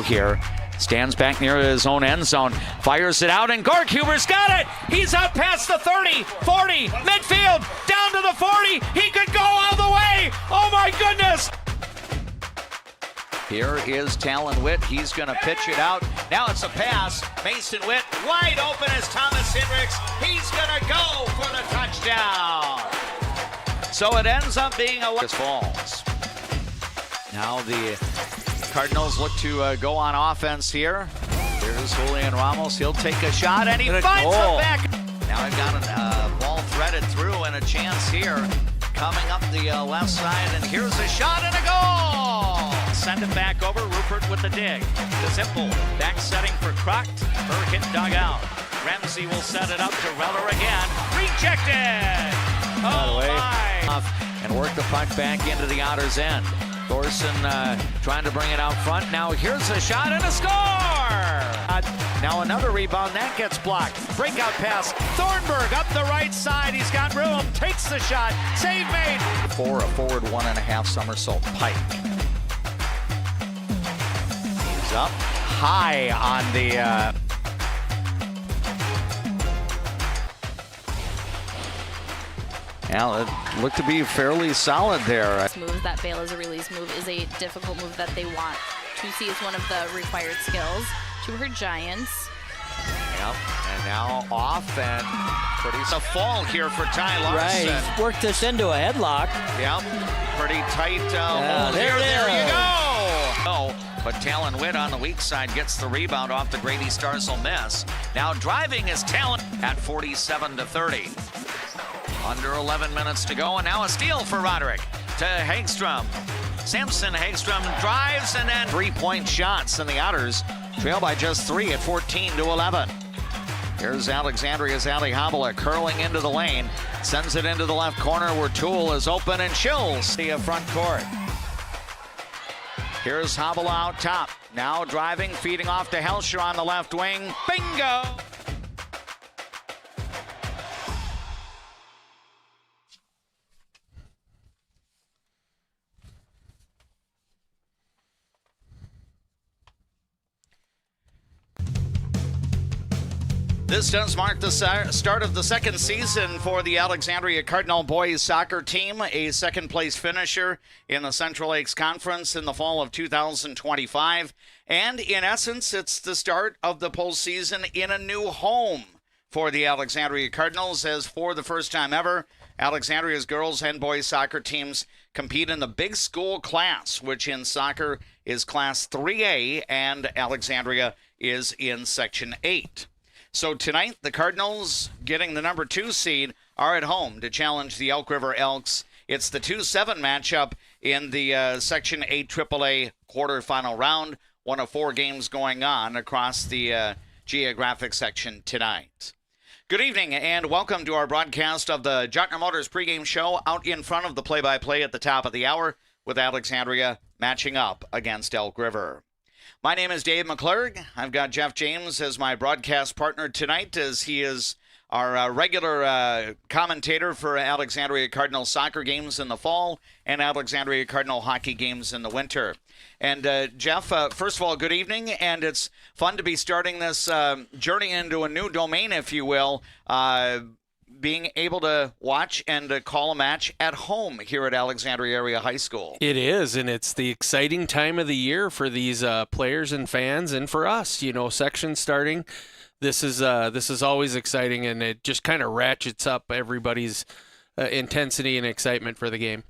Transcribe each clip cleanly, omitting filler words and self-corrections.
go here. Stands back near his own end zone, fires it out, and Gorkuber's got it! He's out past the 30, 40, midfield, down to the 40, he could go all the way! Oh my goodness! Here is Talon Witt, he's gonna pitch it out. Now it's a pass, Mason Witt, wide open as Thomas Hendricks, he's gonna go for the touchdown! So it ends up being a falls. Now the Cardinals look to go on offense here. Here's Julian Ramos. He'll take a shot, and he finds the back. Now I've got a ball threaded through and a chance here. Coming up the left side, and here's a shot and a goal! Send it back over, Rupert with the dig. The simple back setting for Crocht. Her hit dug out. Ramsey will set it up to Reller again. Rejected! Oh my! And work the puck back into the outer's end. Thorson trying to bring it out front. Now here's a shot and a score! Now another rebound, that gets blocked. Breakout pass, Thornburg up the right side. He's got room, takes the shot, save made. For a forward 1.5 somersault pike. He's up high on the... Well, it looked to be fairly solid there. This move, that bail as a release move, is a difficult move that they want to see as one of the required skills to her Giants. Yep, and now off and pretty a fall here for Ty Larson. Right, he's worked this into a headlock. Yep, pretty tight hold here. There you go. Oh, but Talon Witt on the weak side gets the rebound off the Grady Starzl miss. Now driving is Talon at 47-30. Under 11 minutes to go, and now a steal for Roderick to Hagstrom. Samson Hagstrom drives, and then three-point shots, and the Otters trail by just 3 at 14-11. Here's Alexandria's Ali Habala curling into the lane, sends it into the left corner where Toole is open and chills the front court. Here's Habala out top, now driving, feeding off to Helsher on the left wing. Bingo! This does mark the start of the second season for the Alexandria Cardinal boys soccer team, a second-place finisher in the Central Lakes Conference in the fall of 2025. And in essence, it's the start of the postseason in a new home for the Alexandria Cardinals, as for the first time ever, Alexandria's girls and boys soccer teams compete in the big school class, which in soccer is Class 3A, and Alexandria is in Section 8. So tonight, the Cardinals, getting the number 2 seed, are at home to challenge the Elk River Elks. It's the 2-7 matchup in the Section 8 AAA quarterfinal round. One of 4 games going on across the geographic section tonight. Good evening and welcome to our broadcast of the Jottner Motors pregame show out in front of the play-by-play at the top of the hour with Alexandria matching up against Elk River. My name is Dave McClurg. I've got Jeff James as my broadcast partner tonight, as he is our regular commentator for Alexandria Cardinal soccer games in the fall and Alexandria Cardinal hockey games in the winter. And Jeff, first of all, good evening, and it's fun to be starting this journey into a new domain, if you will, being able to watch and call a match at home here at Alexandria Area High School. It is, and it's the exciting time of the year for these players and fans, and for us. You know, section starting. This is always exciting, and it just kind of ratchets up everybody's intensity and excitement for the game.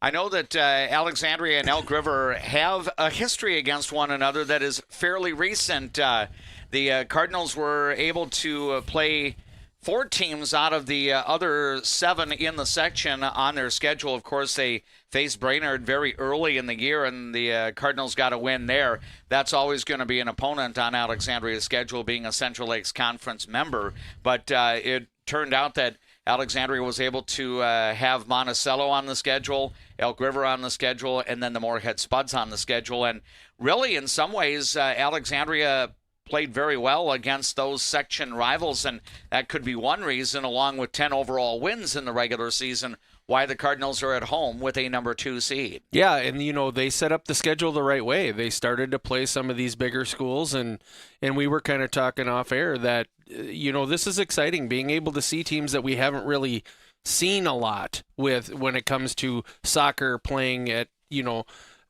I know that Alexandria and Elk River have a history against one another that is fairly recent. The Cardinals were able to play 4 teams out of the other 7 in the section on their schedule. Of course, they faced Brainerd very early in the year, and the Cardinals got a win there. That's always going to be an opponent on Alexandria's schedule, being a Central Lakes Conference member. But it turned out that Alexandria was able to have Monticello on the schedule, Elk River on the schedule, and then the Moorhead Spuds on the schedule. And really, in some ways, Alexandria played very well against those section rivals, and that could be one reason, along with 10 overall wins in the regular season, why the Cardinals are at home with a number 2 seed. Yeah, and they set up the schedule the right way. They started to play some of these bigger schools, and we were kind of talking off air that this is exciting, being able to see teams that we haven't really seen a lot with when it comes to soccer playing at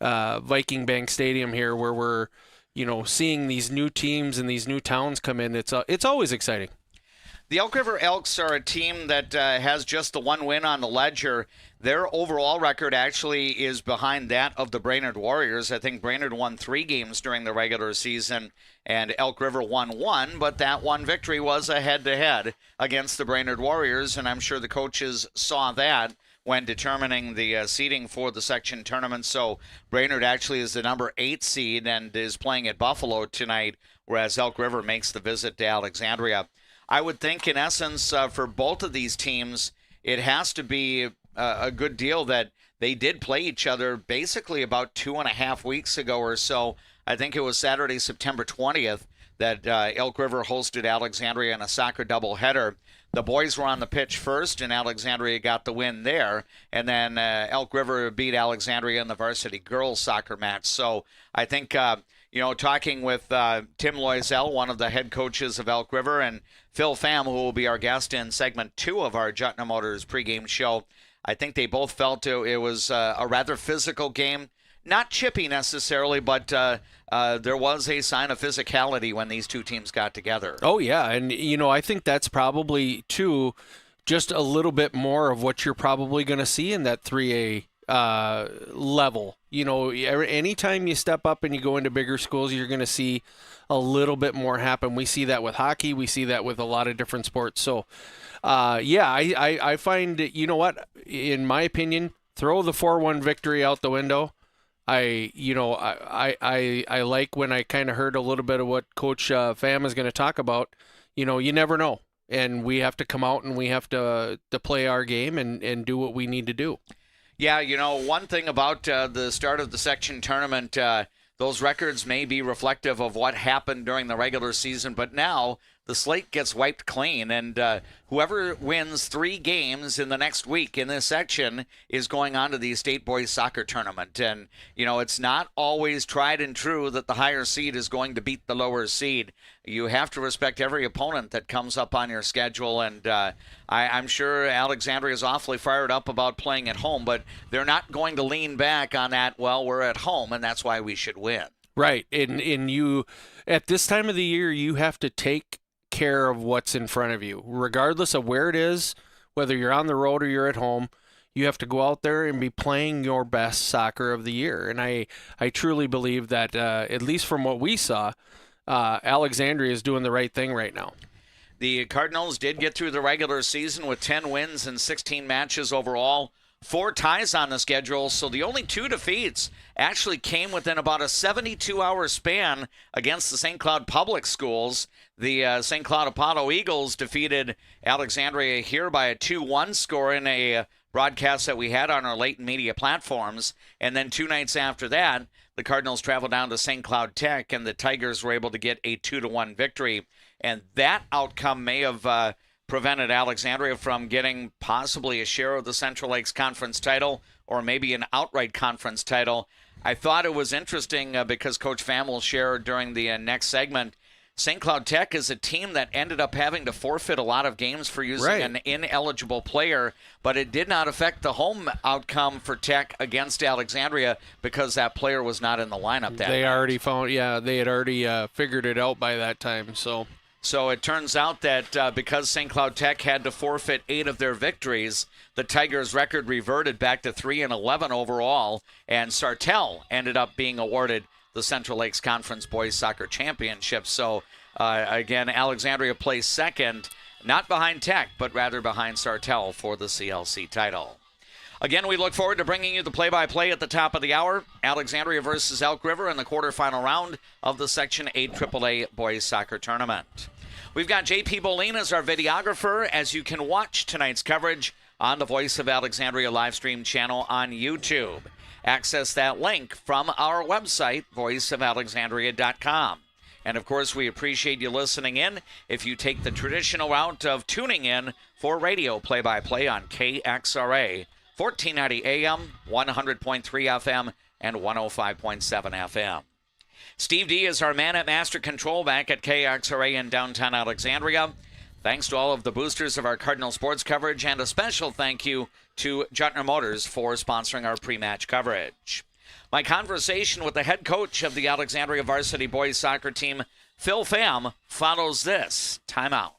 Viking Bank Stadium here, where we're seeing these new teams and these new towns come in. It's always exciting. The Elk River Elks are a team that has just the one win on the ledger. Their overall record actually is behind that of the Brainerd Warriors. I think Brainerd won 3 games during the regular season, and Elk River won 1, but that one victory was a head-to-head against the Brainerd Warriors, and I'm sure the coaches saw that when determining the seeding for the section tournament. So Brainerd actually is the number 8 seed and is playing at Buffalo tonight, whereas Elk River makes the visit to Alexandria. I would think, in essence, for both of these teams, it has to be a good deal that they did play each other basically about 2.5 weeks ago or so. I think it was Saturday, September 20th, that Elk River hosted Alexandria in a soccer doubleheader. The boys were on the pitch first, and Alexandria got the win there. And then Elk River beat Alexandria in the varsity girls soccer match. So I think, talking with Tim Loisel, one of the head coaches of Elk River, and Phil Pham, who will be our guest in segment 2 of our Jutna Motors pregame show, I think they both felt it was a rather physical game. Not chippy necessarily, but there was a sign of physicality when these two teams got together. Oh, yeah. And, I think that's probably, too, just a little bit more of what you're probably going to see in that 3A level. Anytime you step up and you go into bigger schools, you're going to see a little bit more happen. We see that with hockey. We see that with a lot of different sports. So, I find, in my opinion, throw the 4-1 victory out the window. I like when I kind of heard a little bit of what Coach Pham is going to talk about. You never know. And we have to come out and we have to play our game and do what we need to do. Yeah, one thing about the start of the section tournament, those records may be reflective of what happened during the regular season, but now the slate gets wiped clean, and whoever wins 3 games in the next week in this section is going on to the state boys soccer tournament. And, it's not always tried and true that the higher seed is going to beat the lower seed. You have to respect every opponent that comes up on your schedule, and I'm sure Alexandria is awfully fired up about playing at home, but they're not going to lean back on that, well, we're at home, and that's why we should win. Right, and you, at this time of the year, you have to take care of what's in front of you, regardless of where it is, whether you're on the road or you're at home. You have to go out there and be playing your best soccer of the year. And I truly believe that, at least from what we saw, Alexandria is doing the right thing right now. The Cardinals did get through the regular season with 10 wins and 16 matches overall. 4 ties on the schedule, so the only 2 defeats actually came within about a 72-hour span against the St. Cloud Public Schools. The St. Cloud Apollo Eagles defeated Alexandria here by a 2-1 score in a broadcast that we had on our latent media platforms. And then 2 nights after that, the Cardinals traveled down to St. Cloud Tech, and the Tigers were able to get a 2-1 victory. And that outcome may have prevented Alexandria from getting possibly a share of the Central Lakes Conference title or maybe an outright conference title. I thought it was interesting because Coach Pham will share during the next segment. St. Cloud Tech is a team that ended up having to forfeit a lot of games for using an ineligible player, but it did not affect the home outcome for Tech against Alexandria because that player was not in the lineup that They night. already found, they had already figured it out by that time, so... So it turns out that because St. Cloud Tech had to forfeit 8 of their victories, the Tigers' record reverted back to 3-11 overall, and Sartell ended up being awarded the Central Lakes Conference Boys Soccer Championship. So, again, Alexandria placed second, not behind Tech, but rather behind Sartell for the CLC title. Again, we look forward to bringing you the play-by-play at the top of the hour. Alexandria versus Elk River in the quarterfinal round of the Section 8 AAA Boys Soccer Tournament. We've got J.P. Bolin as our videographer, as you can watch tonight's coverage on the Voice of Alexandria live stream channel on YouTube. Access that link from our website, voiceofalexandria.com. And, of course, we appreciate you listening in if you take the traditional route of tuning in for radio play-by-play on KXRA 1490 AM, 100.3 FM, and 105.7 FM. Steve D is our man at Master Control back at KXRA in downtown Alexandria. Thanks to all of the boosters of our Cardinal sports coverage, and a special thank you to Juttner Motors for sponsoring our pre-match coverage. My conversation with the head coach of the Alexandria varsity boys soccer team, Phil Pham, follows this timeout.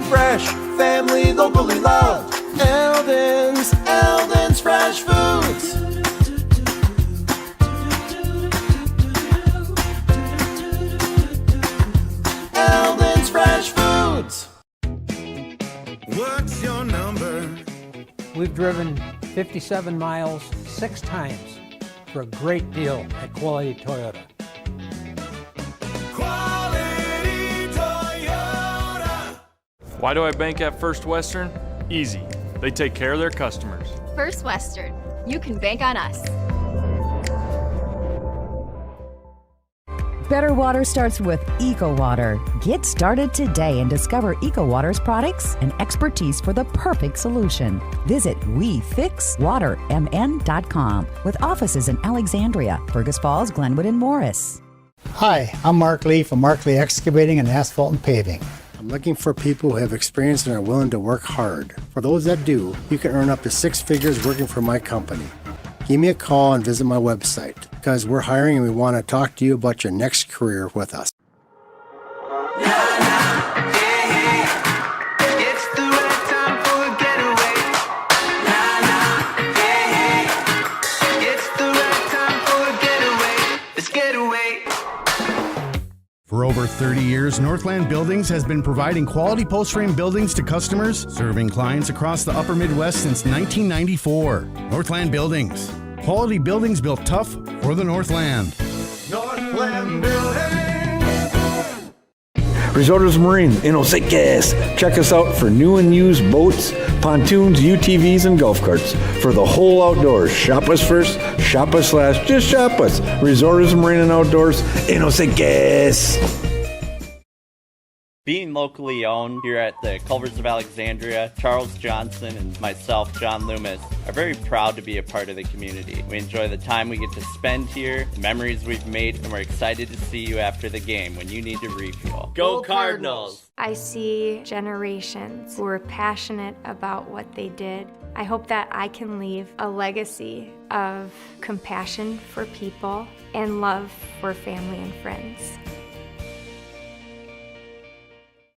Fresh, family, locally loved. Eldon's Fresh Foods. Eldon's Fresh Foods. What's your number? We've driven 57 miles 6 times for a great deal at Quality Toyota. Quality Toyota. Why do I bank at First Western? Easy. They take care of their customers. First Western. You can bank on us. Better water starts with EcoWater. Get started today and discover EcoWater's products and expertise for the perfect solution. Visit WeFixWaterMN.com with offices in Alexandria, Fergus Falls, Glenwood, and Morris. Hi, I'm Mark Lee from Mark Lee Excavating and Asphalt and Paving. I'm looking for people who have experience and are willing to work hard. For those that do, you can earn up to 6 figures working for my company. Give me a call and visit my website because we're hiring and we want to talk to you about your next career with us. For over 30 years, Northland Buildings has been providing quality post-frame buildings to customers, serving clients across the upper Midwest since 1994. Northland Buildings. Quality buildings built tough for the Northland. Northland Building. Resorts Marine in Osakis. Check us out for new and used boats, pontoons, UTVs, and golf carts. For the whole outdoors, shop us first, shop us last, just shop us. Resorts Marine and Outdoors in Osakis. Being locally owned here at the Culvers of Alexandria, Charles Johnson and myself, John Loomis, are very proud to be a part of the community. We enjoy the time we get to spend here, the memories we've made, and we're excited to see you after the game when you need to refuel. Go Cardinals! I see generations who are passionate about what they did. I hope that I can leave a legacy of compassion for people and love for family and friends.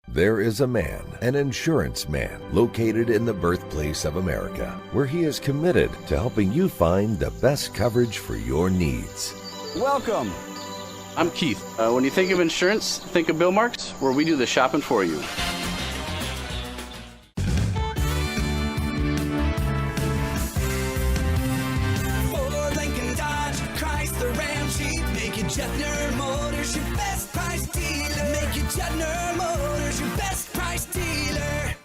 There is a man, an insurance man, located in the birthplace of America, where he is committed to helping you find the best coverage for your needs. Welcome. I'm Keith. When you think of insurance, think of Bill Marks, where we do the shopping for you. Ford, Lincoln, Dodge, Chrysler, Ram, Jeep. Make it Juttner Motors your best price dealer. Make it Juttner Motors your best price dealer.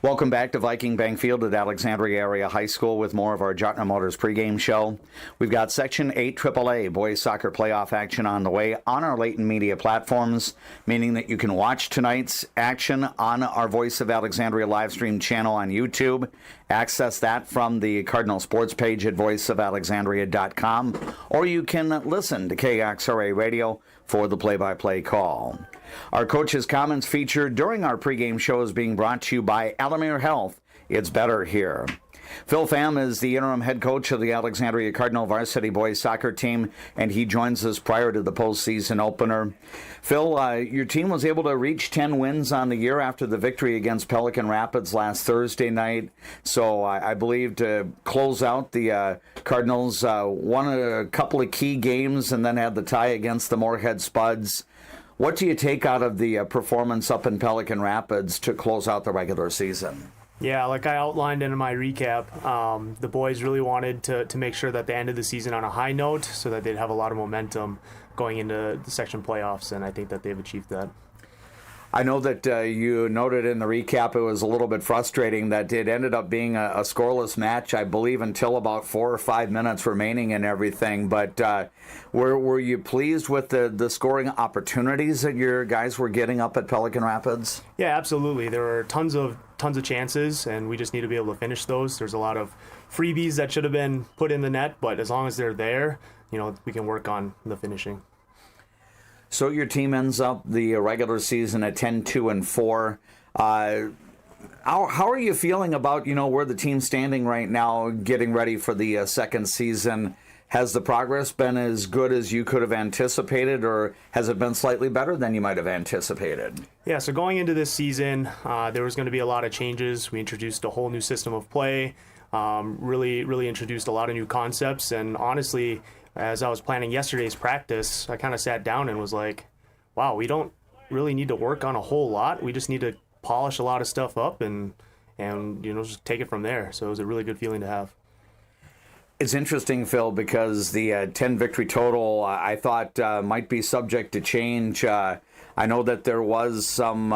Welcome back to Viking Bank Field at Alexandria Area High School with more of our Juttner Motors pregame show. We've got Section 8 AAA boys soccer playoff action on the way on our latent media platforms, meaning that you can watch tonight's action on our Voice of Alexandria live stream channel on YouTube. Access that from the Cardinal Sports page at voiceofalexandria.com, or you can listen to KXRA Radio for the play-by-play call. Our coach's comments featured during our pregame show is being brought to you by Alamere Health. It's better here. Phil Pham is the interim head coach of the Alexandria Cardinal varsity boys soccer team, and he joins us prior to the postseason opener. Phil, your team was able to reach 10 wins on the year after the victory against Pelican Rapids last Thursday night. So I believe to close out the Cardinals, won a couple of key games and then had the tie against the Moorhead Spuds. What do you take out of the performance up in Pelican Rapids to close out the regular season? Yeah, like I outlined in my recap, the boys really wanted to make sure that they ended the season on a high note so that they'd have a lot of momentum going into the section playoffs, and I think that they've achieved that. I know that you noted in the recap it was a little bit frustrating that it ended up being a scoreless match, I believe, until about 4 or 5 minutes remaining and everything. But were you pleased with the scoring opportunities that your guys were getting up at Pelican Rapids? Yeah, absolutely. There were tons of chances, and we just need to be able to finish those. There's a lot of freebies that should have been put in the net, but as long as they're there, we can work on the finishing. So your team ends up the regular season at 10-2-4. How are you feeling about where the team's standing right now, getting ready for the second season? Has the progress been as good as you could have anticipated, or has it been slightly better than you might have anticipated? Yeah, so going into this season, there was going to be a lot of changes. We introduced a whole new system of play, really introduced a lot of new concepts, and honestly, as I was planning yesterday's practice, I kind of sat down and was like, wow, we don't really need to work on a whole lot. We just need to polish a lot of stuff up and just take it from there. So it was a really good feeling to have. It's interesting, Phil, because the 10 victory total I thought might be subject to change. I know that there was some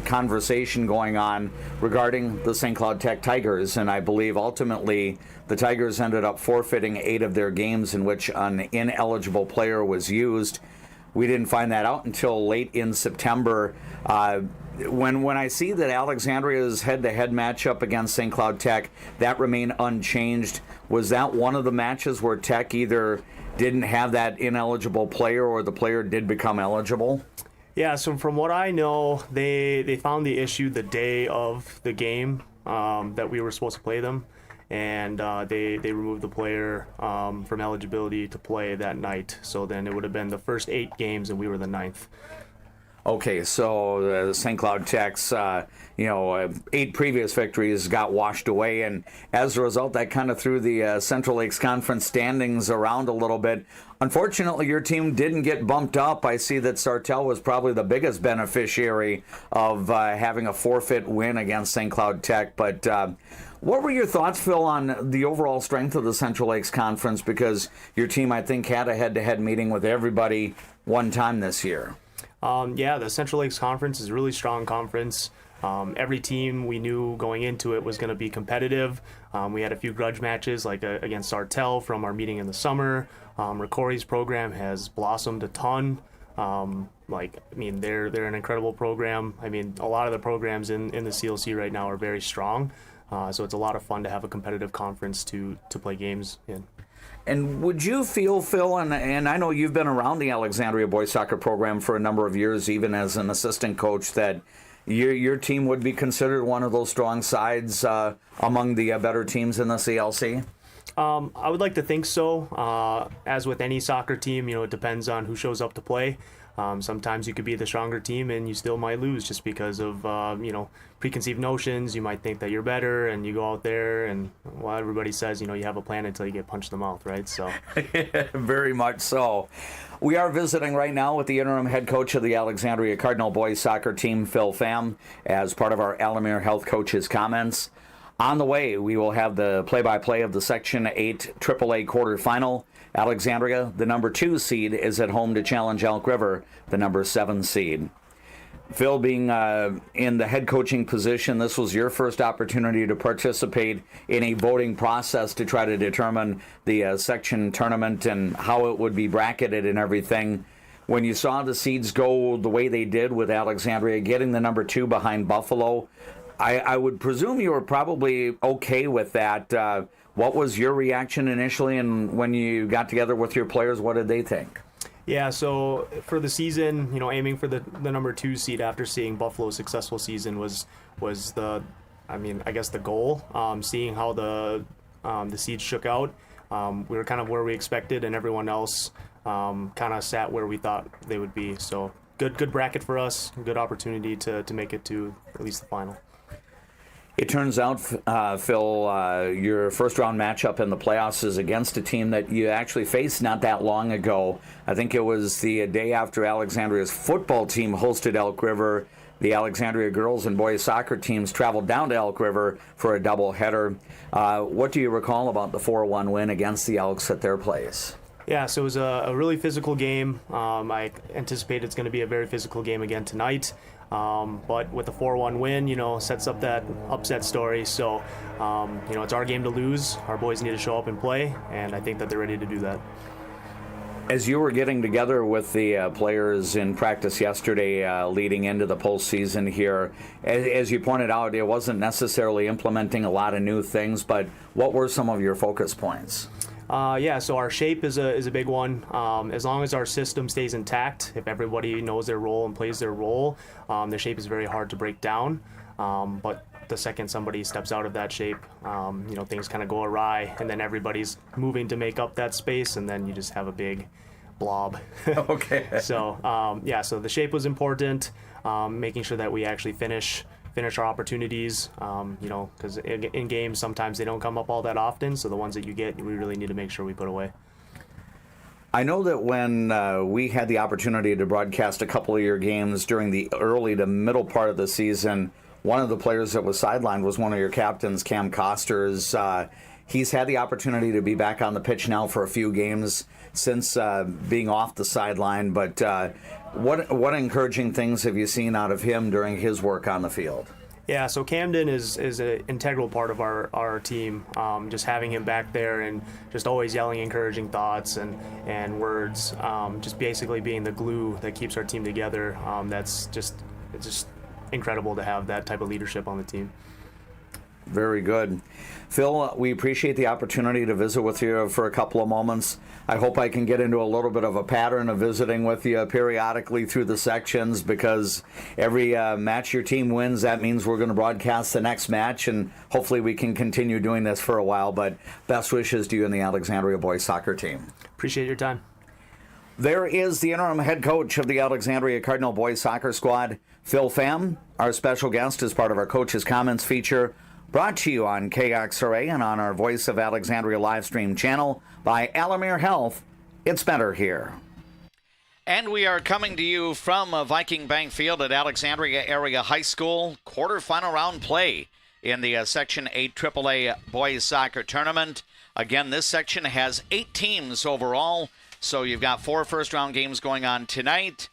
conversation going on regarding the St. Cloud Tech Tigers, and I believe ultimately the Tigers ended up forfeiting 8 of their games in which an ineligible player was used. We didn't find that out until late in September. When I see that Alexandria's head-to-head matchup against St. Cloud Tech, that remained unchanged, was that one of the matches where Tech either didn't have that ineligible player or the player did become eligible? Yeah, so from what I know, they found the issue the day of the game that we were supposed to play them, and they removed the player from eligibility to play that night. So then it would have been the first 8 games, and we were the 9th. Okay, so St. Cloud Tech's, 8 previous victories got washed away, and as a result, that kind of threw the Central Lakes Conference standings around a little bit. Unfortunately, your team didn't get bumped up. I see that Sartell was probably the biggest beneficiary of having a forfeit win against St. Cloud Tech, but what were your thoughts, Phil, on the overall strength of the Central Lakes Conference? Because your team, I think, had a head-to-head meeting with everybody one time this year. Yeah, the Central Lakes Conference is a really strong conference. Every team we knew going into it was going to be competitive. We had a few grudge matches like against Sartell from our meeting in the summer. Ricori's program has blossomed a ton. They're an incredible program. A lot of the programs in the CLC right now are very strong. So it's a lot of fun to have a competitive conference to play games in. And would you feel, Phil, and I know you've been around the Alexandria boys soccer program for a number of years, even as an assistant coach, that your team would be considered one of those strong sides among the better teams in the CLC? I would like to think so. As with any soccer team, it depends on who shows up to play. Sometimes you could be the stronger team and you still might lose just because of preconceived notions. You might think that you're better, and you go out there and everybody says you have a plan until you get punched in the mouth, right? So very much so. We are visiting right now with the interim head coach of the Alexandria Cardinal boys soccer team, Phil Pham, as part of our Alamere Health Coaches comments. On the way, we will have the play-by-play of the Section 8 AAA quarterfinal. Alexandria, the number 2 seed, is at home to challenge Elk River, the number 7 seed. Phil, being in the head coaching position, this was your first opportunity to participate in a voting process to try to determine the section tournament and how it would be bracketed and everything. When you saw the seeds go the way they did with Alexandria getting the number 2 behind Buffalo, I would presume you were probably okay with that. What was your reaction initially, and when you got together with your players, what did they think? Yeah, so for the season, aiming for the number 2 seed after seeing Buffalo's successful season was the goal. Seeing how the seeds shook out, we were kind of where we expected, and everyone else kind of sat where we thought they would be. So good bracket for us, good opportunity to make it to at least the final. It turns out, Phil, your first-round matchup in the playoffs is against a team that you actually faced not that long ago. I think it was the day after Alexandria's football team hosted Elk River. The Alexandria girls and boys soccer teams traveled down to Elk River for a doubleheader. What do you recall about the 4-1 win against the Elks at their place? Yeah, so it was a really physical game. I anticipate it's going to be a very physical game again tonight. But with the 4-1 win, sets up that upset story. So, it's our game to lose. Our boys need to show up and play, and I think that they're ready to do that. As you were getting together with the players in practice yesterday leading into the postseason here, as you pointed out, it wasn't necessarily implementing a lot of new things, but what were some of your focus points? So our shape is a big one. As long as our system stays intact, if everybody knows their role and plays their role, the shape is very hard to break down. But the second somebody steps out of that shape, things kind of go awry, and then everybody's moving to make up that space, and then you just have a big blob. Okay. So the shape was important, making sure that we actually finish our opportunities, because in games sometimes they don't come up all that often, so the ones that you get, we really need to make sure we put away. I know that when we had the opportunity to broadcast a couple of your games during the early to middle part of the season, one of the players that was sidelined was one of your captains, Cam Costers. He's had the opportunity to be back on the pitch now for a few games since being off the sideline, but what encouraging things have you seen out of him during his work on the field? Yeah, so Camden is an integral part of our team. Just having him back there and just always yelling encouraging thoughts and words, just basically being the glue that keeps our team together. It's just incredible to have that type of leadership on the team. Very good. Phil, we appreciate the opportunity to visit with you for a couple of moments. I hope I can get into a little bit of a pattern of visiting with you periodically through the sections, because every match your team wins, that means we're going to broadcast the next match, and hopefully we can continue doing this for a while. But best wishes to you and the Alexandria boys soccer team. Appreciate your time. There is the interim head coach of the Alexandria Cardinal boys soccer squad, Phil Pham. Our special guest is part of our Coach's Comments feature, brought to you on KXRA and on our Voice of Alexandria live stream channel by Alamere Health. It's better here. And we are coming to you from Viking Bank Field at Alexandria Area High School. Quarterfinal round play in the Section 8 AAA Boys Soccer Tournament. Again, this section has 8 teams overall, so you've got 4 first-round games going on tonight.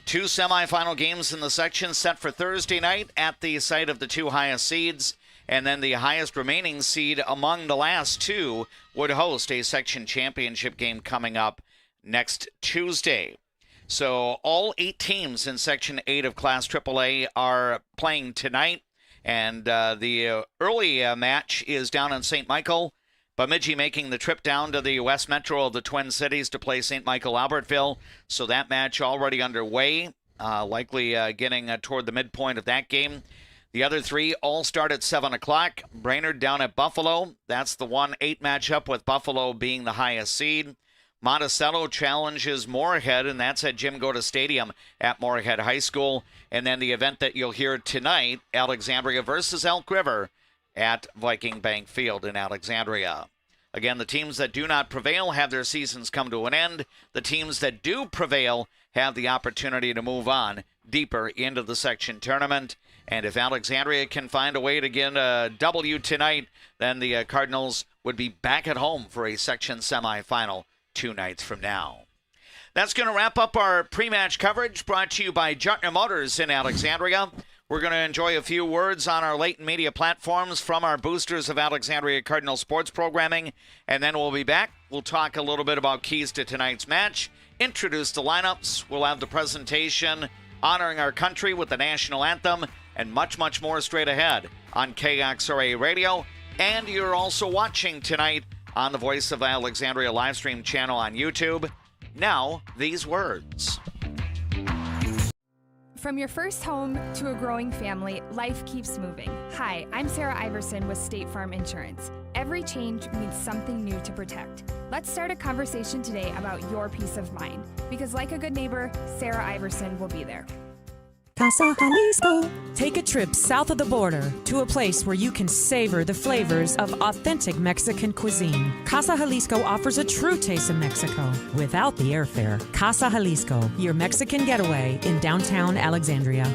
2 semifinal games in the section set for Thursday night at the site of the 2 highest seeds. And then the highest remaining seed among the last 2 would host a section championship game coming up next Tuesday. So all 8 teams in Section 8 of Class AAA are playing tonight. And the early match is down in St. Michael. Bemidji making the trip down to the West Metro of the Twin Cities to play St. Michael Albertville. So that match already underway, likely getting toward the midpoint of that game. The other 3 all start at 7 o'clock. Brainerd down at Buffalo. That's the 1-8 matchup, with Buffalo being the highest seed. Monticello challenges Moorhead, and that's at Jim Goda Stadium at Moorhead High School. And then the event that you'll hear tonight, Alexandria versus Elk River at Viking Bank Field in Alexandria. Again, the teams that do not prevail have their seasons come to an end. The teams that do prevail have the opportunity to move on deeper into the section tournament. And if Alexandria can find a way to get a W tonight, then the Cardinals would be back at home for a section semifinal 2 nights from now. That's going to wrap up our pre-match coverage, brought to you by Jutner Motors in Alexandria. We're going to enjoy a few words on our latent media platforms from our boosters of Alexandria Cardinal sports programming, and then we'll be back. We'll talk a little bit about keys to tonight's match, introduce the lineups. We'll have the presentation honoring our country with the national anthem, and much, much more straight ahead on KXRA Radio. And you're also watching tonight on the Voice of Alexandria live stream channel on YouTube. Now, these words. From your first home to a growing family, life keeps moving. Hi, I'm Sarah Iverson with State Farm Insurance. Every change means something new to protect. Let's start a conversation today about your peace of mind, because like a good neighbor, Sarah Iverson will be there. Casa Jalisco. Take a trip south of the border to a place where you can savor the flavors of authentic Mexican cuisine. Casa Jalisco offers a true taste of Mexico without the airfare. Casa Jalisco, your Mexican getaway in downtown Alexandria.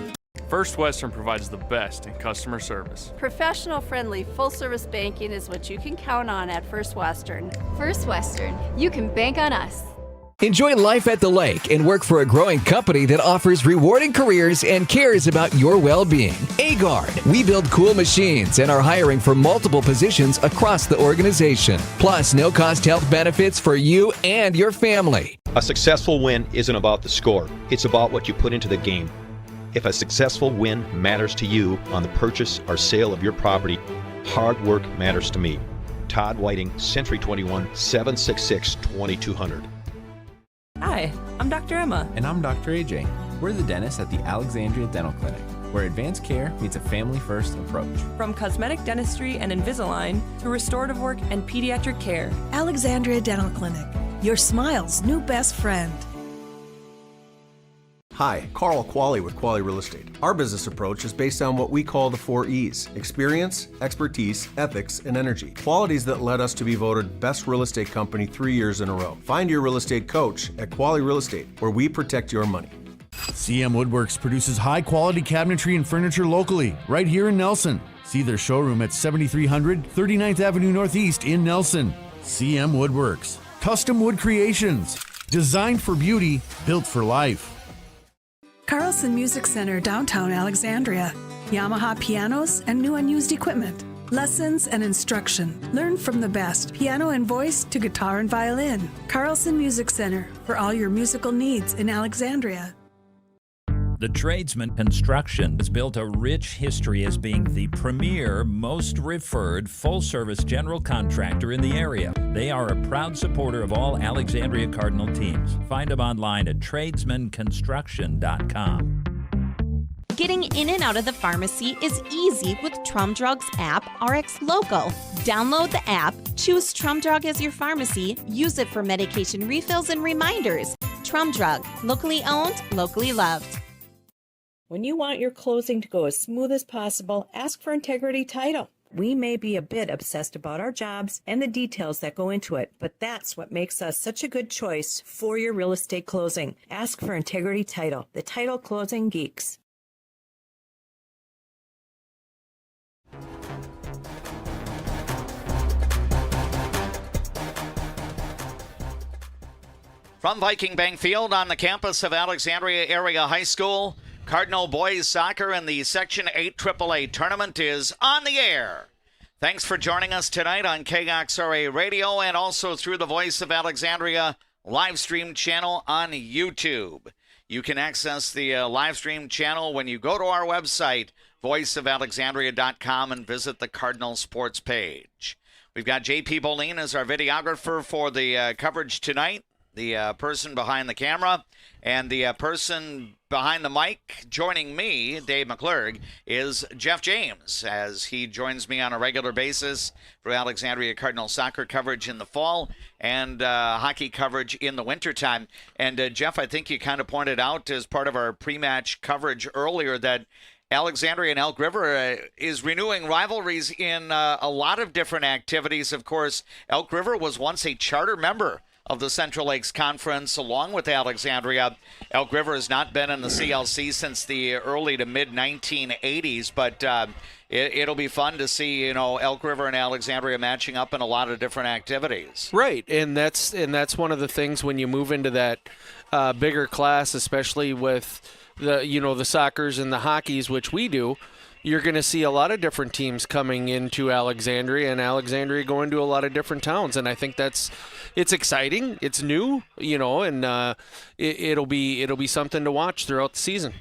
First Western provides the best in customer service. Professional, friendly, full-service banking is what you can count on at First Western. First Western, you can bank on us. Enjoy life at the lake and work for a growing company that offers rewarding careers and cares about your well-being. Agard. We build cool machines and are hiring for multiple positions across the organization. Plus, no-cost health benefits for you and your family. A successful win isn't about the score. It's about what you put into the game. If a successful win matters to you on the purchase or sale of your property, hard work matters to me. Todd Whiting, Century 21, 766-2200. Hi, I'm Dr. Emma. And I'm Dr. AJ. We're the dentists at the Alexandria Dental Clinic, where advanced care meets a family-first approach. From cosmetic dentistry and Invisalign to restorative work and pediatric care. Alexandria Dental Clinic, your smile's new best friend. Hi, Carl Qualley with Qualley Real Estate. Our business approach is based on what we call the 4 E's: experience, expertise, ethics, and energy. Qualities that led us to be voted best real estate company 3 years in a row. Find your real estate coach at Qualley Real Estate, where we protect your money. CM Woodworks produces high-quality cabinetry and furniture locally, right here in Nelson. See their showroom at 7300 39th Avenue Northeast in Nelson. CM Woodworks. Custom wood creations. Designed for beauty, built for life. Carlson Music Center, downtown Alexandria. Yamaha pianos and new unused equipment. Lessons and instruction. Learn from the best, piano and voice to guitar and violin. Carlson Music Center, for all your musical needs in Alexandria. The Tradesman Construction has built a rich history as being the premier, most referred, full-service general contractor in the area. They are a proud supporter of all Alexandria Cardinal teams. Find them online at tradesmanconstruction.com. Getting in and out of the pharmacy is easy with Trum Drug's app, Rx Local. Download the app, choose Trum Drug as your pharmacy, use it for medication refills and reminders. Trum Drug, locally owned, locally loved. When you want your closing to go as smooth as possible, ask for Integrity Title. We may be a bit obsessed about our jobs and the details that go into it, but that's what makes us such a good choice for your real estate closing. Ask for Integrity Title, the title closing geeks. From Viking Bank Field on the campus of Alexandria Area High School, Cardinal Boys Soccer in the Section 8 AAA tournament is on the air. Thanks for joining us tonight on KXRA Radio and also through the Voice of Alexandria live stream channel on YouTube. You can access the live stream channel when you go to our website, voiceofalexandria.com, and visit the Cardinal Sports page. We've got J.P. Boleen as our videographer for the coverage tonight, the person behind the camera, and the person behind the mic joining me, Dave McClurg, is Jeff James, as he joins me on a regular basis for Alexandria Cardinal soccer coverage in the fall and hockey coverage in the wintertime. And Jeff, I think you kind of pointed out as part of our pre-match coverage earlier that Alexandria and Elk River is renewing rivalries in a lot of different activities. Of course, Elk River was once a charter member of the Central Lakes Conference along with Alexandria. Elk River has not been in the CLC since the early to mid 1980s, but it'll be fun to see, Elk River and Alexandria matching up in a lot of different activities. Right, and that's one of the things when you move into that bigger class, especially with the soccers and the hockeys, which we do. You're going to see a lot of different teams coming into Alexandria, and Alexandria going to a lot of different towns. And I think it's exciting. It's new, and it'll be something to watch throughout the season.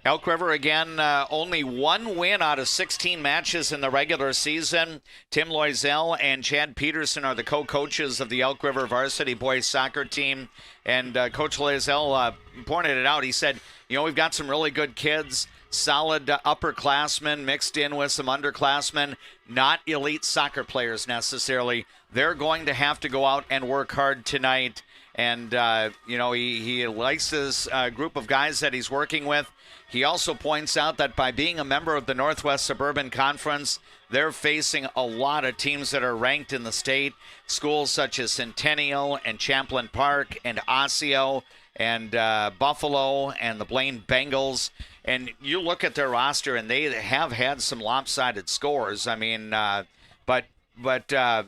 Elk River, again, only one win out of 16 matches in the regular season. Tim Loisel and Chad Peterson are the co-coaches of the Elk River varsity boys soccer team. And Coach Loisel pointed it out. He said, we've got some really good kids, solid upperclassmen mixed in with some underclassmen, not elite soccer players necessarily. They're going to have to go out and work hard tonight. And, he likes this group of guys that he's working with. He also points out that by being a member of the Northwest Suburban Conference, they're facing a lot of teams that are ranked in the state. Schools such as Centennial and Champlain Park and Osseo and Buffalo and the Blaine Bengals. And you look at their roster, and they have had some lopsided scores. I mean, but the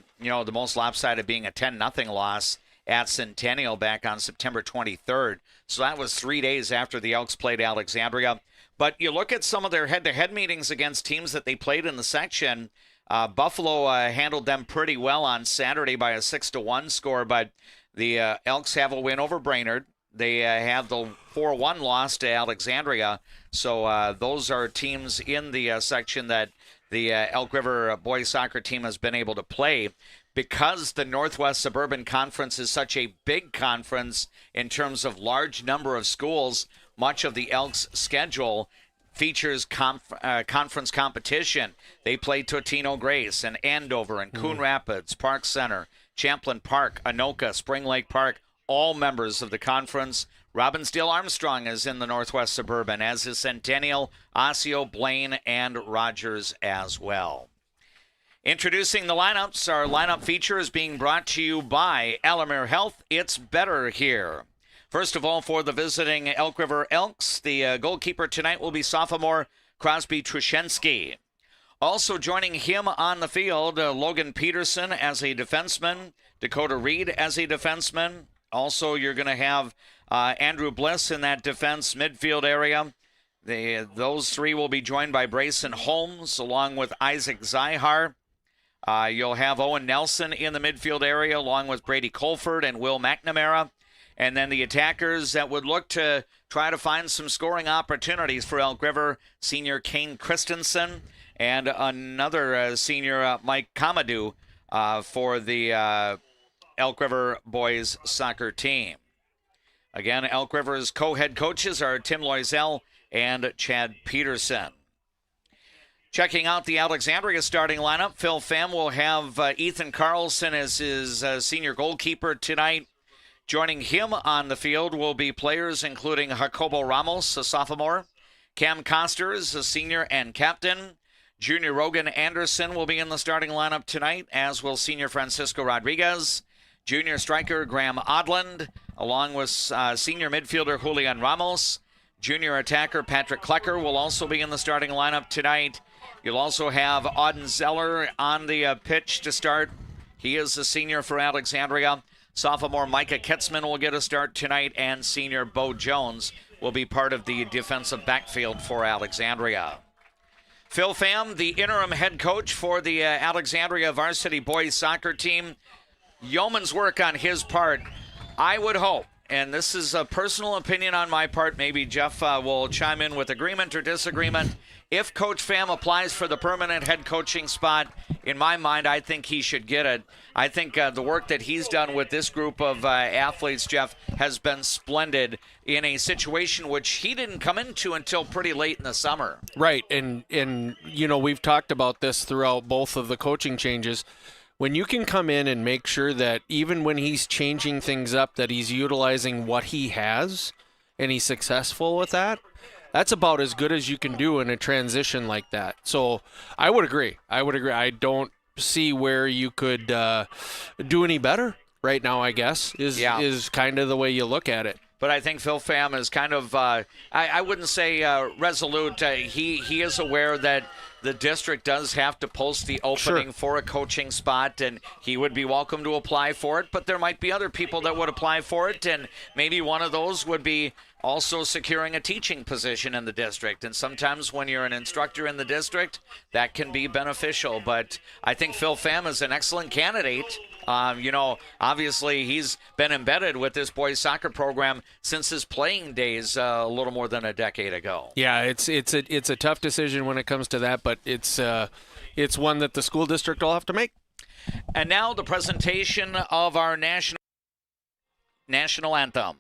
most lopsided being a 10-0 loss at Centennial back on September 23rd. So that was 3 days after the Elks played Alexandria. But you look at some of their head-to-head meetings against teams that they played in the section. Buffalo handled them pretty well on Saturday by a 6-1 score, but the Elks have a win over Brainerd. They have the 4-1 loss to Alexandria. So those are teams in the section that the Elk River boys soccer team has been able to play. Because the Northwest Suburban Conference is such a big conference in terms of large number of schools, much of the Elks' schedule features conference competition. They play Totino Grace and Andover and Coon Rapids, Park Center, Champlain Park, Anoka, Spring Lake Park, all members of the conference. Robbinsdale Armstrong is in the Northwest Suburban, as is Centennial, Osseo, Blaine, and Rogers as well. Introducing the lineups, our lineup feature is being brought to you by Alamere Health. It's better here. First of all, for the visiting Elk River Elks, the goalkeeper tonight will be sophomore Crosby Trushensky. Also joining him on the field, Logan Peterson as a defenseman, Dakota Reed as a defenseman. Also, you're going to have Andrew Bliss in that defense midfield area. Those three will be joined by Brayson Holmes along with Isaac Zyhar. You'll have Owen Nelson in the midfield area along with Brady Colford and Will McNamara. And then the attackers that would look to try to find some scoring opportunities for Elk River, senior Kane Christensen and another senior Mike Kamadou for the Elk River boys soccer team. Again, Elk River's co-head coaches are Tim Loisel and Chad Peterson. Checking out the Alexandria starting lineup, Phil Pham will have Ethan Carlson as his senior goalkeeper tonight. Joining him on the field will be players including Jacobo Ramos, a sophomore, Cam Costers, a senior and captain. Junior Rogan Anderson will be in the starting lineup tonight, as will senior Francisco Rodriguez. Junior striker Graham Odland, along with senior midfielder Julian Ramos. Junior attacker Patrick Klecker will also be in the starting lineup tonight. You'll also have Auden Zeller on the pitch to start. He is a senior for Alexandria. Sophomore Micah Ketzman will get a start tonight, and senior Bo Jones will be part of the defensive backfield for Alexandria. Phil Pham, the interim head coach for the Alexandria varsity boys soccer team. Yeoman's work on his part. I would hope, and this is a personal opinion on my part, maybe Jeff will chime in with agreement or disagreement. If Coach Pham applies for the permanent head coaching spot, in my mind, I think he should get it. I think the work that he's done with this group of athletes, Jeff, has been splendid in a situation which he didn't come into until pretty late in the summer. Right, and you know, we've talked about this throughout both of the coaching changes. When you can come in and make sure that even when he's changing things up, that he's utilizing what he has and he's successful with that, that's about as good as you can do in a transition like that. So I would agree. I don't see where you could do any better right now, I guess, is kind of the way you look at it. But I think Phil Pham is kind of, I wouldn't say resolute. He is aware that the district does have to post the opening for a coaching spot, and he would be welcome to apply for it. But there might be other people that would apply for it, and maybe one of those would be also securing a teaching position in the district. And sometimes when you're an instructor in the district, that can be beneficial. But I think Phil Pham is an excellent candidate. You know, obviously he's been embedded with this boys soccer program since his playing days a little more than a decade ago. Yeah, it's a tough decision when it comes to that, but it's one that the school district will have to make. And now the presentation of our national anthem.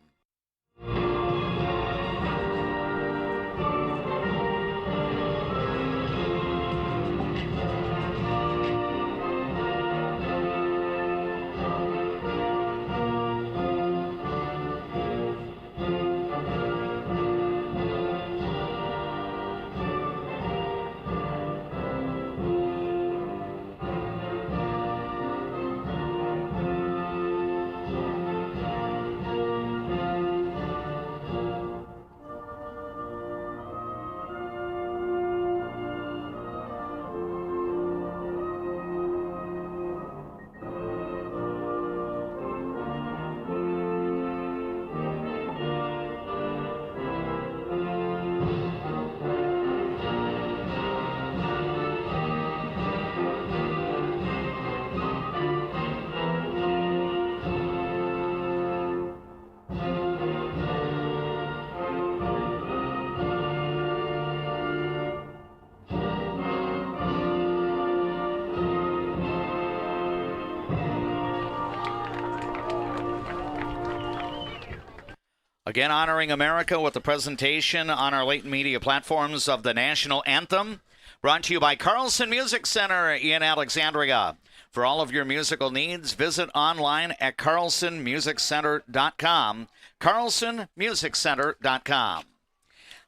Again, honoring America with the presentation on our latent media platforms of the national anthem. Brought to you by Carlson Music Center in Alexandria. For all of your musical needs, visit online at carlsonmusiccenter.com. carlsonmusiccenter.com.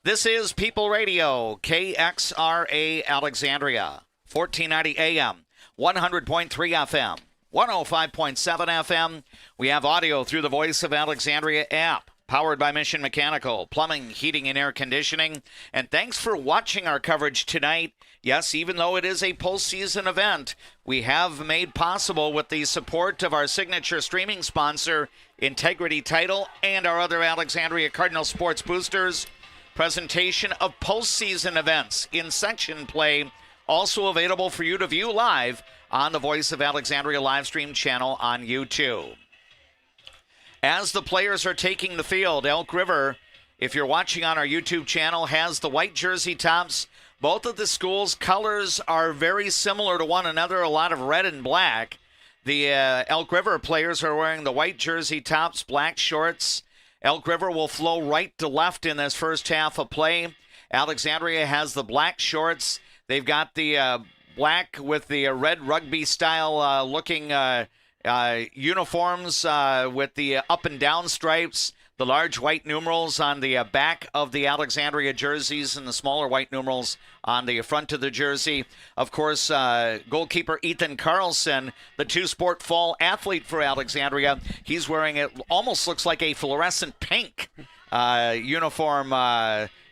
This is People Radio, KXRA Alexandria, 1490 AM, 100.3 FM, 105.7 FM. We have audio through the Voice of Alexandria app, powered by Mission Mechanical, plumbing, heating, and air conditioning. And thanks for watching our coverage tonight. Yes, even though it is a postseason event, we have made possible with the support of our signature streaming sponsor, Integrity Title, and our other Alexandria Cardinal sports boosters, presentation of postseason events in section play, also available for you to view live on the Voice of Alexandria live stream channel on YouTube. As the players are taking the field, Elk River, if you're watching on our YouTube channel, has the white jersey tops. Both of the schools' colors are very similar to one another, a lot of red and black. The Elk River players are wearing the white jersey tops, black shorts. Elk River will flow right to left in this first half of play. Alexandria has the black shorts. They've got the black with the red rugby-style looking uniforms with the up and down stripes, the large white numerals on the back of the Alexandria jerseys, and the smaller white numerals on the front of the jersey. Of course, goalkeeper Ethan Carlson, the two-sport fall athlete for Alexandria, he's wearing it almost looks like a fluorescent pink uniform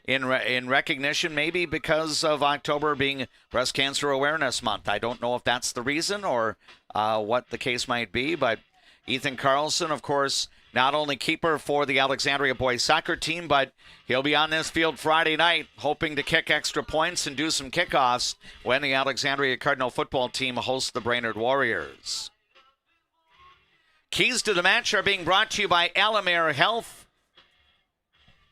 in recognition, maybe because of October being Breast Cancer Awareness Month. I don't know if that's the reason or what the case might be, but Ethan Carlson, of course, not only keeper for the Alexandria boys soccer team, but he'll be on this field Friday night, hoping to kick extra points and do some kickoffs when the Alexandria Cardinal football team hosts the Brainerd Warriors. Keys to the match are being brought to you by Alexandria Health.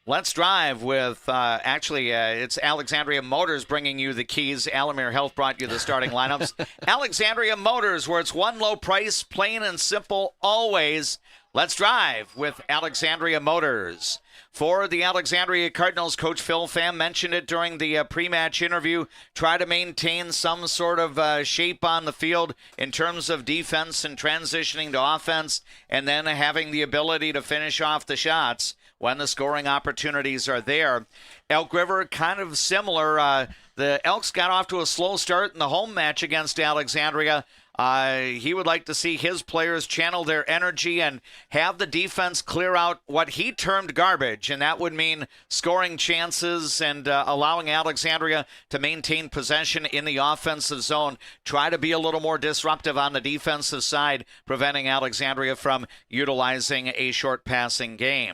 Let's drive with, it's Alexandria Motors bringing you the keys. Alexandria Health brought you the starting lineups. Alexandria Motors, where it's one low price, plain and simple, always. Let's drive with Alexandria Motors. For the Alexandria Cardinals, Coach Phil Pham mentioned it during the pre-match interview. Try to maintain some sort of shape on the field in terms of defense and transitioning to offense, and then having the ability to finish off the shots when the scoring opportunities are there. Elk River, kind of similar. The Elks got off to a slow start in the home match against Alexandria. He would like to see his players channel their energy and have the defense clear out what he termed garbage, and that would mean scoring chances and allowing Alexandria to maintain possession in the offensive zone. Try to be a little more disruptive on the defensive side, preventing Alexandria from utilizing a short passing game.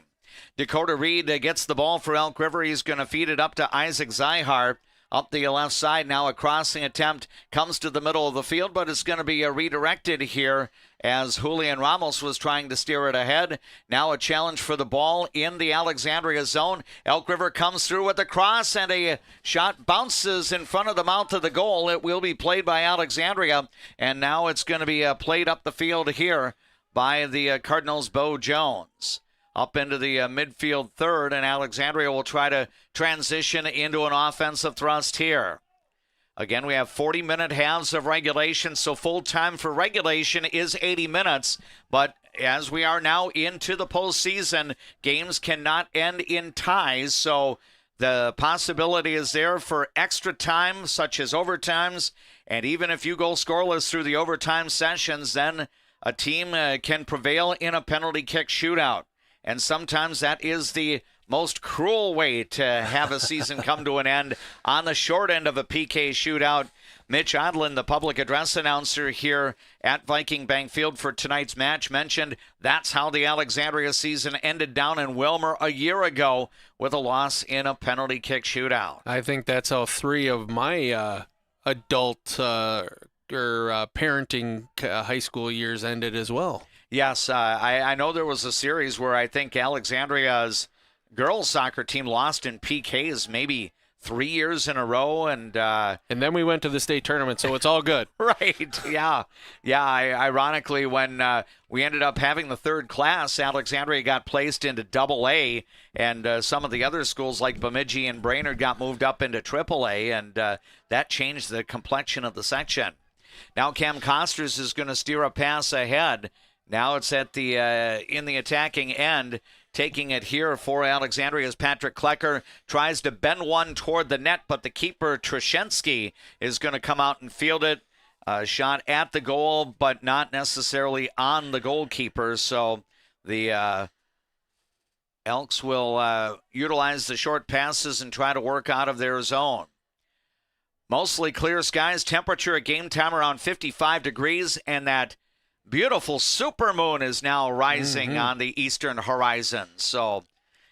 Dakota Reed gets the ball for Elk River. He's going to feed it up to Isaac Zyhar. Up the left side now, a crossing attempt comes to the middle of the field, but it's going to be redirected here as Julian Ramos was trying to steer it ahead. Now a challenge for the ball in the Alexandria zone. Elk River comes through with a cross, and a shot bounces in front of the mouth of the goal. It will be played by Alexandria, and now it's going to be played up the field here by the Cardinals' Bo Jones. Up into the midfield third, and Alexandria will try to transition into an offensive thrust here. Again, we have 40-minute halves of regulation, so full time for regulation is 80 minutes. But as we are now into the postseason, games cannot end in ties, so the possibility is there for extra time, such as overtimes. And even if you go scoreless through the overtime sessions, then a team can prevail in a penalty kick shootout. And sometimes that is the most cruel way to have a season come to an end on the short end of a PK shootout. Mitch Odlin, the public address announcer here at Viking Bank Field for tonight's match, mentioned that's how the Alexandria season ended down in Wilmer a year ago with a loss in a penalty kick shootout. I think that's how three of my adult parenting high school years ended as well. Yes, I know there was a series where I think Alexandria's girls soccer team lost in PKs maybe 3 years in a row, and then we went to the state tournament, so it's all good. Right, yeah. Ironically, when we ended up having the third class, Alexandria got placed into AA, and some of the other schools like Bemidji and Brainerd got moved up into AAA, and that changed the complexion of the section. Now Cam Costers is going to steer a pass ahead. Now it's at the in the attacking end. Taking it here for Alexandria's Patrick Klecker tries to bend one toward the net, but the keeper, Trashensky, is going to come out and field it. Shot at the goal, but not necessarily on the goalkeeper. So the Elks will utilize the short passes and try to work out of their zone. Mostly clear skies, temperature at game time around 55 degrees, and that beautiful supermoon is now rising on the eastern horizon. So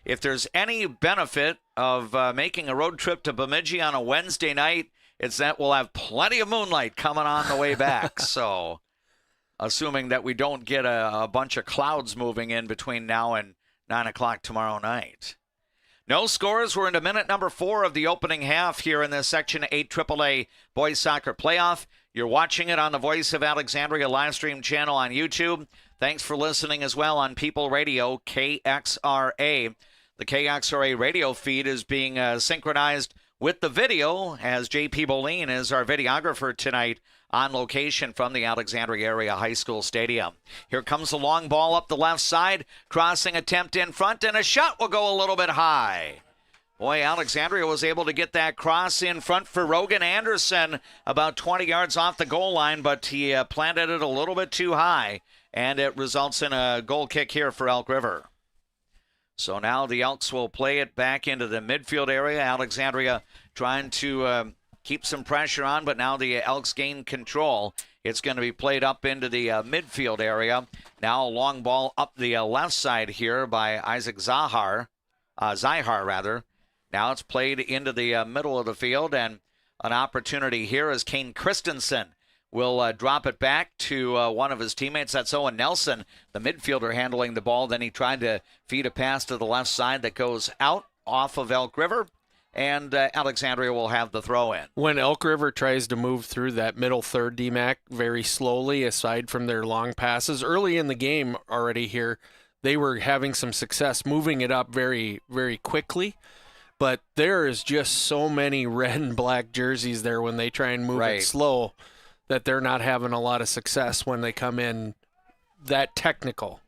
if there's any benefit of making a road trip to Bemidji on a Wednesday night, it's that we'll have plenty of moonlight coming on the way back. So assuming that we don't get a bunch of clouds moving in between now and 9 o'clock tomorrow night. No scores. We're into minute number 4 of the opening half here in the Section 8 AAA Boys Soccer Playoff. You're watching it on the Voice of Alexandria live stream channel on YouTube. Thanks for listening as well on People Radio, KXRA. The KXRA radio feed is being synchronized with the video as J.P. Boleen is our videographer tonight on location from the Alexandria Area High School Stadium. Here comes the long ball up the left side. Crossing attempt in front, and a shot will go a little bit high. Boy, Alexandria was able to get that cross in front for Rogan Anderson about 20 yards off the goal line, but he planted it a little bit too high, and it results in a goal kick here for Elk River. So now the Elks will play it back into the midfield area. Alexandria trying to keep some pressure on, but now the Elks gain control. It's going to be played up into the midfield area. Now a long ball up the left side here by Isaac Zahar. Now it's played into the middle of the field, and an opportunity here as Kane Christensen will drop it back to one of his teammates. That's Owen Nelson, the midfielder, handling the ball. Then he tried to feed a pass to the left side that goes out off of Elk River, and Alexandria will have the throw in. When Elk River tries to move through that middle third, DMAC, very slowly, aside from their long passes, early in the game already here, they were having some success moving it up very, very quickly. But there is just so many red and black jerseys there when they try and move it slow that they're not having a lot of success when they come in that technical.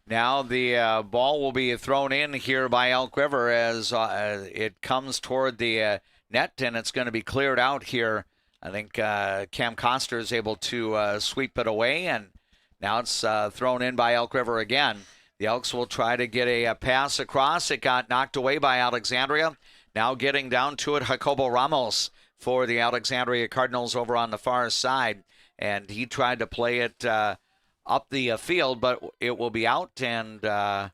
Now the ball will be thrown in here by Elk River as it comes toward the net, and it's going to be cleared out here. I think Cam Coster is able to sweep it away, and now it's thrown in by Elk River again. The Elks will try to get a pass across. It got knocked away by Alexandria. Now getting down to it, Jacobo Ramos for the Alexandria Cardinals over on the far side. And he tried to play it up the field, but it will be out, and the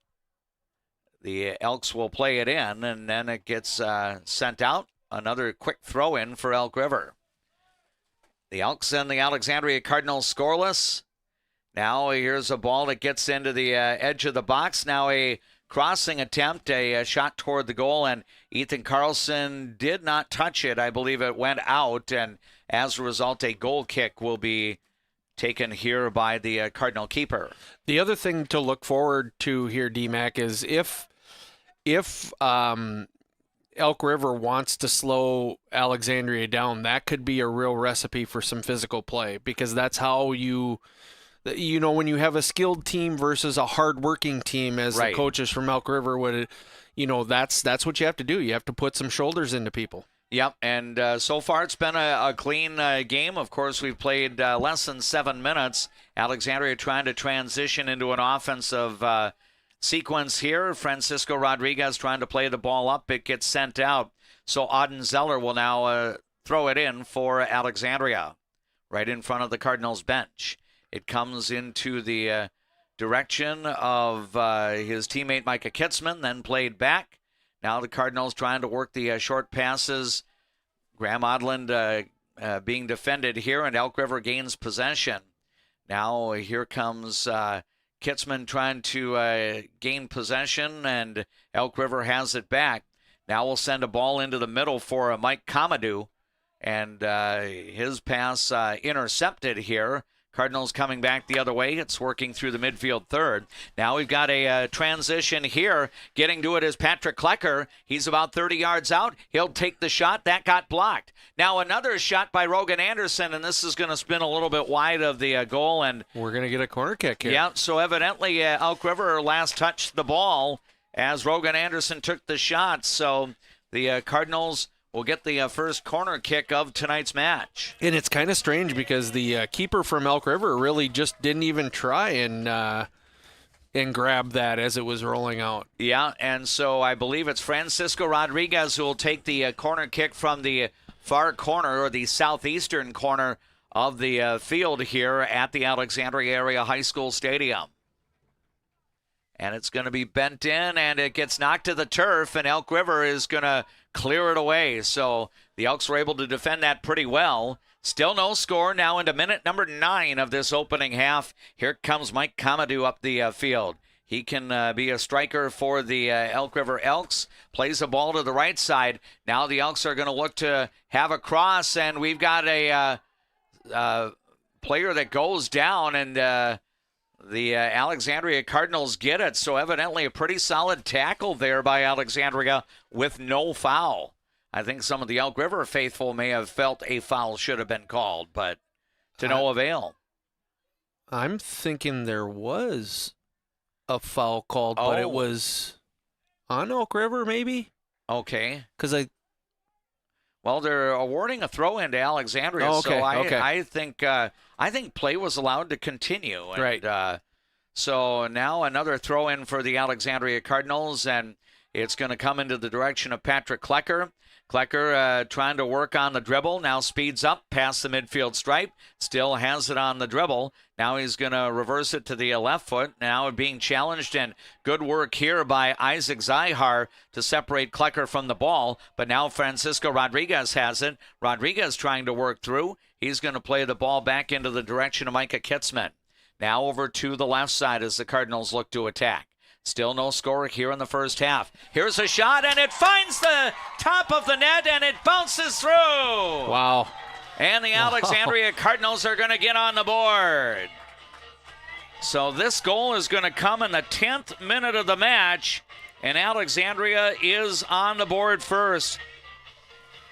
Elks will play it in, and then it gets sent out. Another quick throw in for Elk River. The Elks and the Alexandria Cardinals scoreless. Now here's a ball that gets into the edge of the box. Now a crossing attempt, a shot toward the goal, and Ethan Carlson did not touch it. I believe it went out, and as a result, a goal kick will be taken here by the Cardinal keeper. The other thing to look forward to here, DMAC, is if Elk River wants to slow Alexandria down, that could be a real recipe for some physical play, because that's how you know, when you have a skilled team versus a hard-working team, as the coaches from Elk River would, that's what you have to do. You have to put some shoulders into people. Yep, and so far it's been a clean game. Of course, we've played less than 7 minutes. Alexandria trying to transition into an offensive sequence here. Francisco Rodriguez trying to play the ball up. It gets sent out. So Auden Zeller will now throw it in for Alexandria, right in front of the Cardinals bench. It comes into the direction of his teammate Micah Kitzman, then played back. Now the Cardinals trying to work the short passes. Graham Odland being defended here, and Elk River gains possession. Now here comes Kitzman trying to gain possession, and Elk River has it back. Now we'll send a ball into the middle for Mike Comadou, and his pass intercepted here. Cardinals coming back the other way. It's working through the midfield third. Now we've got a transition here. Getting to it is Patrick Klecker. He's about 30 yards out. He'll take the shot. That got blocked. Now another shot by Rogan Anderson, and this is going to spin a little bit wide of the goal. And we're going to get a corner kick here. Yeah, so evidently Elk River last touched the ball as Rogan Anderson took the shot. So the Cardinals will get the first corner kick of tonight's match. And it's kind of strange because the keeper from Elk River really just didn't even try and grab that as it was rolling out. Yeah, and so I believe it's Francisco Rodriguez who will take the corner kick from the far corner, or the southeastern corner of the field here at the Alexandria Area High School Stadium. And it's going to be bent in, and it gets knocked to the turf, and Elk River is going to clear it away. So the Elks were able to defend that pretty well. Still no score now into minute number 9 of this opening half. Here comes Mike Comadou up the field. He can be a striker for the Elk River Elks. Plays a ball to the right side. Now the Elks are going to look to have a cross, and we've got a player that goes down, and the Alexandria Cardinals get it. So evidently a pretty solid tackle there by Alexandria with no foul. I think some of the Elk River faithful may have felt a foul should have been called, but to no avail. I'm thinking there was a foul called, but it was on Elk River maybe? Okay. Because well, they're awarding a throw into Alexandria, so I think play was allowed to continue. And, right. So now another throw in for the Alexandria Cardinals, and it's going to come into the direction of Patrick Klecker. Klecker trying to work on the dribble. Now speeds up past the midfield stripe. Still has it on the dribble. Now he's going to reverse it to the left foot. Now being challenged, and good work here by Isaac Zyhar to separate Klecker from the ball. But now Francisco Rodriguez has it. Rodriguez trying to work through. He's going to play the ball back into the direction of Micah Kitzman. Now over to the left side as the Cardinals look to attack. Still no score here in the first half. Here's a shot, and it finds the top of the net, and it bounces through. Wow. And the Alexandria Cardinals are going to get on the board. So this goal is going to come in the 10th minute of the match, and Alexandria is on the board first.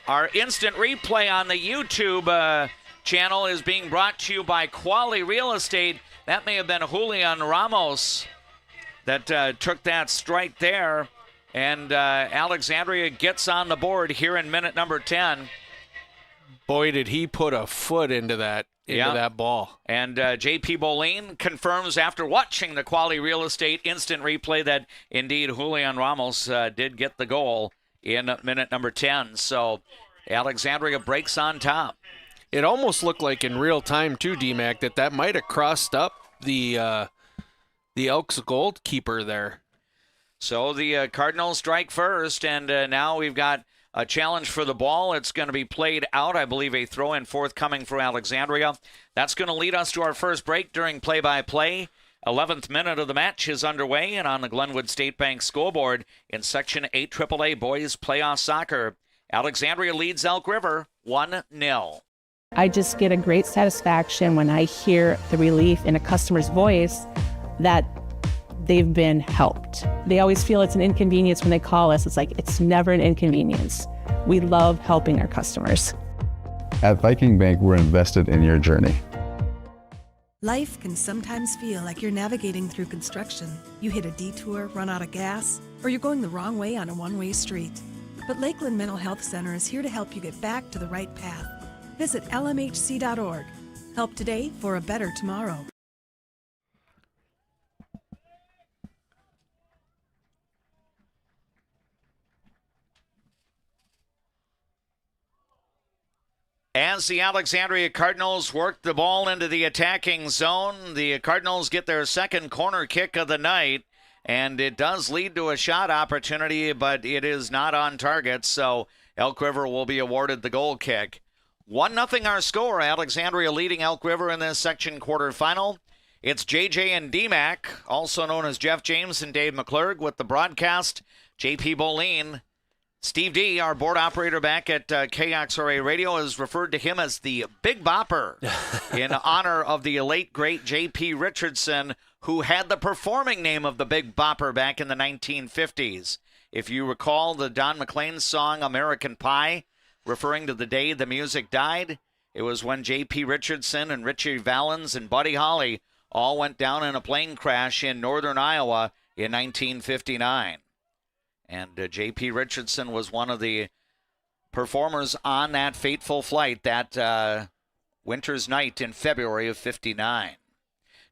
Our instant replay on the YouTube channel is being brought to you by Quali Real Estate. That may have been Julian Ramos that took that strike there, and Alexandria gets on the board here in minute number 10. Boy, did he put a foot into that ball. And J.P. Bolin confirms after watching the Quality Real Estate instant replay that indeed Julian Ramos did get the goal in minute number 10. So Alexandria breaks on top. It almost looked like in real time too, D-Mac, that might have crossed up the Elks goalkeeper there. So the Cardinals strike first, and now we've got a challenge for the ball. It's going to be played out. I believe a throw-in forthcoming for Alexandria. That's going to lead us to our first break during play-by-play. 11th minute of the match is underway, and on the Glenwood State Bank scoreboard in Section 8 AAA Boys Playoff Soccer, Alexandria leads Elk River 1-0. I just get a great satisfaction when I hear the relief in a customer's voice that they've been helped. They always feel it's an inconvenience when they call us. It's like, it's never an inconvenience. We love helping our customers. At Viking Bank, we're invested in your journey. Life can sometimes feel like you're navigating through construction. You hit a detour, run out of gas, or you're going the wrong way on a one-way street. But Lakeland Mental Health Center is here to help you get back to the right path. Visit lmhc.org. Help today for a better tomorrow. As the Alexandria Cardinals work the ball into the attacking zone, the Cardinals get their second corner kick of the night, and it does lead to a shot opportunity, but it is not on target, so Elk River will be awarded the goal kick. 1-0 our score, Alexandria leading Elk River in this section quarterfinal. It's JJ and D-Mac, also known as Jeff James and Dave McClurg, with the broadcast. JP Bolin Steve D, our board operator back at KXRA Radio, has referred to him as the Big Bopper in honor of the late, great J.P. Richardson, who had the performing name of the Big Bopper back in the 1950s. If you recall the Don McLean song American Pie, referring to the day the music died, it was when J.P. Richardson and Richie Valens and Buddy Holly all went down in a plane crash in northern Iowa in 1959. And J.P. Richardson was one of the performers on that fateful flight that winter's night in February of 59.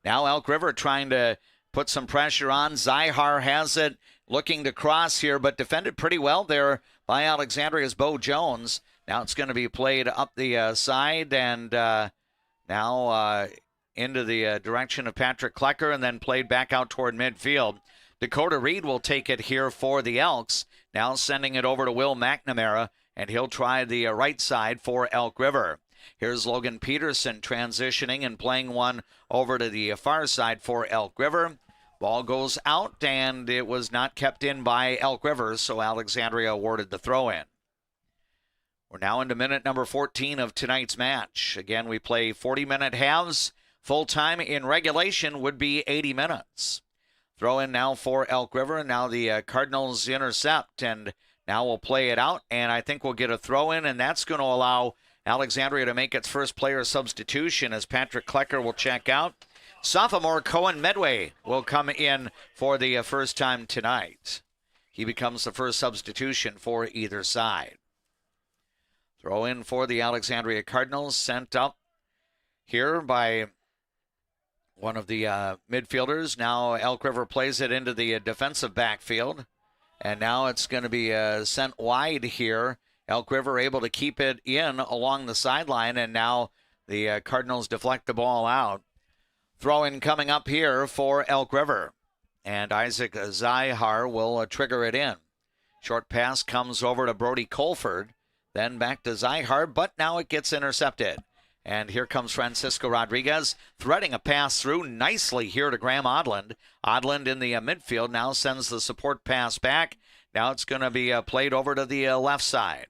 Now Elk River trying to put some pressure on. Zyhar has it, looking to cross here, but defended pretty well there by Alexandria's Bo Jones. Now it's going to be played up the side and now into the direction of Patrick Klecker and then played back out toward midfield. Dakota Reed will take it here for the Elks. Now sending it over to Will McNamara, and he'll try the right side for Elk River. Here's Logan Peterson transitioning and playing one over to the far side for Elk River. Ball goes out, and it was not kept in by Elk River, so Alexandria awarded the throw-in. We're now into minute number 14 of tonight's match. Again, we play 40-minute halves. Full time in regulation would be 80 minutes. Throw in now for Elk River. Now the Cardinals intercept, and now we'll play it out, and I think we'll get a throw in, and that's going to allow Alexandria to make its first player substitution as Patrick Klecker will check out. Sophomore Cohen Medway will come in for the first time tonight. He becomes the first substitution for either side. Throw in for the Alexandria Cardinals, sent up here by one of the midfielders. Now Elk River plays it into the defensive backfield. And now it's going to be sent wide here. Elk River able to keep it in along the sideline. And now the Cardinals deflect the ball out. Throw-in coming up here for Elk River. And Isaac Zyhar will trigger it in. Short pass comes over to Brody Colford. Then back to Zyhar, but now it gets intercepted. And here comes Francisco Rodriguez, threading a pass through nicely here to Graham Odland. Odland in the midfield now sends the support pass back. Now it's going to be played over to the left side.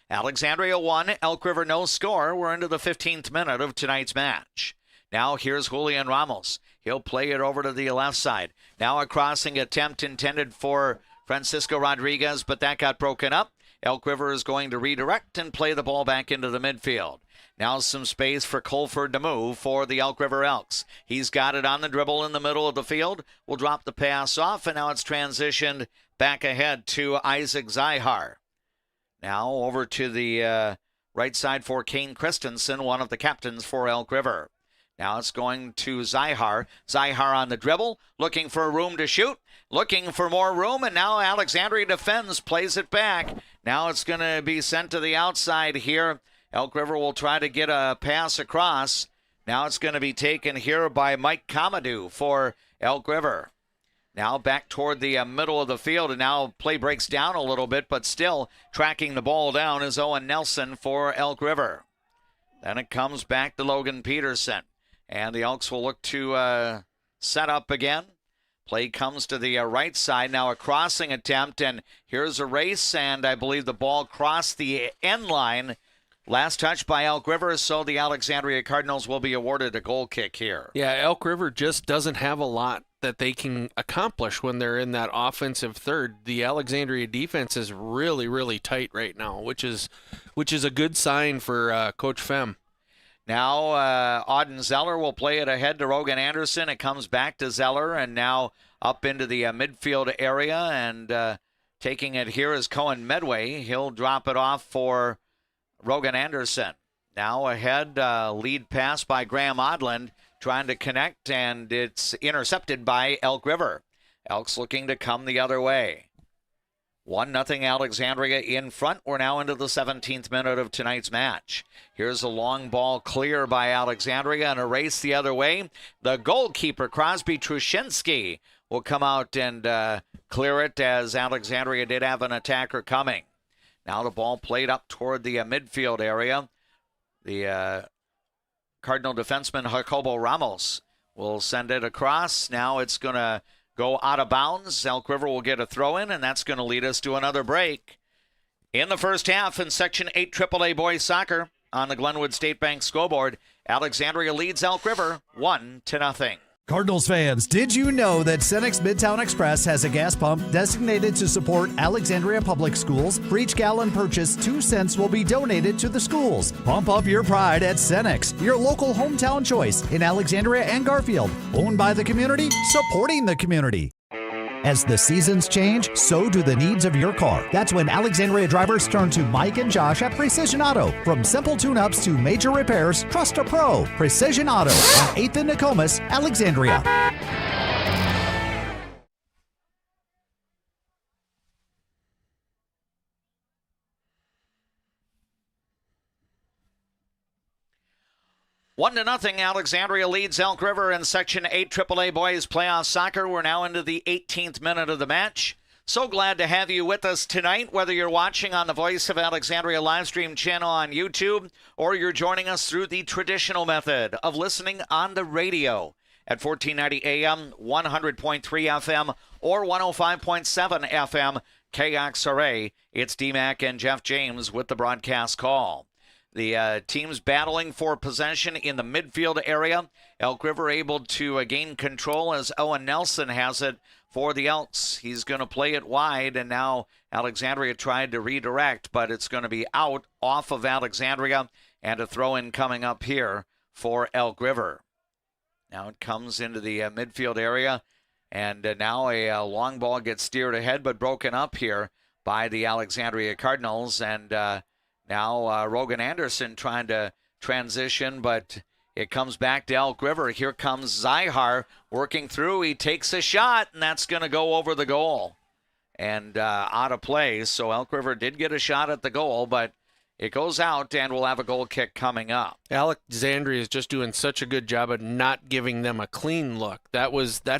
Alexandria 1, Elk River no score. We're into the 15th minute of tonight's match. Now here's Julian Ramos. He'll play it over to the left side. Now a crossing attempt intended for Francisco Rodriguez, but that got broken up. Elk River is going to redirect and play the ball back into the midfield. Now some space for Colford to move for the Elk River Elks. He's got it on the dribble in the middle of the field. Will drop the pass off, and now it's transitioned back ahead to Isaac Zyhar. Now over to the right side for Kane Christensen, one of the captains for Elk River. Now it's going to Zyhar. Zyhar on the dribble, looking for room to shoot, looking for more room, and now Alexandria defends, plays it back. Now it's going to be sent to the outside here. Elk River will try to get a pass across. Now it's going to be taken here by Mike Comadou for Elk River. Now back toward the middle of the field, and now play breaks down a little bit, but still tracking the ball down is Owen Nelson for Elk River. Then it comes back to Logan Peterson, and the Elks will look to set up again. Play comes to the right side. Now a crossing attempt, and here's a race, and I believe the ball crossed the end line. Last touch by Elk River, so the Alexandria Cardinals will be awarded a goal kick here. Yeah, Elk River just doesn't have a lot that they can accomplish when they're in that offensive third. The Alexandria defense is really, really tight right now, which is a good sign for Coach Fem. Now Auden Zeller will play it ahead to Rogan Anderson. It comes back to Zeller, and now up into the midfield area, and taking it here is Cohen Medway. He'll drop it off for Rogan Anderson. Now ahead, lead pass by Graham Odland, trying to connect, and it's intercepted by Elk River. Elks looking to come the other way. 1-0 Alexandria in front. We're now into the 17th minute of tonight's match. Here's a long ball clear by Alexandria and a race the other way. The goalkeeper, Crosby Trushinsky, will come out and clear it, as Alexandria did have an attacker coming. Now the ball played up toward the midfield area. The Cardinal defenseman Jacobo Ramos will send it across. Now it's going to go out of bounds. Elk River will get a throw in, and that's going to lead us to another break. In the first half in Section 8 AAA boys soccer on the Glenwood State Bank scoreboard, Alexandria leads Elk River 1-0. Cardinals fans, did you know that Cenex Midtown Express has a gas pump designated to support Alexandria Public Schools? For each gallon purchased, 2 cents will be donated to the schools. Pump up your pride at Cenex, your local hometown choice in Alexandria and Garfield. Owned by the community, supporting the community. As the seasons change, so do the needs of your car. That's when Alexandria drivers turn to Mike and Josh at Precision Auto. From simple tune-ups to major repairs, trust a pro. Precision Auto on 8th and Nokomis, Alexandria. One to nothing, Alexandria leads Elk River in Section 8 AAA Boys Playoff Soccer. We're now into the 18th minute of the match. So glad to have you with us tonight, whether you're watching on the Voice of Alexandria live stream channel on YouTube or you're joining us through the traditional method of listening on the radio at 1490 AM, 100.3 FM, or 105.7 FM, KXRA. It's DMAC and Jeff James with the broadcast call. The teams battling for possession in the midfield area. Elk River able to gain control as Owen Nelson has it for the Elks. He's going to play it wide, and now Alexandria tried to redirect, but it's going to be out off of Alexandria, and a throw-in coming up here for Elk River. Now it comes into the midfield area, and now a long ball gets steered ahead, but broken up here by the Alexandria Cardinals, and now Rogan Anderson trying to transition, but it comes back to Elk River. Here comes Zyhar working through. He takes a shot, and that's going to go over the goal and out of play. So Elk River did get a shot at the goal, but it goes out, and we'll have a goal kick coming up. Alexandria is just doing such a good job of not giving them a clean look. That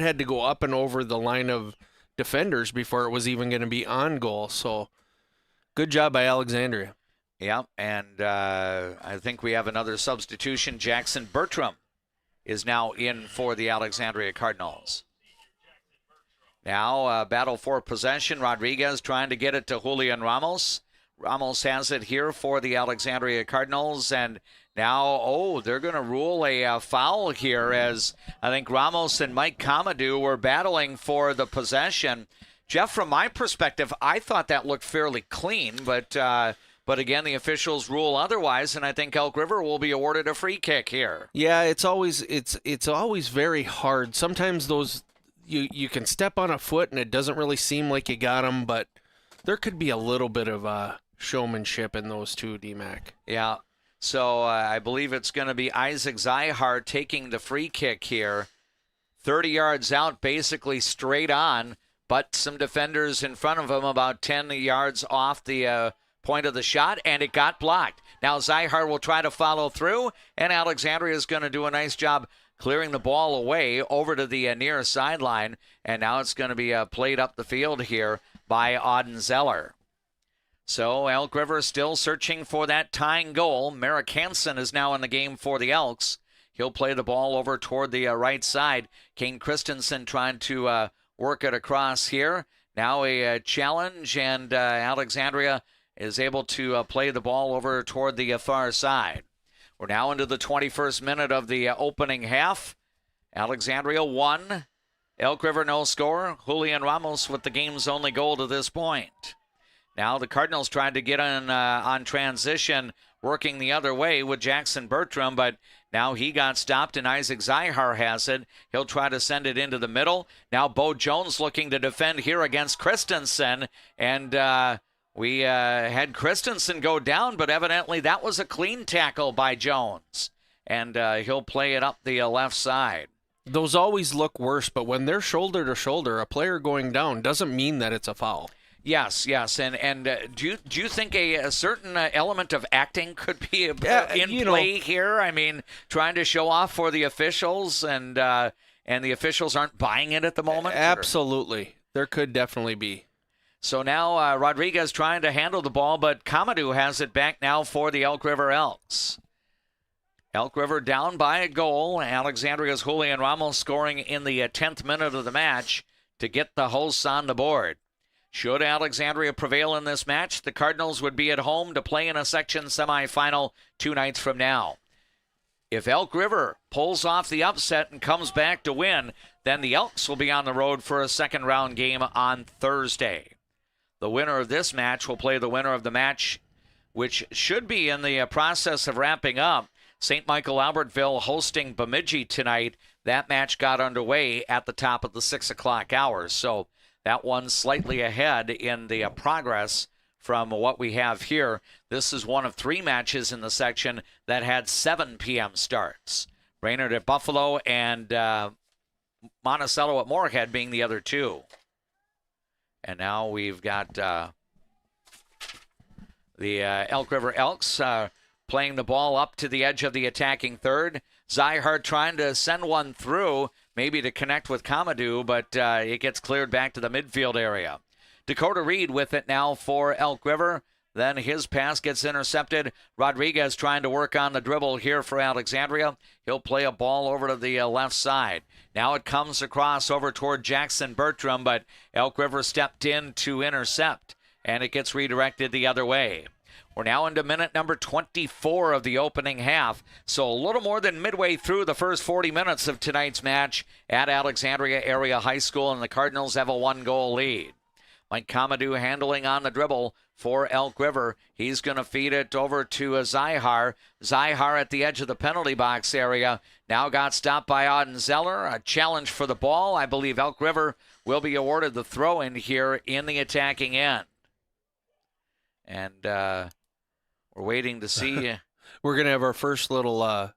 had to go up and over the line of defenders before it was even going to be on goal. So good job by Alexandria. Yeah, and I think we have another substitution. Jackson Bertram is now in for the Alexandria Cardinals. Now, battle for possession. Rodriguez trying to get it to Julian Ramos. Ramos has it here for the Alexandria Cardinals, and now, they're going to rule a foul here as I think Ramos and Mike Comadou were battling for the possession. Jeff, from my perspective, I thought that looked fairly clean, but again, the officials rule otherwise, and I think Elk River will be awarded a free kick here. Yeah, it's always very hard. Sometimes those you can step on a foot and it doesn't really seem like you got them, but there could be a little bit of showmanship in those two, DMAC. Yeah. So I believe it's going to be Isaac Zyhar taking the free kick here. 30 yards out, basically straight on, but some defenders in front of him about 10 yards off the point of the shot, and it got blocked. Now Zyhar will try to follow through, and Alexandria is going to do a nice job clearing the ball away over to the near sideline, and now it's going to be played up the field here by Auden Zeller. So Elk River still searching for that tying goal. Merrick Hansen is now in the game for the Elks. He'll play the ball over toward the right side. Kane Christensen trying to work it across here. Now a challenge, and Alexandria is able to play the ball over toward the far side. We're now into the 21st minute of the opening half. Alexandria 1, Elk River no score. Julian Ramos with the game's only goal to this point. Now the Cardinals tried to get on transition, working the other way with Jackson Bertram, but now he got stopped, and Isaac Zyhar has it. He'll try to send it into the middle. Now Bo Jones looking to defend here against Christensen, and we had Christensen go down, but evidently that was a clean tackle by Jones, and he'll play it up the left side. Those always look worse, but when they're shoulder to shoulder, a player going down doesn't mean that it's a foul. Yes, and do you think a certain element of acting could be in play here? I mean, trying to show off for the officials, and the officials aren't buying it at the moment? Absolutely. There could definitely be. So now Rodriguez trying to handle the ball, but Comadou has it back now for the Elk River Elks. Elk River down by a goal. Alexandria's Julian Ramos scoring in the 10th minute of the match to get the hosts on the board. Should Alexandria prevail in this match, the Cardinals would be at home to play in a section semifinal 2 nights from now. If Elk River pulls off the upset and comes back to win, then the Elks will be on the road for a second round game on Thursday. The winner of this match will play the winner of the match, which should be in the process of wrapping up. St. Michael Albertville hosting Bemidji tonight. That match got underway at the top of the 6 o'clock hour. So that one's slightly ahead in the progress from what we have here. This is one of 3 matches in the section that had 7 p.m. starts. Brainerd at Buffalo and Monticello at Moorhead being the other 2. And now we've got the Elk River Elks playing the ball up to the edge of the attacking third. Zyhart trying to send one through, maybe to connect with Kamadou, but it gets cleared back to the midfield area. Dakota Reed with it now for Elk River. Then his pass gets intercepted. Rodriguez trying to work on the dribble here for Alexandria. He'll play a ball over to the left side. Now it comes across over toward Jackson Bertram, but Elk River stepped in to intercept, and it gets redirected the other way. We're now into minute number 24 of the opening half, so a little more than midway through the first 40 minutes of tonight's match at Alexandria Area High School, and the Cardinals have a 1-goal lead. Mike Kamadou handling on the dribble for Elk River. He's going to feed it over to Zyhar. Zyhar at the edge of the penalty box area. Now got stopped by Auden Zeller. A challenge for the ball. I believe Elk River will be awarded the throw-in here in the attacking end. And we're waiting to see. We're going to have our first little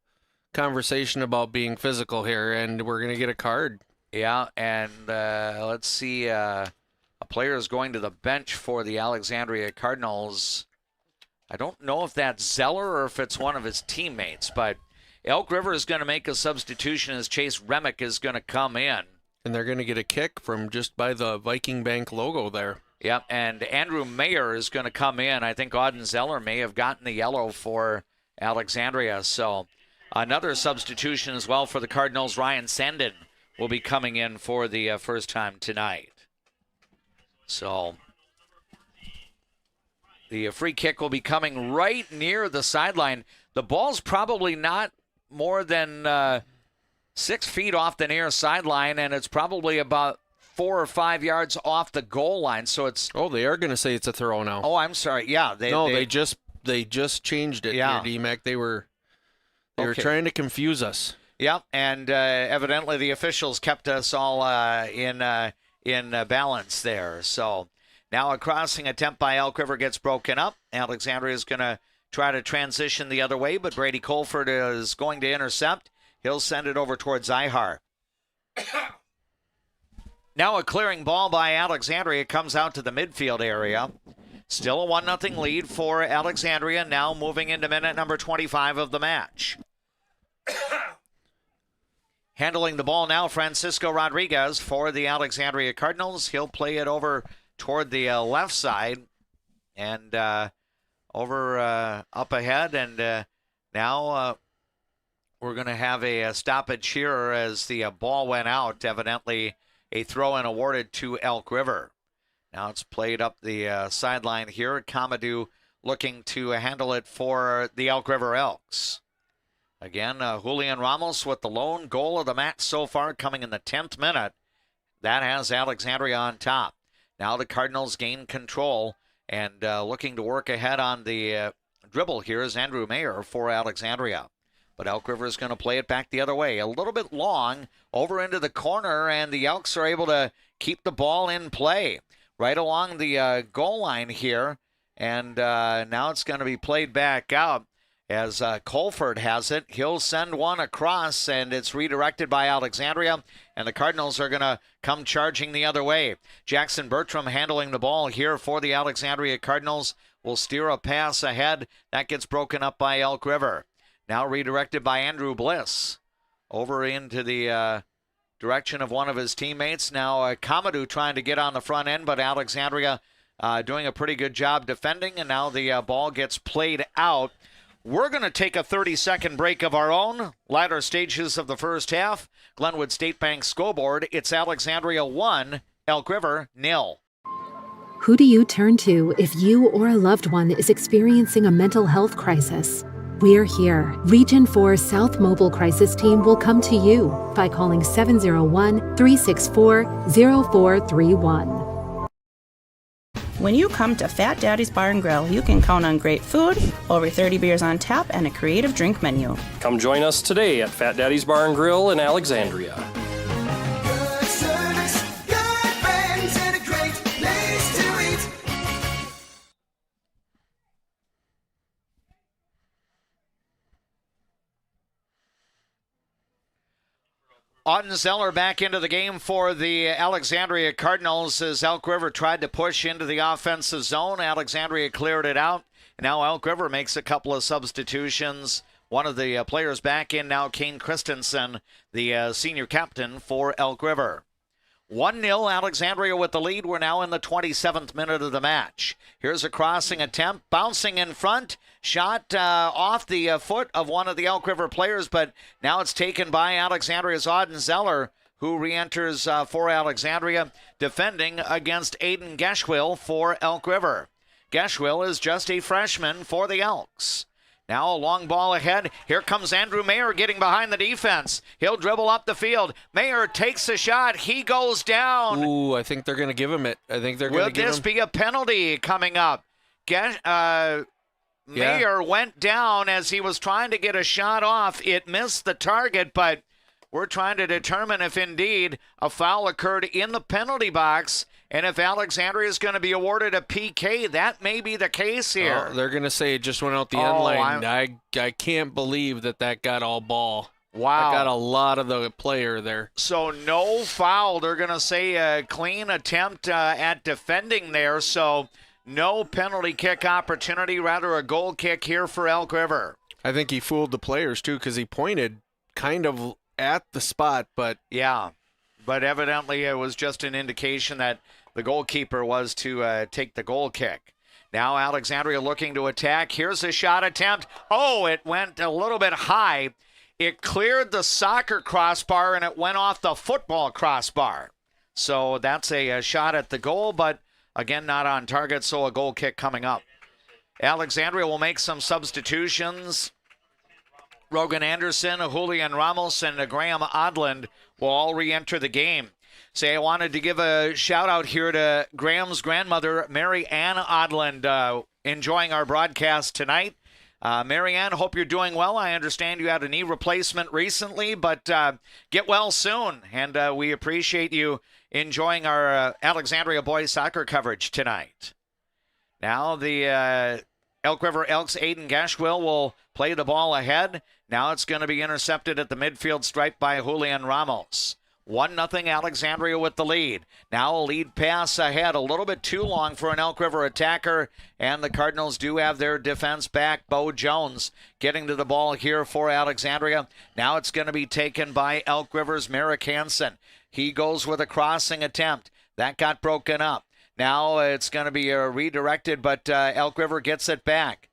conversation about being physical here, and we're going to get a card. Yeah, and let's see. A player is going to the bench for the Alexandria Cardinals. I don't know if that's Zeller or if it's one of his teammates, but Elk River is going to make a substitution as Chase Remick is going to come in. And they're going to get a kick from just by the Viking Bank logo there. Yep, and Andrew Mayer is going to come in. I think Auden Zeller may have gotten the yellow for Alexandria. So another substitution as well for the Cardinals. Ryan Sandin will be coming in for the first time tonight. So the free kick will be coming right near the sideline. The ball's probably not more than 6 feet off the near sideline, and it's probably about 4 or 5 yards off the goal line. So it's they are going to say it's a throw now. Oh, I'm sorry. Yeah, they just changed it. Yeah, here, DMAC. They were trying to confuse us. Yep, and evidently the officials kept us all in balance there. So now a crossing attempt by Elk River gets broken up. Alexandria is going to try to transition the other way, but Brady Colford is going to intercept. He'll send it over towards Zyhar. Now a clearing ball by Alexandria comes out to the midfield area. Still a 1-0 lead for Alexandria, now moving into minute number 25 of the match. Handling the ball now, Francisco Rodriguez for the Alexandria Cardinals. He'll play it over toward the left side and over up ahead. And now we're going to have a stoppage here as the ball went out. Evidently a throw-in awarded to Elk River. Now it's played up the sideline here. Kamadou looking to handle it for the Elk River Elks. Again, Julian Ramos with the lone goal of the match so far, coming in the 10th minute. That has Alexandria on top. Now the Cardinals gain control and looking to work ahead on the dribble here is Andrew Mayer for Alexandria. But Elk River is going to play it back the other way. A little bit long over into the corner, and the Elks are able to keep the ball in play right along the goal line here. And now it's going to be played back out. As Colford has it, he'll send one across, and it's redirected by Alexandria, and the Cardinals are going to come charging the other way. Jackson Bertram handling the ball here for the Alexandria Cardinals will steer a pass ahead. That gets broken up by Elk River. Now redirected by Andrew Bliss over into the direction of one of his teammates. Now Kamadou trying to get on the front end, but Alexandria doing a pretty good job defending, and now the ball gets played out. We're going to take a 30-second break of our own. Latter stages of the first half. Glenwood State Bank scoreboard. It's Alexandria 1, Elk River 0. Who do you turn to if you or a loved one is experiencing a mental health crisis? We're here. Region 4 South Mobile Crisis Team will come to you by calling 701-364-0431. When you come to Fat Daddy's Bar and Grill, you can count on great food, over 30 beers on tap, and a creative drink menu. Come join us today at Fat Daddy's Bar and Grill in Alexandria. Good service, good friends, and a great place to eat. Auden Zeller back into the game for the Alexandria Cardinals as Elk River tried to push into the offensive zone. Alexandria cleared it out. Now Elk River makes a couple of substitutions. One of the players back in now, Kane Christensen, the senior captain for Elk River. 1-0 Alexandria with the lead. We're now in the 27th minute of the match. Here's a crossing attempt, bouncing in front. Shot off the foot of one of the Elk River players, but now it's taken by Alexandria's Auden Zeller, who re-enters for Alexandria, defending against Aiden Geschwill for Elk River. Geschwill is just a freshman for the Elks. Now a long ball ahead. Here comes Andrew Mayer getting behind the defense. He'll dribble up the field. Mayer takes a shot. He goes down. Ooh, I think they're going to give him it. I think they're going to give him. Will this be a penalty coming up? Mayer went down as he was trying to get a shot off. It missed the target, but we're trying to determine if indeed a foul occurred in the penalty box. And if Alexandria is going to be awarded a PK, that may be the case here. Oh, they're going to say it just went out the end lane. I can't believe that got all ball. Wow. That got a lot of the player there. So no foul. They're going to say a clean attempt at defending there. So no penalty kick opportunity, rather a goal kick here for Elk River. I think he fooled the players, too, because he pointed kind of at the spot. But yeah, but evidently it was just an indication that the goalkeeper was to take the goal kick. Now Alexandria looking to attack. Here's a shot attempt. Oh, it went a little bit high. It cleared the soccer crossbar and it went off the football crossbar. So that's a shot at the goal, but again, not on target, so a goal kick coming up. Alexandria will make some substitutions. Rogan Anderson, Julian Ramos, and Graham Odland will all re-enter the game. Say, I wanted to give a shout out here to Graham's grandmother, Mary Ann Odland, enjoying our broadcast tonight. Mary Ann, hope you're doing well. I understand you had a knee replacement recently, but get well soon. And we appreciate you enjoying our Alexandria boys soccer coverage tonight. Now the Elk River Elks, Aiden Geschwill will play the ball ahead. Now it's going to be intercepted at the midfield stripe by Julian Ramos. 1-0 Alexandria with the lead. Now a lead pass ahead, a little bit too long for an Elk River attacker, and the Cardinals do have their defense back. Bo Jones getting to the ball here for Alexandria. Now it's going to be taken by Elk River's Merrick Hansen. He goes with a crossing attempt. That got broken up. Now it's going to be redirected, but Elk River gets it back.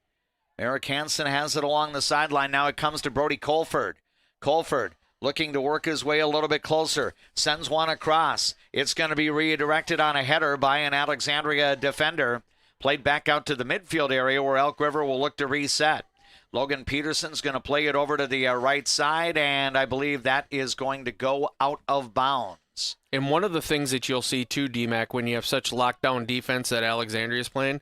Merrick Hansen has it along the sideline. Now it comes to Brody Colford. Colford looking to work his way a little bit closer. Sends one across. It's going to be redirected on a header by an Alexandria defender. Played back out to the midfield area where Elk River will look to reset. Logan Peterson's going to play it over to the right side, and I believe that is going to go out of bounds. And one of the things that you'll see too, DMAC, when you have such lockdown defense that Alexandria is playing,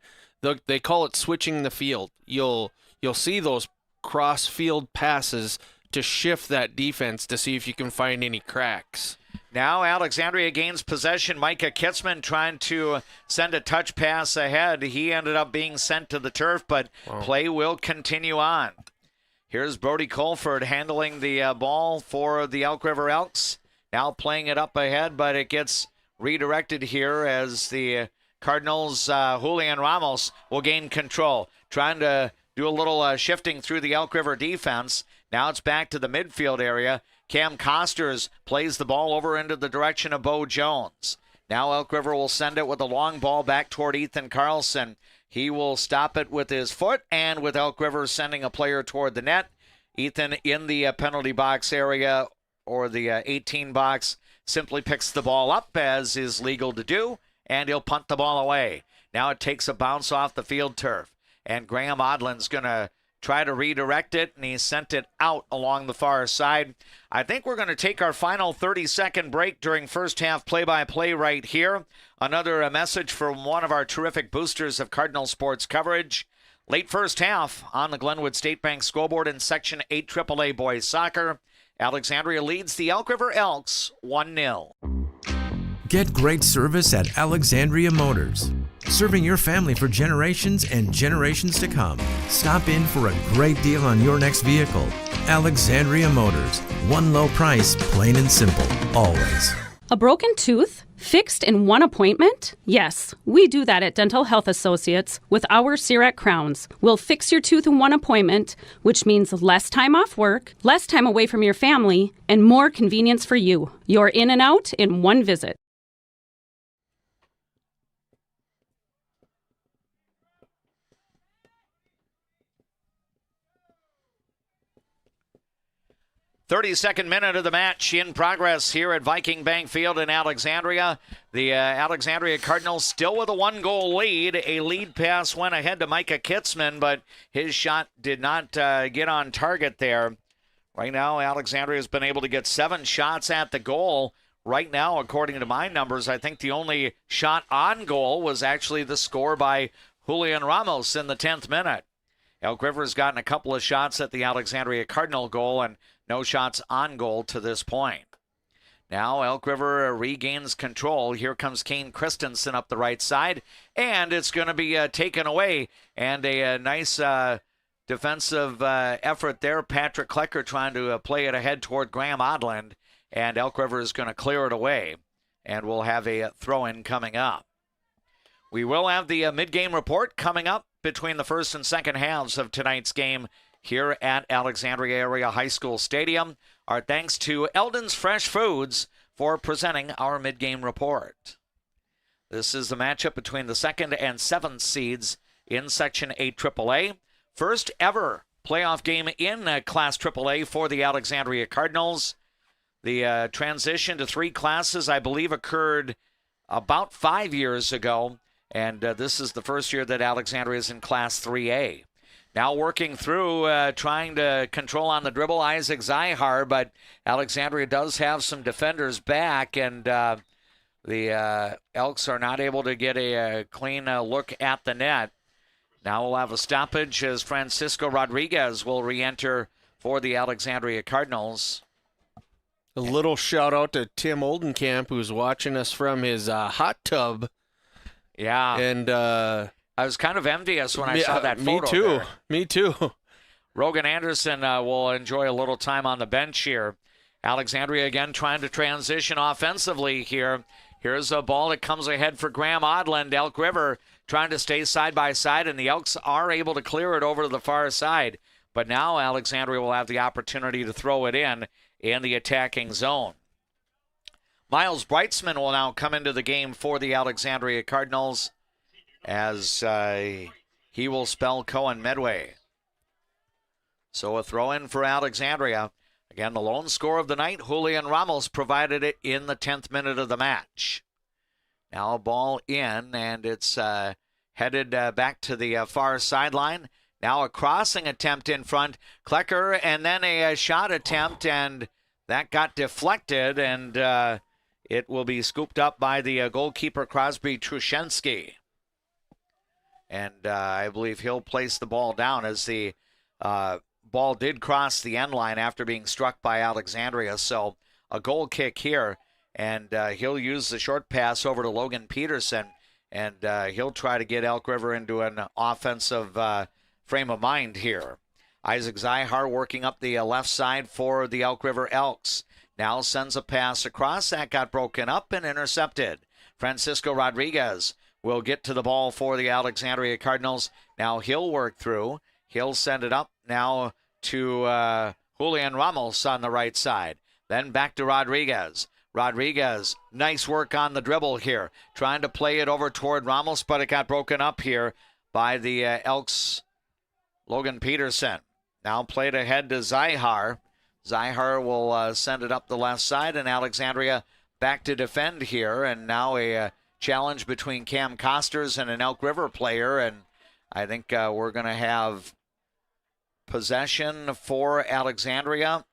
they call it switching the field. You'll see those cross-field passes to shift that defense to see if you can find any cracks. Now Alexandria gains possession. Micah Kitzman trying to send a touch pass ahead. He ended up being sent to the turf, but play will continue on. Here's Brody Colford handling the ball for the Elk River Elks. Now playing it up ahead, but it gets redirected here as the Cardinals, Julian Ramos, will gain control. Trying to do a little shifting through the Elk River defense. Now it's back to the midfield area. Cam Costers plays the ball over into the direction of Bo Jones. Now Elk River will send it with a long ball back toward Ethan Carlson. He will stop it with his foot, and with Elk River sending a player toward the net, Ethan in the penalty box area or the 18 box simply picks the ball up as is legal to do, and he'll punt the ball away. Now it takes a bounce off the field turf. And Graham Odlin's going to try to redirect it, and he sent it out along the far side. I think we're going to take our final 30-second break during first half play-by-play right here. Another message from one of our terrific boosters of Cardinal sports coverage. Late first half on the Glenwood State Bank scoreboard in Section 8 AAA boys soccer. Alexandria leads the Elk River Elks 1-0. Get great service at Alexandria Motors. Serving your family for generations and generations to come. Stop in for a great deal on your next vehicle. Alexandria Motors. One low price, plain and simple, always. A broken tooth? Fixed in one appointment? Yes, we do that at Dental Health Associates with our CEREC crowns. We'll fix your tooth in one appointment, which means less time off work, less time away from your family, and more convenience for you. You're in and out in one visit. Thirty-second minute of the match in progress here at Viking Bank Field in Alexandria. The Alexandria Cardinals still with a 1-goal lead. A lead pass went ahead to Micah Kitzman, but his shot did not get on target there. Right now, Alexandria has been able to get 7 shots at the goal. Right now, according to my numbers, I think the only shot on goal was actually the score by Julian Ramos in the 10th minute. Elk River's gotten a couple of shots at the Alexandria Cardinal goal and no shots on goal to this point. Now Elk River regains control. Here comes Kane Christensen up the right side, and it's going to be taken away. And a nice defensive effort there. Patrick Klecker trying to play it ahead toward Graham Odland, and Elk River is going to clear it away, and we'll have a throw-in coming up. We will have the mid-game report coming up between the first and second halves of tonight's game here at Alexandria Area High School Stadium. Our thanks to Eldon's Fresh Foods for presenting our mid-game report. This is the matchup between the 2nd and 7th seeds in Section 8 AAA. First ever playoff game in Class AAA for the Alexandria Cardinals. The transition to 3 classes, I believe, occurred about 5 years ago, and this is the first year that Alexandria is in Class 3A. Now working through, trying to control on the dribble, Isaac Zyhar, but Alexandria does have some defenders back, and the Elks are not able to get a clean look at the net. Now we'll have a stoppage as Francisco Rodriguez will re-enter for the Alexandria Cardinals. A little shout out to Tim Oldenkamp, who's watching us from his hot tub. Yeah. And I was kind of envious when I saw that photo. Me too. There. Me too. Rogan Anderson will enjoy a little time on the bench here. Alexandria again trying to transition offensively here. Here's a ball that comes ahead for Graham Odland. Elk River trying to stay side by side, and the Elks are able to clear it over to the far side. But now Alexandria will have the opportunity to throw it in the attacking zone. Miles Breitzman will now come into the game for the Alexandria Cardinals, as he will spell Cohen Medway. So a throw-in for Alexandria. Again, the lone score of the night, Julian Ramos provided it in the 10th minute of the match. Now a ball in, and it's headed back to the far sideline. Now a crossing attempt in front. Klecker, and then a shot attempt, and that got deflected, and it will be scooped up by the goalkeeper, Crosby Truszynski. And I believe he'll place the ball down as the ball did cross the end line after being struck by Alexandria. So a goal kick here, and he'll use the short pass over to Logan Peterson, and he'll try to get Elk River into an offensive frame of mind here. Isaac Zyhar working up the left side for the Elk River Elks. Now sends a pass across. That got broken up and intercepted. Francisco Rodriguez will get to the ball for the Alexandria Cardinals. Now he'll work through. He'll send it up now to Julian Ramos on the right side. Then back to Rodriguez. Rodriguez, nice work on the dribble here. Trying to play it over toward Ramos, but it got broken up here by the Elks' Logan Peterson. Now played ahead to Zyhar. Zyhar will send it up the left side, and Alexandria back to defend here. And now a challenge between Cam Costers and an Elk River player, and I think we're going to have possession for Alexandria,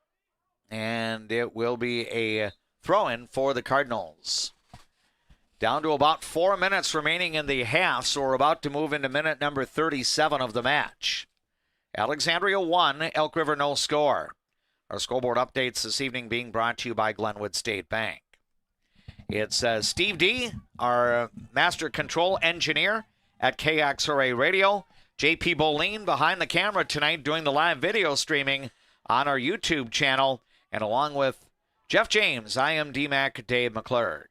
and it will be a throw-in for the Cardinals. Down to about 4 minutes remaining in the half, so we're about to move into minute number 37 of the match. Alexandria 1, Elk River no score. Our scoreboard updates this evening being brought to you by Glenwood State Bank. It's Steve D., our master control engineer at KXRA Radio. JP Boleen behind the camera tonight doing the live video streaming on our YouTube channel. And along with Jeff James, I am DMAC Dave McClurg.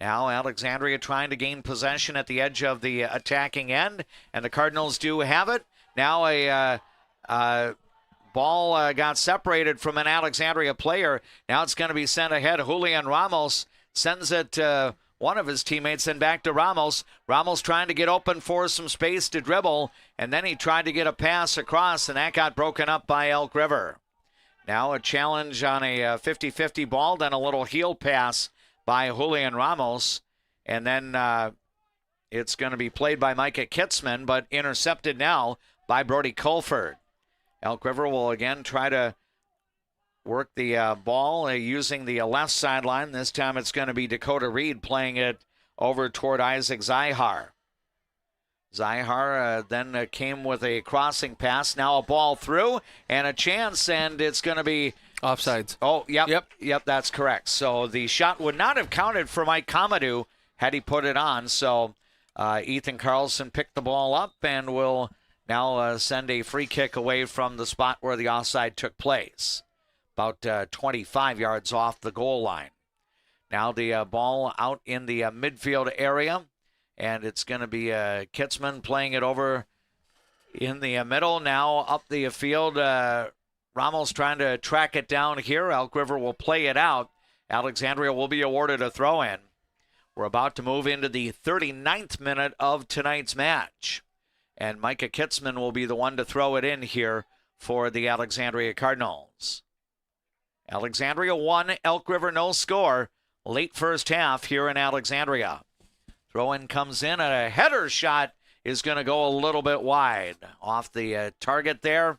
Now Alexandria trying to gain possession at the edge of the attacking end, and the Cardinals do have it. Now a ball got separated from an Alexandria player. Now it's going to be sent ahead. Julian Ramos sends it to one of his teammates and back to Ramos. Ramos trying to get open for some space to dribble, and then he tried to get a pass across, and that got broken up by Elk River. Now a challenge on a 50-50 ball, then a little heel pass by Julian Ramos, and then it's going to be played by Micah Kitzman, but intercepted now by Brody Colford. Elk River will again try to work the ball using the left sideline. This time it's going to be Dakota Reed playing it over toward Isaac Zyhar. Zyhar then came with a crossing pass. Now a ball through and a chance, and it's going to be offsides. Oh, yep, that's correct. So the shot would not have counted for Mike Comadou had he put it on. So Ethan Carlson picked the ball up and will now send a free kick away from the spot where the offside took place, about 25 yards off the goal line. Now the ball out in the midfield area, and it's going to be Kitzman playing it over in the middle. Now up the field, Ramos trying to track it down here. Elk River will play it out. Alexandria will be awarded a throw-in. We're about to move into the 39th minute of tonight's match, and Micah Kitzman will be the one to throw it in here for the Alexandria Cardinals. Alexandria 1, Elk River no score. Late first half here in Alexandria. Throw-in comes in, and a header shot is going to go a little bit wide off the target there,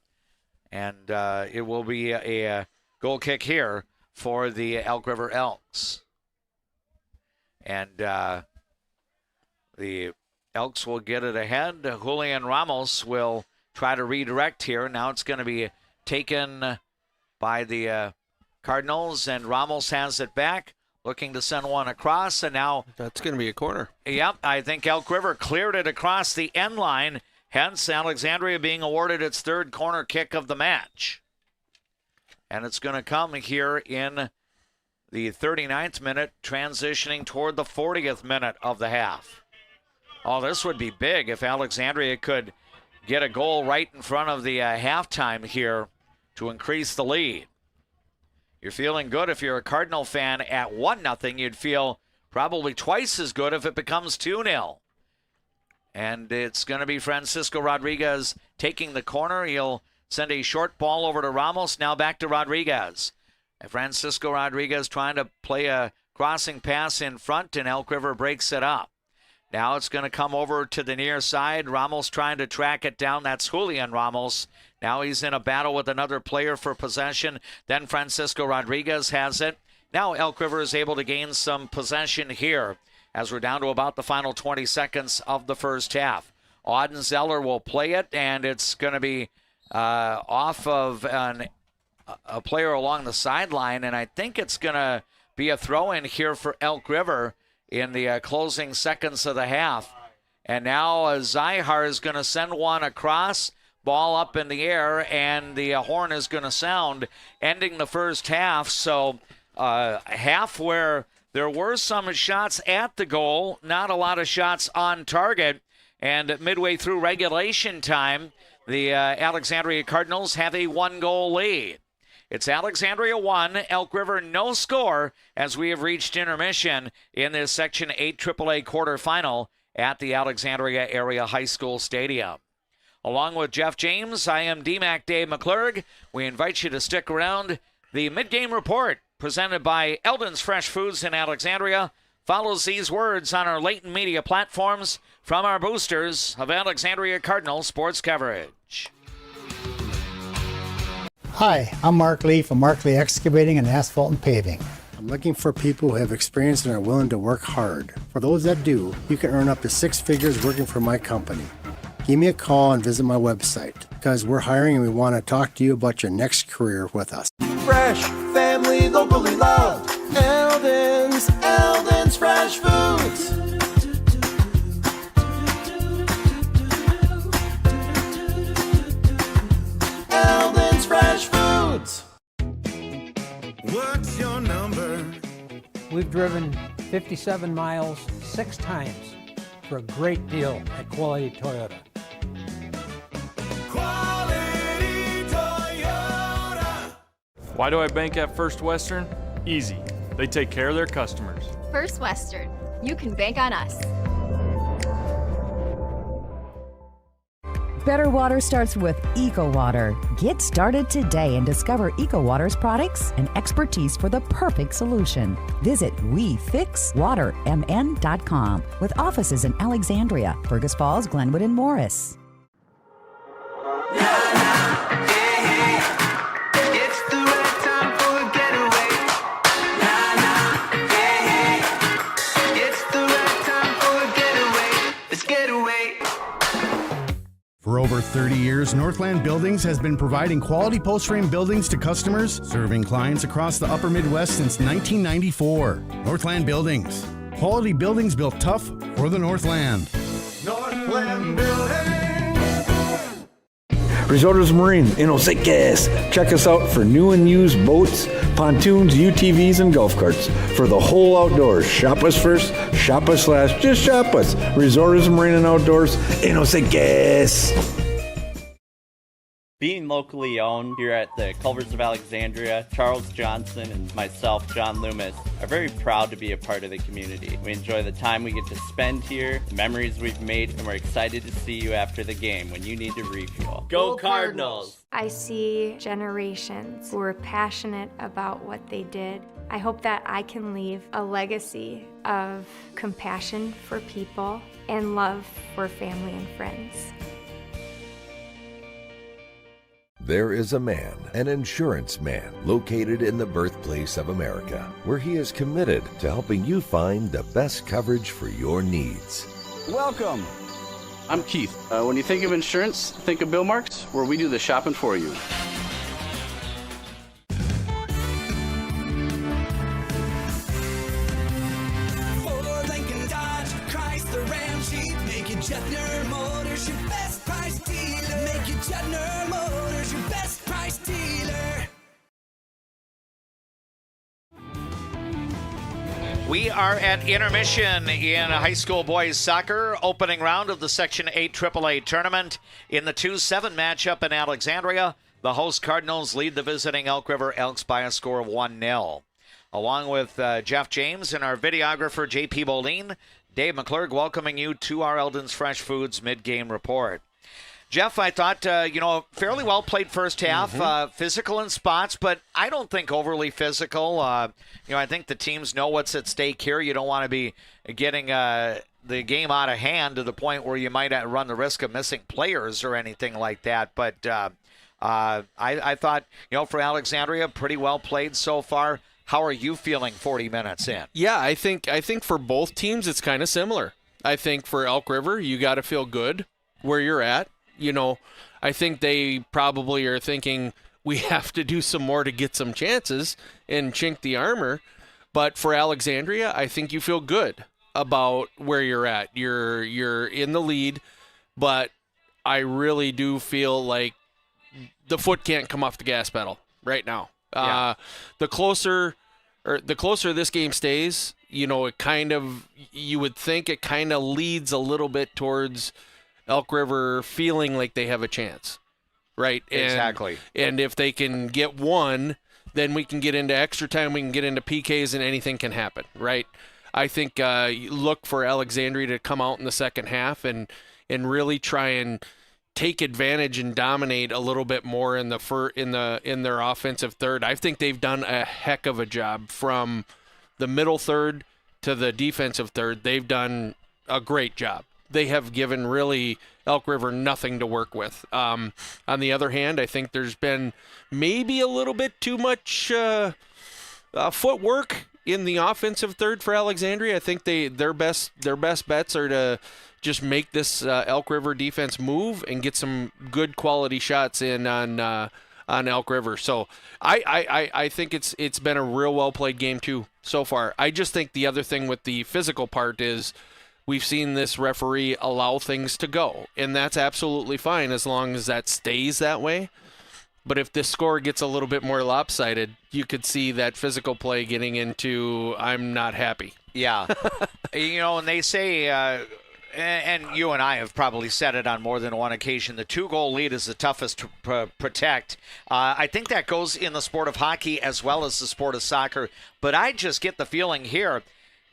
and it will be a goal kick here for the Elk River Elks. And the Elks will get it ahead. Julian Ramos will try to redirect here. Now it's going to be taken by the Cardinals, and Ramos has it back, looking to send one across, and now that's going to be a corner. Yep, I think Elk River cleared it across the end line, hence Alexandria being awarded its third corner kick of the match. And it's going to come here in the 39th minute, transitioning toward the 40th minute of the half. Oh, this would be big if Alexandria could get a goal right in front of the halftime here to increase the lead. You're feeling good if you're a Cardinal fan at 1-0. You'd feel probably twice as good if it becomes 2-0. And it's going to be Francisco Rodriguez taking the corner. He'll send a short ball over to Ramos. Now back to Rodriguez. Francisco Rodriguez trying to play a crossing pass in front, and Elk River breaks it up. Now it's going to come over to the near side. Ramos trying to track it down. That's Julian Ramos. Now he's in a battle with another player for possession. Then Francisco Rodriguez has it. Now Elk River is able to gain some possession here as we're down to about the final 20 seconds of the first half. Auden Zeller will play it, and it's going to be off of a player along the sideline, and I think it's going to be a throw-in here for Elk River in the closing seconds of the half. And now Zyhar is going to send one across, ball up in the air, and the horn is going to sound, ending the first half. So half where there were some shots at the goal, not a lot of shots on target, and midway through regulation time, the Alexandria Cardinals have a 1-goal lead. It's Alexandria 1, Elk River no score as we have reached intermission in this Section 8 AAA quarterfinal at the Alexandria Area High School Stadium. Along with Jeff James, I am DMAC Dave McClurg. We invite you to stick around. The mid-game report presented by Eldon's Fresh Foods in Alexandria, follows these words on our latent media platforms from our boosters of Alexandria Cardinals sports coverage. Hi, I'm Mark Lee from Mark Lee Excavating and Asphalt and Paving. I'm looking for people who have experience and are willing to work hard. For those that do, you can earn up to 6 figures working for my company. Give me a call and visit my website because we're hiring and we want to talk to you about your next career with us. Fresh, family, locally loved. Eldon's Fresh Foods. Eldon's Fresh Foods. What's your number? We've driven 57 miles 6 times for a great deal at Quality Toyota. Quality Toyota. Why do I bank at First Western? Easy. They take care of their customers. First Western, you can bank on us. Better water starts with EcoWater. Get started today and discover EcoWater's products and expertise for the perfect solution. Visit WeFixWaterMN.com with offices in Alexandria, Fergus Falls, Glenwood, and Morris. For over 30 years, Northland Buildings has been providing quality post-frame buildings to customers, serving clients across the upper Midwest since 1994. Northland Buildings. Quality buildings built tough for the Northland. Northland Building. Resorts Marine in Osakis. Check us out for new and used boats, pontoons, UTVs, and golf carts. For the whole outdoors, shop us first, shop us last, just shop us. Resorts Marine and Outdoors in Osakis. Being locally owned here at the Culvers of Alexandria, Charles Johnson and myself, John Loomis, are very proud to be a part of the community. We enjoy the time we get to spend here, the memories we've made, and we're excited to see you after the game when you need to refuel. Go Cardinals! I see generations who are passionate about what they did. I hope that I can leave a legacy of compassion for people and love for family and friends. There is a man, an insurance man, located in the birthplace of America, where he is committed to helping you find the best coverage for your needs. Welcome. I'm Keith. When you think of insurance, think of Bill Marks, where we do the shopping for you. Ford, Lincoln, Dodge, Chrysler, Ram, Jeep. Make it Jetner Motors your best price dealer. Make it Jetner Motors your best price dealer. We are at intermission in high school boys soccer, opening round of the Section 8 AAA tournament. In the 2-7 matchup in Alexandria, the host Cardinals lead the visiting Elk River Elks by a score of 1-0. Along with Jeff James and our videographer J.P. Boline, Dave McClurg welcoming you to our Eldon's Fresh Foods mid-game report. Jeff, I thought, fairly well played first half, physical in spots, but I don't think overly physical. I think the teams know what's at stake here. You don't want to be getting the game out of hand to the point where you might run the risk of missing players or anything like that. But I thought, for Alexandria, pretty well played so far. How are you feeling 40 minutes in? Yeah, I think for both teams it's kind of similar. I think for Elk River, you got to feel good where you're at. I think they probably are thinking we have to do some more to get some chances and chink the armor. But for Alexandria, I think you feel good about where you're at. You're in the lead, but I really do feel like the foot can't come off the gas pedal right now. Yeah. The closer this game stays, it kind of, you would think it kind of leads a little bit towards Elk River feeling like they have a chance, right? Exactly. And if they can get one, then we can get into extra time, we can get into PKs, and anything can happen, right? I think look for Alexandria to come out in the second half and really try and take advantage and dominate a little bit more in their offensive third. I think they've done a heck of a job from the middle third to the defensive third, they've done a great job. They have given really Elk River nothing to work with. On the other hand, I think there's been maybe a little bit too much footwork in the offensive third for Alexandria. I think their best bets are to just make this Elk River defense move and get some good quality shots in on Elk River. So I think it's been a real well played game too so far. I just think the other thing with the physical part is we've seen this referee allow things to go, and that's absolutely fine as long as that stays that way. But if this score gets a little bit more lopsided, you could see that physical play getting into I'm not happy. Yeah. And they say, and you and I have probably said it on more than one occasion, the 2-goal lead is the toughest to protect. I think that goes in the sport of hockey as well as the sport of soccer. But I just get the feeling here,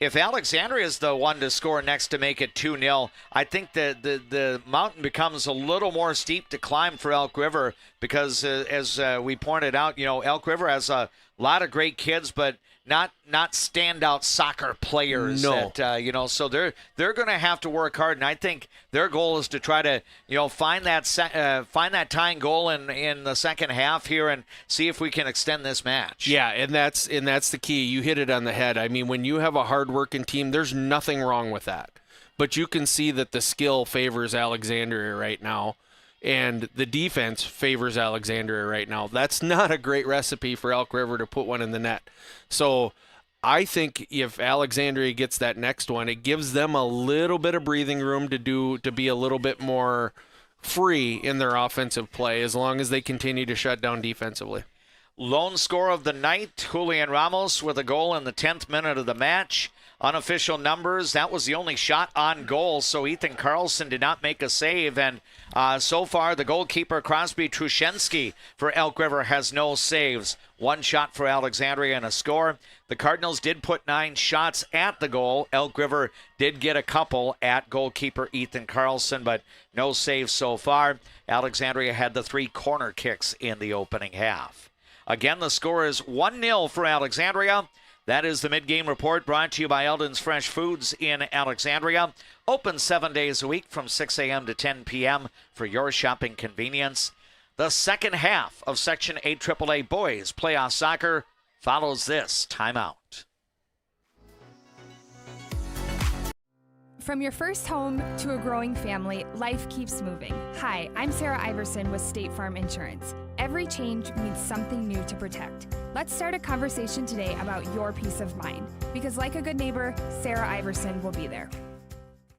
if Alexandria is the one to score next to make it 2-0, I think the mountain becomes a little more steep to climb for Elk River because, as we pointed out, Elk River has a lot of great kids, but not standout soccer players. No. So they're going to have to work hard, and I think their goal is to try to find that tying goal in the second half here and see if we can extend this match. Yeah, and that's the key. You hit it on the head. I mean, when you have a hard-working team, there's nothing wrong with that. But you can see that the skill favors Alexandria right now, and the defense favors Alexandria right now. That's not a great recipe for Elk River to put one in the net. So I think if Alexandria gets that next one, it gives them a little bit of breathing room to be a little bit more free in their offensive play as long as they continue to shut down defensively. Lone score of the night, Julian Ramos with a goal in the 10th minute of the match. Unofficial numbers, that was the only shot on goal, so Ethan Carlson did not make a save. And so far, the goalkeeper, Crosby Truszczynski for Elk River, has no saves. One shot for Alexandria and a score. The Cardinals did put 9 shots at the goal. Elk River did get a couple at goalkeeper Ethan Carlson, but no saves so far. Alexandria had the 3 corner kicks in the opening half. Again, the score is 1-0 for Alexandria. That is the mid-game report brought to you by Eldon's Fresh Foods in Alexandria. Open 7 days a week from 6 a.m. to 10 p.m. for your shopping convenience. The second half of Section 8 AAA Boys Playoff Soccer follows this timeout. From your first home to a growing family, life keeps moving. Hi, I'm Sarah Iverson with State Farm Insurance. Every change means something new to protect. Let's start a conversation today about your peace of mind. Because like a good neighbor, Sarah Iverson will be there.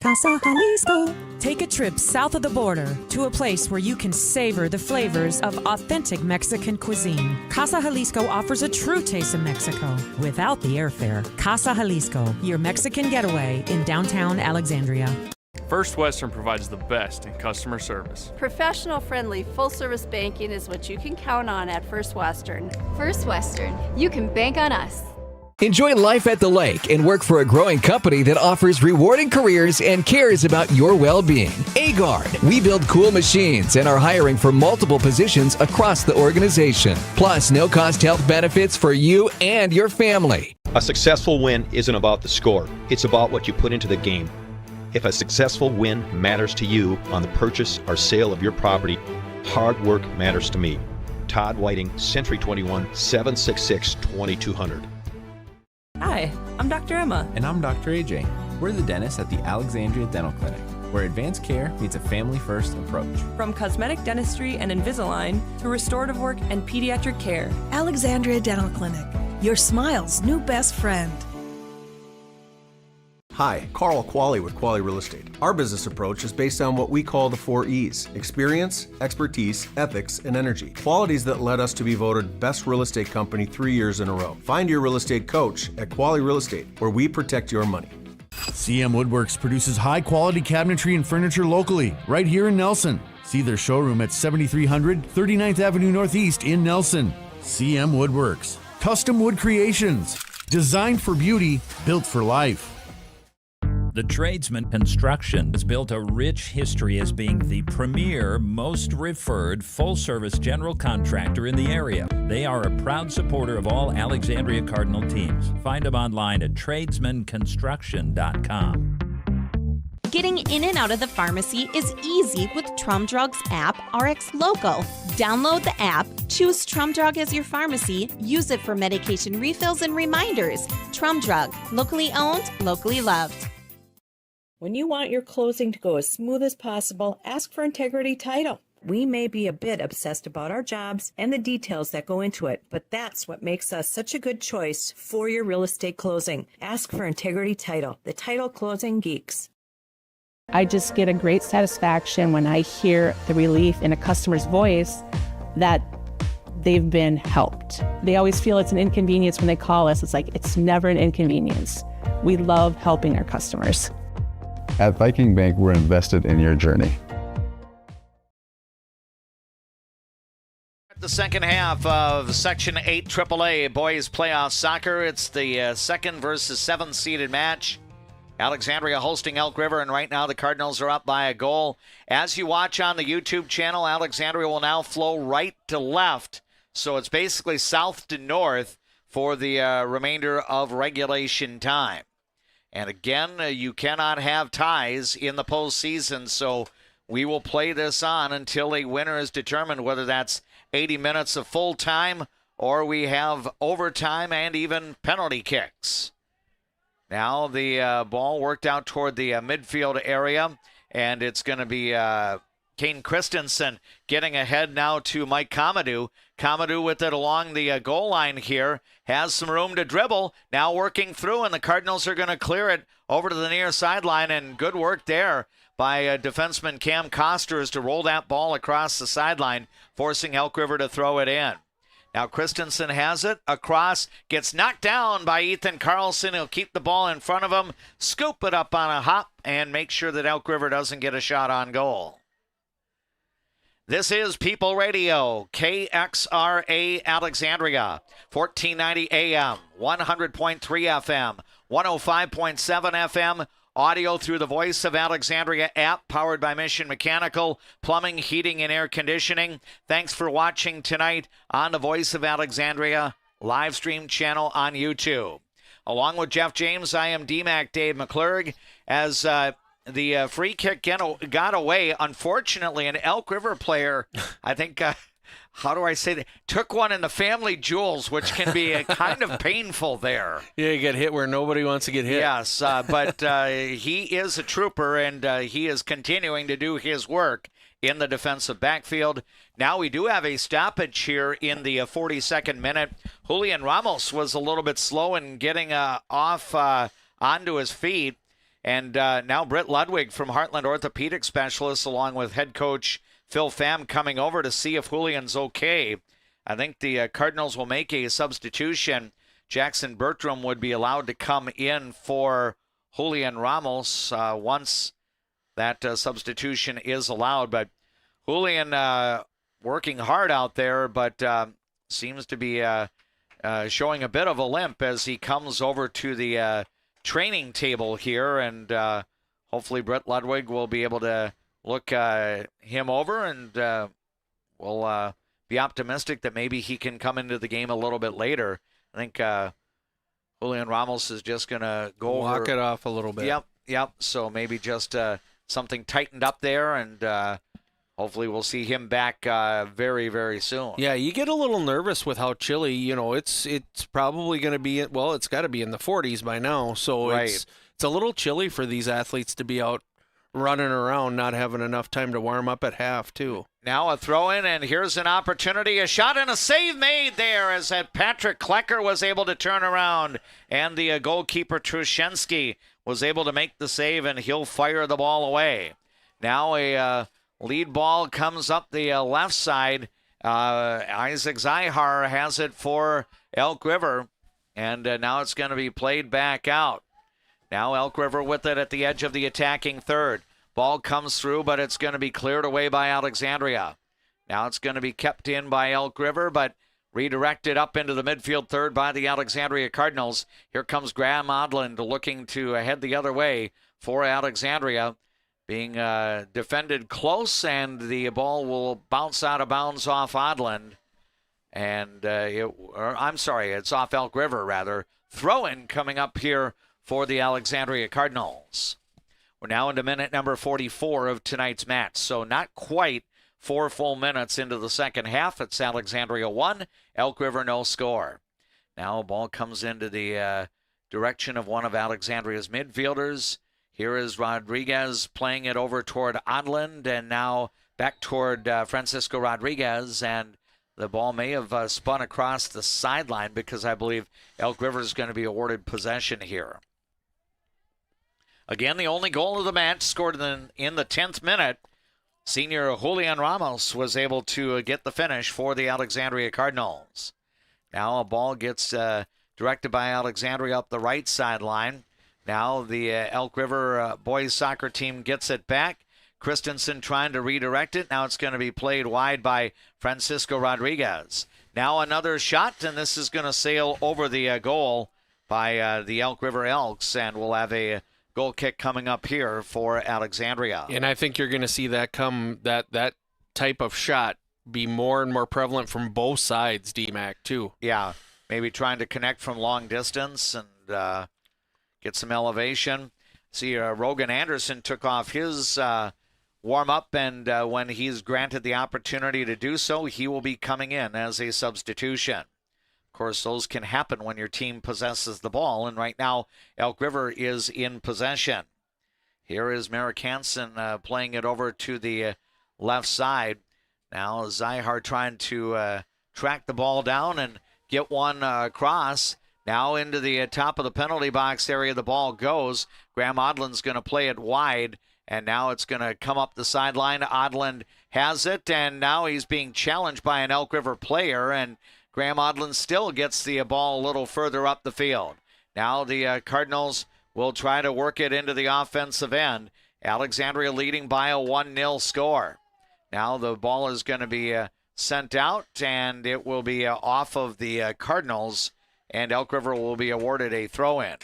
Casa Jalisco. Take a trip south of the border to a place where you can savor the flavors of authentic Mexican cuisine. Casa Jalisco offers a true taste of Mexico without the airfare. Casa Jalisco, your Mexican getaway in downtown Alexandria. First Western provides the best in customer service. Professional, friendly, full-service banking is what you can count on at First Western. First Western, you can bank on us. Enjoy life at the lake and work for a growing company that offers rewarding careers and cares about your well-being. Agard. We build cool machines and are hiring for multiple positions across the organization. Plus, no-cost health benefits for you and your family. A successful win isn't about the score. It's about what you put into the game. If a successful win matters to you on the purchase or sale of your property, hard work matters to me. Todd Whiting, Century 21, 766-2200. Hi, I'm Dr. Emma. And I'm Dr. AJ. We're the dentists at the Alexandria Dental Clinic, where advanced care meets a family-first approach. From cosmetic dentistry and Invisalign to restorative work and pediatric care. Alexandria Dental Clinic, your smile's new best friend. Hi, Carl Qualley with Qualley Real Estate. Our business approach is based on what we call the 4 E's: experience, expertise, ethics, and energy. Qualities that led us to be voted Best Real Estate Company 3 years in a row. Find your real estate coach at Qualley Real Estate, where we protect your money. CM Woodworks produces high-quality cabinetry and furniture locally, right here in Nelson. See their showroom at 7300 39th Avenue Northeast in Nelson. CM Woodworks. Custom wood creations. Designed for beauty, built for life. The Tradesman Construction has built a rich history as being the premier, most referred, full-service general contractor in the area. They are a proud supporter of all Alexandria Cardinal teams. Find them online at tradesmanconstruction.com. Getting in and out of the pharmacy is easy with Trum Drug's app, Rx Local. Download the app, choose Trum Drug as your pharmacy, use it for medication refills and reminders. Trum Drug, locally owned, locally loved. When you want your closing to go as smooth as possible, ask for Integrity Title. We may be a bit obsessed about our jobs and the details that go into it, but that's what makes us such a good choice for your real estate closing. Ask for Integrity Title, the title closing geeks. I just get a great satisfaction when I hear the relief in a customer's voice that they've been helped. They always feel it's an inconvenience when they call us. It's like, it's never an inconvenience. We love helping our customers. At Viking Bank, we're invested in your journey. The second half of Section 8 AAA Boys Playoff Soccer. It's the second versus seventh seeded match. Alexandria hosting Elk River, and right now the Cardinals are up by a goal. As you watch on the YouTube channel, Alexandria will now flow right to left. So it's basically south to north for the remainder of regulation time. And again, you cannot have ties in the postseason, so we will play this on until a winner is determined, whether that's 80 minutes of full time or we have overtime and even penalty kicks. Now the ball worked out toward the midfield area, and it's going to be Kane Christensen getting ahead now to Mike Comadou. Comadou with it along the goal line here, has some room to dribble, now working through, and the Cardinals are going to clear it over to the near sideline, and good work there by defenseman Cam Costers to roll that ball across the sideline, forcing Elk River to throw it in. Now Christensen has it across, gets knocked down by Ethan Carlson. He'll keep the ball in front of him, scoop it up on a hop, and make sure that Elk River doesn't get a shot on goal. This is People Radio, KXRA Alexandria, 1490 AM, 100.3 FM, 105.7 FM, audio through the Voice of Alexandria app, powered by Mission Mechanical, Plumbing, Heating, and Air Conditioning. Thanks for watching tonight on the Voice of Alexandria live stream channel on YouTube. Along with Jeff James, I am DMAC Dave McClurg. As the free kick got away, unfortunately, an Elk River player, I think, how do I say that, took one in the family jewels, which can be kind of painful there. Yeah, you get hit where nobody wants to get hit. Yes, but he is a trooper, and he is continuing to do his work in the defensive backfield. Now we do have a stoppage here in the 42nd minute. Julian Ramos was a little bit slow in getting off onto his feet. And now Britt Ludwig from Heartland Orthopedic Specialists, along with head coach Phil Pham, coming over to see if Julian's okay. I think the Cardinals will make a substitution. Jackson Bertram would be allowed to come in for Julian Ramos once that substitution is allowed. But Julian working hard out there, but seems to be showing a bit of a limp as he comes over to the training table here, and hopefully Britt Ludwig will be able to look him over, and we'll be optimistic that maybe he can come into the game a little bit later. I think Julian Ramos is just going to go walk it off a little bit. Yep. So maybe just something tightened up there, and hopefully we'll see him back very, very soon. Yeah, you get a little nervous with how chilly, it's probably going to be, well, it's got to be in the 40s by now. So right. It's a little chilly for these athletes to be out running around, not having enough time to warm up at half, too. Now a throw in, and here's an opportunity. A shot and a save made there as that Patrick Klecker was able to turn around, and the goalkeeper Truszczynski was able to make the save, and he'll fire the ball away. Now a lead ball comes up the left side. Isaac Zihar has it for Elk River, and now it's going to be played back out. Now Elk River with it at the edge of the attacking third. Ball comes through, but it's going to be cleared away by Alexandria. Now it's going to be kept in by Elk River, but Redirected up into the midfield third by the Alexandria Cardinals. Here comes Graham Odland looking to head the other way for Alexandria. Being defended close, and the ball will bounce out of bounds off Odland. And it's off Elk River, rather. Throw-in coming up here for the Alexandria Cardinals. We're now into minute number 44 of tonight's match, so not quite 4 full minutes into the second half. It's Alexandria 1, Elk River no score. Now a ball comes into the direction of one of Alexandria's midfielders. Here is Rodriguez playing it over toward Odland, and now back toward Francisco Rodriguez, and the ball may have spun across the sideline because I believe Elk River is going to be awarded possession here. Again, the only goal of the match scored in the 10th minute. Senior Julian Ramos was able to get the finish for the Alexandria Cardinals. Now a ball gets directed by Alexandria up the right sideline. Now the Elk River boys soccer team gets it back. Christensen trying to redirect it. Now it's going to be played wide by Francisco Rodriguez. Now another shot, and this is going to sail over the goal by the Elk River Elks, and we'll have a goal kick coming up here for Alexandria. And I think you're going to see that that type of shot be more and more prevalent from both sides, D-Mac, too. Yeah, maybe trying to connect from long distance and get some elevation. See, Rogan Anderson took off his warm-up, and when he's granted the opportunity to do so, he will be coming in as a substitution. Of course, those can happen when your team possesses the ball, and right now, Elk River is in possession. Here is Merrick Hansen playing it over to the left side. Now, Zyhar trying to track the ball down and get one across. Now into the top of the penalty box area, the ball goes. Graham Odland's going to play it wide, and now it's going to come up the sideline. Odland has it, and now he's being challenged by an Elk River player, and Graham Odland still gets the ball a little further up the field. Now the Cardinals will try to work it into the offensive end. Alexandria leading by a 1-0 score. Now the ball is going to be sent out, and it will be off of the Cardinals, and Elk River will be awarded a throw-in.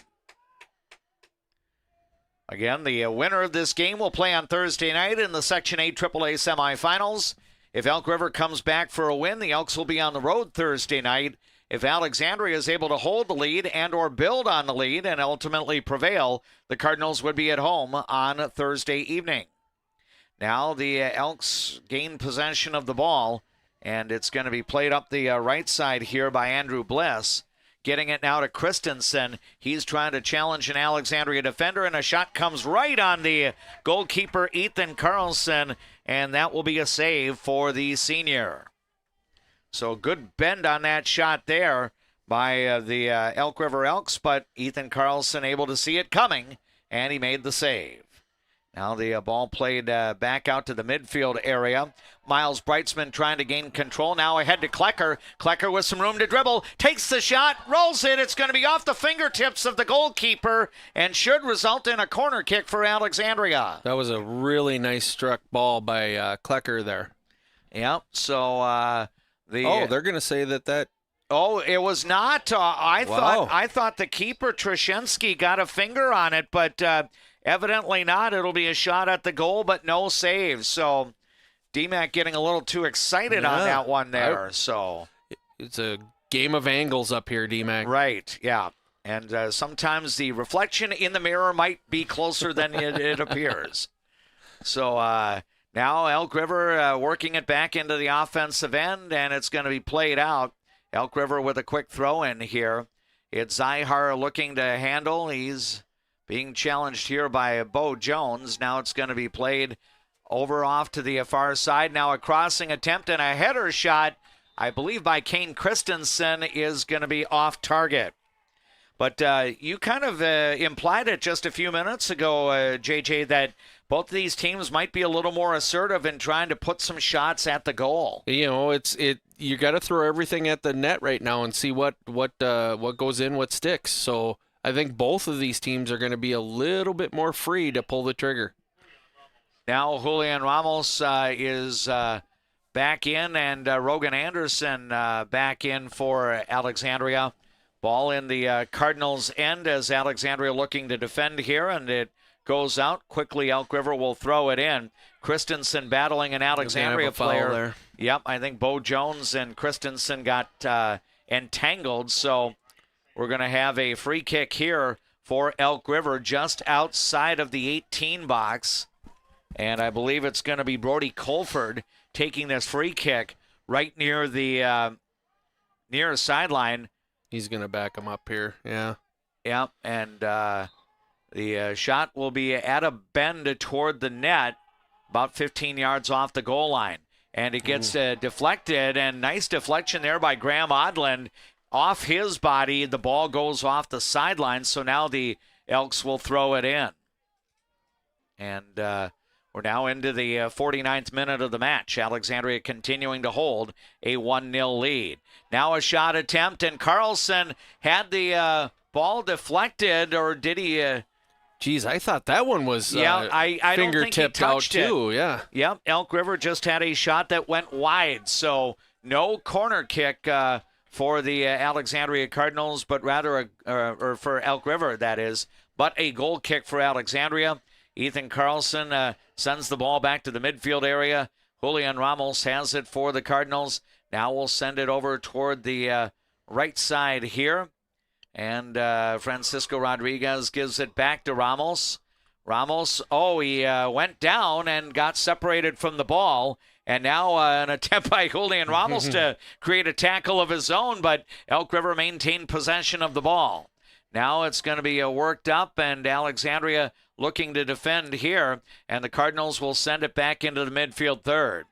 Again, the winner of this game will play on Thursday night in the Section 8 AAA semifinals. If Elk River comes back for a win, the Elks will be on the road Thursday night. If Alexandria is able to hold the lead and or build on the lead and ultimately prevail, the Cardinals would be at home on Thursday evening. Now the Elks gain possession of the ball, and it's going to be played up the right side here by Andrew Bliss. Getting it now to Christensen. He's trying to challenge an Alexandria defender, and a shot comes right on the goalkeeper, Ethan Carlson, and that will be a save for the senior. So good bend on that shot there by the Elk River Elks, but Ethan Carlson able to see it coming, and he made the save. Now the ball played back out to the midfield area. Miles Brightsman trying to gain control. Now ahead to Klecker. Klecker with some room to dribble. Takes the shot, rolls it. It's going to be off the fingertips of the goalkeeper and should result in a corner kick for Alexandria. That was a really nice struck ball by Klecker there. Yep, so they're going to say that... Oh, it was not. I thought the keeper, Trashensky, got a finger on it, but... evidently not. It'll be a shot at the goal, but no save. So DMAC getting a little too excited on that one there. So it's a game of angles up here, DMAC. Right, yeah. And sometimes the reflection in the mirror might be closer than it appears. So now Elk River working it back into the offensive end, and it's going to be played out. Elk River with a quick throw in here. It's Zyhar looking to handle. He's being challenged here by Bo Jones. Now it's going to be played over off to the far side. Now a crossing attempt and a header shot, I believe by Kane Christensen, is going to be off target. But you kind of implied it just a few minutes ago, JJ, that both of these teams might be a little more assertive in trying to put some shots at the goal. You know, you got to throw everything at the net right now and see what goes in, what sticks. So I think both of these teams are going to be a little bit more free to pull the trigger. Now Julian Ramos is back in, and Rogan Anderson back in for Alexandria. Ball in the Cardinals' end as Alexandria looking to defend here, and it goes out. Quickly, Elk River will throw it in. Christensen battling an Alexandria player. There. Yep, I think Bo Jones and Christensen got entangled, so we're going to have a free kick here for Elk River just outside of the 18 box. And I believe it's going to be Brody Colford taking this free kick right near the near sideline. He's going to back him up here, yeah. Yep, and the shot will be at a bend toward the net, about 15 yards off the goal line. And it gets deflected, and nice deflection there by Graham Odland. Off his body, the ball goes off the sideline, so now the Elks will throw it in. And we're now into the 49th minute of the match. Alexandria continuing to hold a 1-0 lead. Now a shot attempt, and Carlson had the ball deflected, or did he... Geez, I thought that one was I don't think he fingertipped out touched it. too. Yeah. Yep, Elk River just had a shot that went wide, so no corner kick for the Alexandria Cardinals, but rather or for Elk River, that is, but a goal kick for Alexandria. Ethan Carlson sends the ball back to the midfield area. Julian Ramos has it for the Cardinals. Now we'll send it over toward the right side here. And Francisco Rodriguez gives it back to Ramos. Ramos, he went down and got separated from the ball. And now an attempt by Julian Ramos to create a tackle of his own, but Elk River maintained possession of the ball. Now it's going to be worked up, and Alexandria looking to defend here, and the Cardinals will send it back into the midfield third.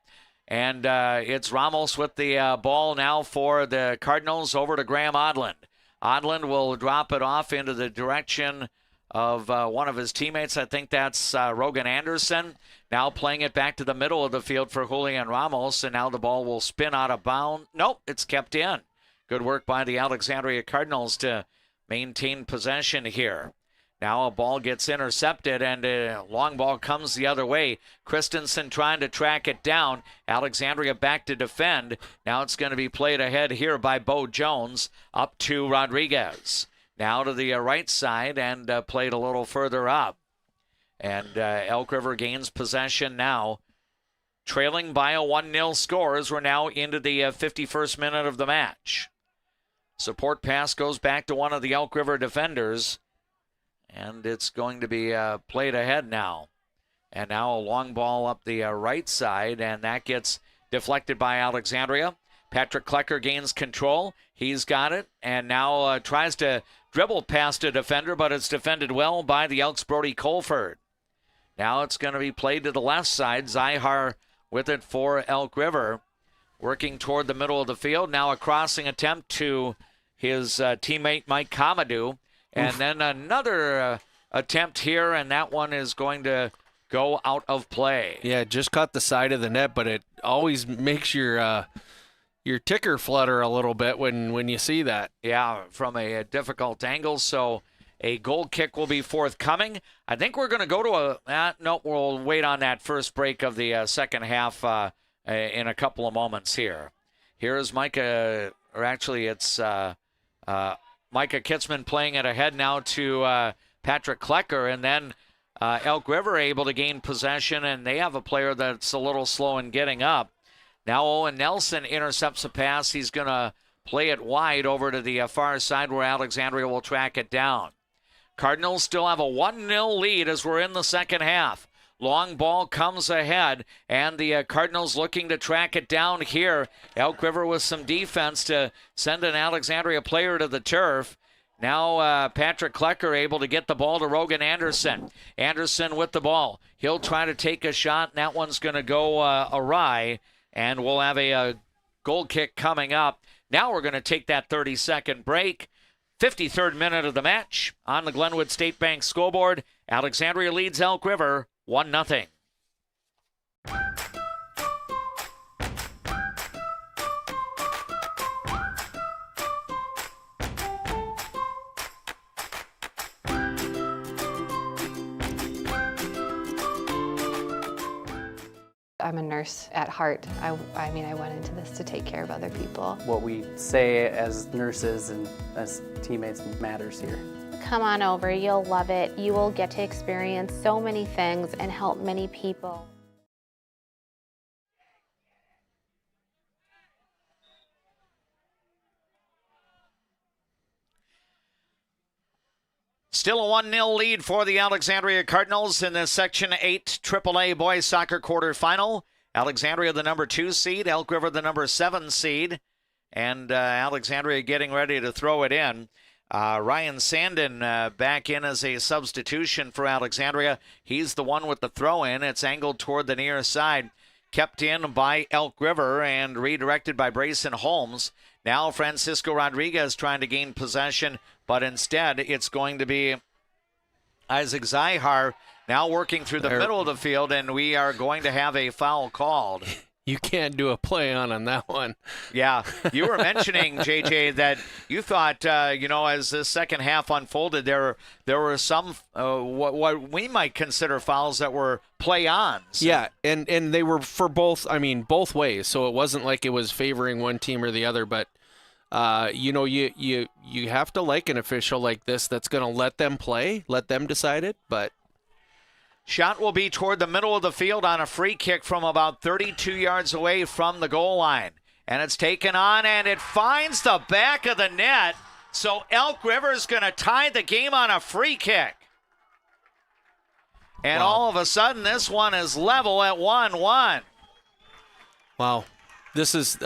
And it's Ramos with the ball now for the Cardinals over to Graham Odland. Odland will drop it off into the direction of one of his teammates. I think that's Rogan Anderson. Now playing it back to the middle of the field for Julian Ramos, and now the ball will spin out of bounds. Nope, it's kept in. Good work by the Alexandria Cardinals to maintain possession here. Now a ball gets intercepted, and a long ball comes the other way. Christensen trying to track it down. Alexandria back to defend. Now it's going to be played ahead here by Bo Jones up to Rodriguez. Now to the right side and played a little further up. And Elk River gains possession now, trailing by a 1-0 score as we're now into the 51st minute of the match. Support pass goes back to one of the Elk River defenders. And it's going to be played ahead now. And now a long ball up the right side, and that gets deflected by Alexandria. Patrick Klecker gains control. He's got it, and now tries to dribble past a defender, but it's defended well by the Elks' Brody Colford. Now it's going to be played to the left side. Zyhar with it for Elk River. Working toward the middle of the field. Now a crossing attempt to his teammate Mike Kamadou. And then another attempt here, and that one is going to go out of play. Yeah, just caught the side of the net, but it always makes your ticker flutter a little bit when you see that. Yeah, from a difficult angle. So a goal kick will be forthcoming. I think we're going to go to no, we'll wait on that first break of the second half in a couple of moments here. Here's Micah, or actually it's Micah Kitzman playing it ahead now to Patrick Klecker, and then Elk River able to gain possession, and they have a player that's a little slow in getting up. Now Owen Nelson intercepts a pass. He's going to play it wide over to the far side where Alexandria will track it down. Cardinals still have a 1-0 lead as we're in the second half. Long ball comes ahead, and the Cardinals looking to track it down here. Elk River with some defense to send an Alexandria player to the turf. Now Patrick Klecker able to get the ball to Rogan Anderson. Anderson with the ball. He'll try to take a shot, and that one's going to go awry, and we'll have a goal kick coming up. Now we're going to take that 30-second break. 53rd minute of the match on the Glenwood State Bank scoreboard. Alexandria leads Elk River 1-0. I'm a nurse at heart. I mean, I went into this to take care of other people. What we say as nurses and as teammates matters here. Come on over, you'll love it. You will get to experience so many things and help many people. Still a 1-0 lead for the Alexandria Cardinals in the Section 8 AAA boys soccer quarterfinal. Alexandria the number 2 seed, Elk River the number 7 seed, and Alexandria getting ready to throw it in. Ryan Sandin back in as a substitution for Alexandria. He's the one with the throw in. It's angled toward the near side. Kept in by Elk River and redirected by Brayson Holmes. Now Francisco Rodriguez trying to gain possession, but instead it's going to be Isaac Zyhar now working through the middle of the field, and we are going to have a foul called. You can't do a play on that one. Yeah, you were mentioning, JJ, that you thought, as the second half unfolded, there were some what we might consider fouls that were play-ons. Yeah, and they were for both ways. So it wasn't like it was favoring one team or the other, but you have to like an official like this that's going to let them play, let them decide it, but. Shot will be toward the middle of the field on a free kick from about 32 yards away from the goal line. And it's taken on, and it finds the back of the net. So Elk River is going to tie the game on a free kick. And all of a sudden, this one is level at 1-1. Wow. This is,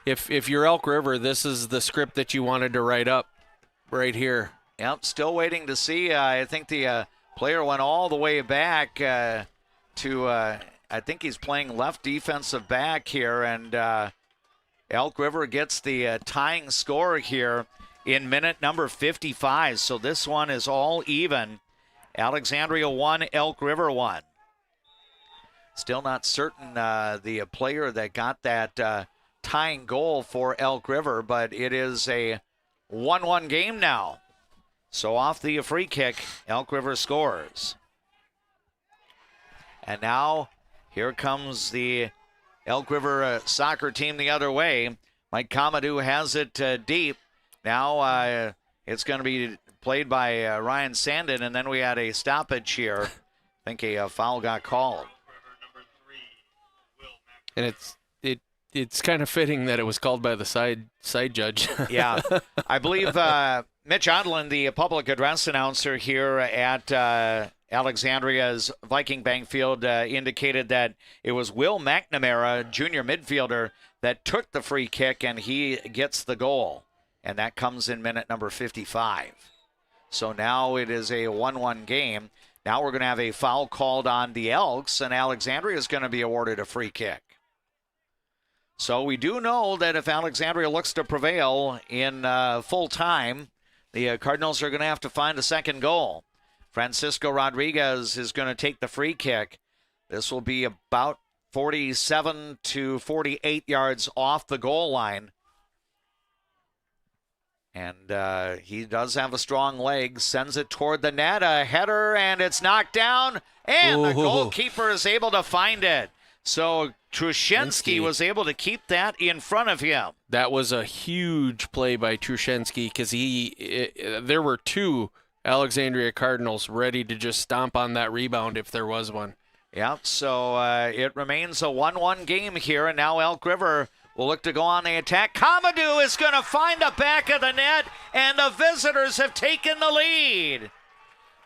if you're Elk River, this is the script that you wanted to write up right here. Yep, still waiting to see. I think the player went all the way back to, I think he's playing left defensive back here, and Elk River gets the tying score here in minute number 55. So this one is all even. Alexandria 1, Elk River 1. Still not certain the player that got that tying goal for Elk River, but it is a 1-1 game now. So off the free kick, Elk River scores. And now here comes the Elk River soccer team the other way. Mike Comadou has it deep. Now it's going to be played by Ryan Sandin, and then we had a stoppage here. I think a foul got called. And it's kind of fitting that it was called by the side judge. Yeah, I believe Mitch Odlin, the public address announcer here at Alexandria's Viking Bank Field, indicated that it was Will McNamara, junior midfielder, that took the free kick, and he gets the goal. And that comes in minute number 55. So now it is a 1-1 game. Now we're going to have a foul called on the Elks, and Alexandria is going to be awarded a free kick. So we do know that if Alexandria looks to prevail in full time, the Cardinals are going to have to find a second goal. Francisco Rodriguez is going to take the free kick. This will be about 47 to 48 yards off the goal line. And he does have a strong leg, sends it toward the net, a header, and it's knocked down, and the goalkeeper is able to find it. So Truszynski was able to keep that in front of him. That was a huge play by Truszynski because there were two Alexandria Cardinals ready to just stomp on that rebound if there was one. Yep, so it remains a 1-1 game here, and now Elk River will look to go on the attack. Comadou is going to find the back of the net, and the visitors have taken the lead.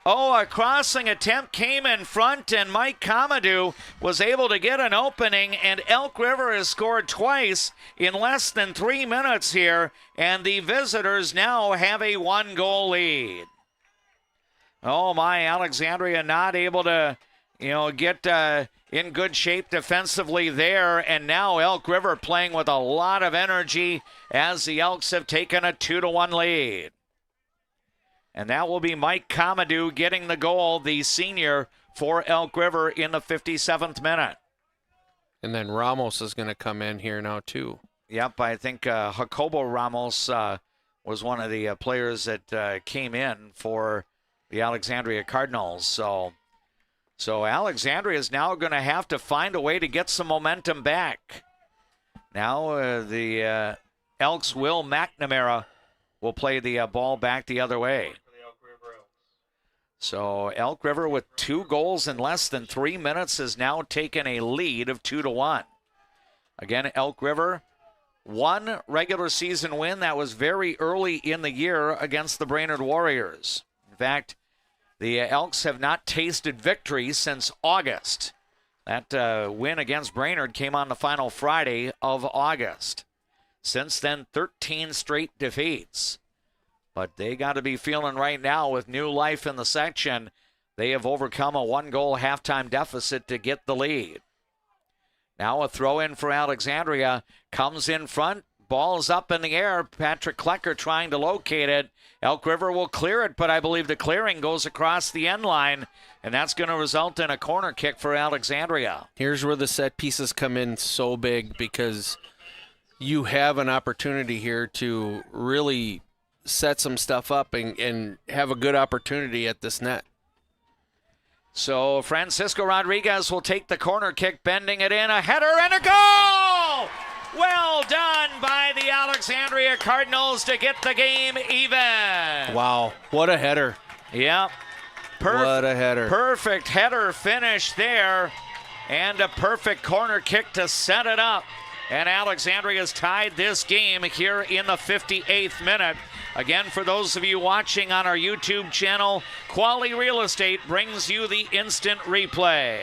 Oh, a crossing attempt came in front, and Mike Comadou was able to get an opening, and Elk River has scored twice in less than 3 minutes here, and the visitors now have a 1-goal lead. Oh, my, Alexandria not able to, get in good shape defensively there, and now Elk River playing with a lot of energy as the Elks have taken a 2-1 lead. And that will be Mike Comadou getting the goal, the senior for Elk River in the 57th minute. And then Ramos is going to come in here now too. Yep, I think Jacobo Ramos was one of the players that came in for the Alexandria Cardinals. So So Alexandria is now going to have to find a way to get some momentum back. Now the Elks, Will McNamara, will play the ball back the other way. So Elk River, with 2 goals in less than 3 minutes, has now taken a lead of 2-1. Again, Elk River, 1 regular season win. That was very early in the year against the Brainerd Warriors. In fact, the Elks have not tasted victory since August. That win against Brainerd came on the final Friday of August. Since then, 13 straight defeats. But they got to be feeling right now with new life in the section. They have overcome a 1-goal halftime deficit to get the lead. Now a throw in for Alexandria. Comes in front. Ball's up in the air. Patrick Klecker trying to locate it. Elk River will clear it, but I believe the clearing goes across the end line, and that's going to result in a corner kick for Alexandria. Here's where the set pieces come in so big, because you have an opportunity here to really set some stuff up and have a good opportunity at this net. So Francisco Rodriguez will take the corner kick, bending it in, a header and a goal! Well done by the Alexandria Cardinals to get the game even. Wow, what a header. Yeah. What a header. Perfect header finish there, and a perfect corner kick to set it up. And Alexandria's tied this game here in the 58th minute. Again, for those of you watching on our YouTube channel, Quality Real Estate brings you the instant replay.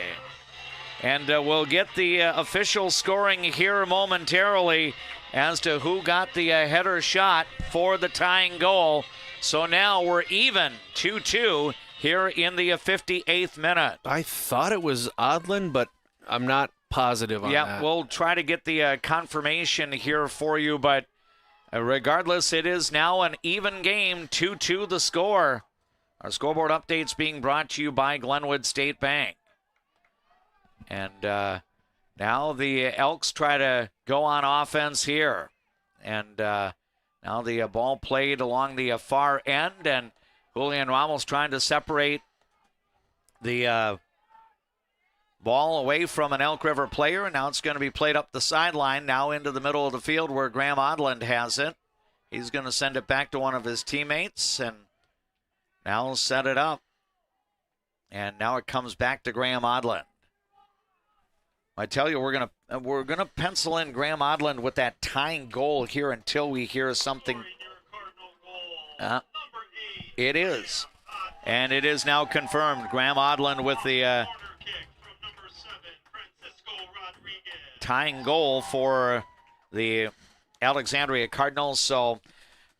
And we'll get the official scoring here momentarily as to who got the header shot for the tying goal. So now we're even 2-2 here in the 58th minute. I thought it was Odlin, but I'm not positive on that. Yeah, we'll try to get the confirmation here for you, but regardless, it is now an even game, 2-2 the score. Our scoreboard updates being brought to you by Glenwood State Bank. And now the Elks try to go on offense here. And now the ball played along the far end, and Julian Ramos trying to separate the ball away from an Elk River player, and now it's going to be played up the sideline, now into the middle of the field where Graham Odland has it. He's going to send it back to one of his teammates, and now set it up. And now it comes back to Graham Odland. I tell you, we're gonna pencil in Graham Odland with that tying goal here until we hear something. It is, and it is now confirmed. Graham Odland with the tying goal for the Alexandria Cardinals. So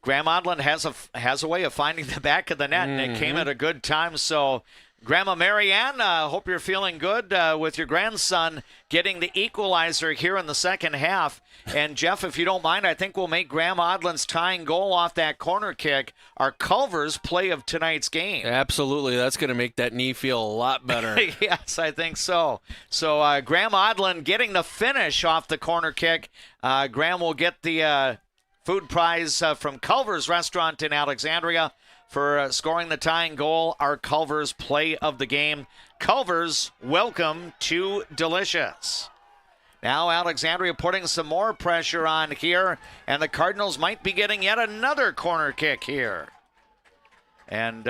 Graham Odland has a way of finding the back of the net, and it came at a good time. So Grandma Marianne, hope you're feeling good with your grandson getting the equalizer here in the second half. And Jeff, if you don't mind, I think we'll make Graham Odland's tying goal off that corner kick our Culver's play of tonight's game. Absolutely. That's going to make that knee feel a lot better. Yes, I think so. So Graham Odland getting the finish off the corner kick. Graham will get the food prize from Culver's Restaurant in Alexandria for scoring the tying goal, our Culver's play of the game. Culver's, welcome to Delicious. Now Alexandria putting some more pressure on here, and the Cardinals might be getting yet another corner kick here. And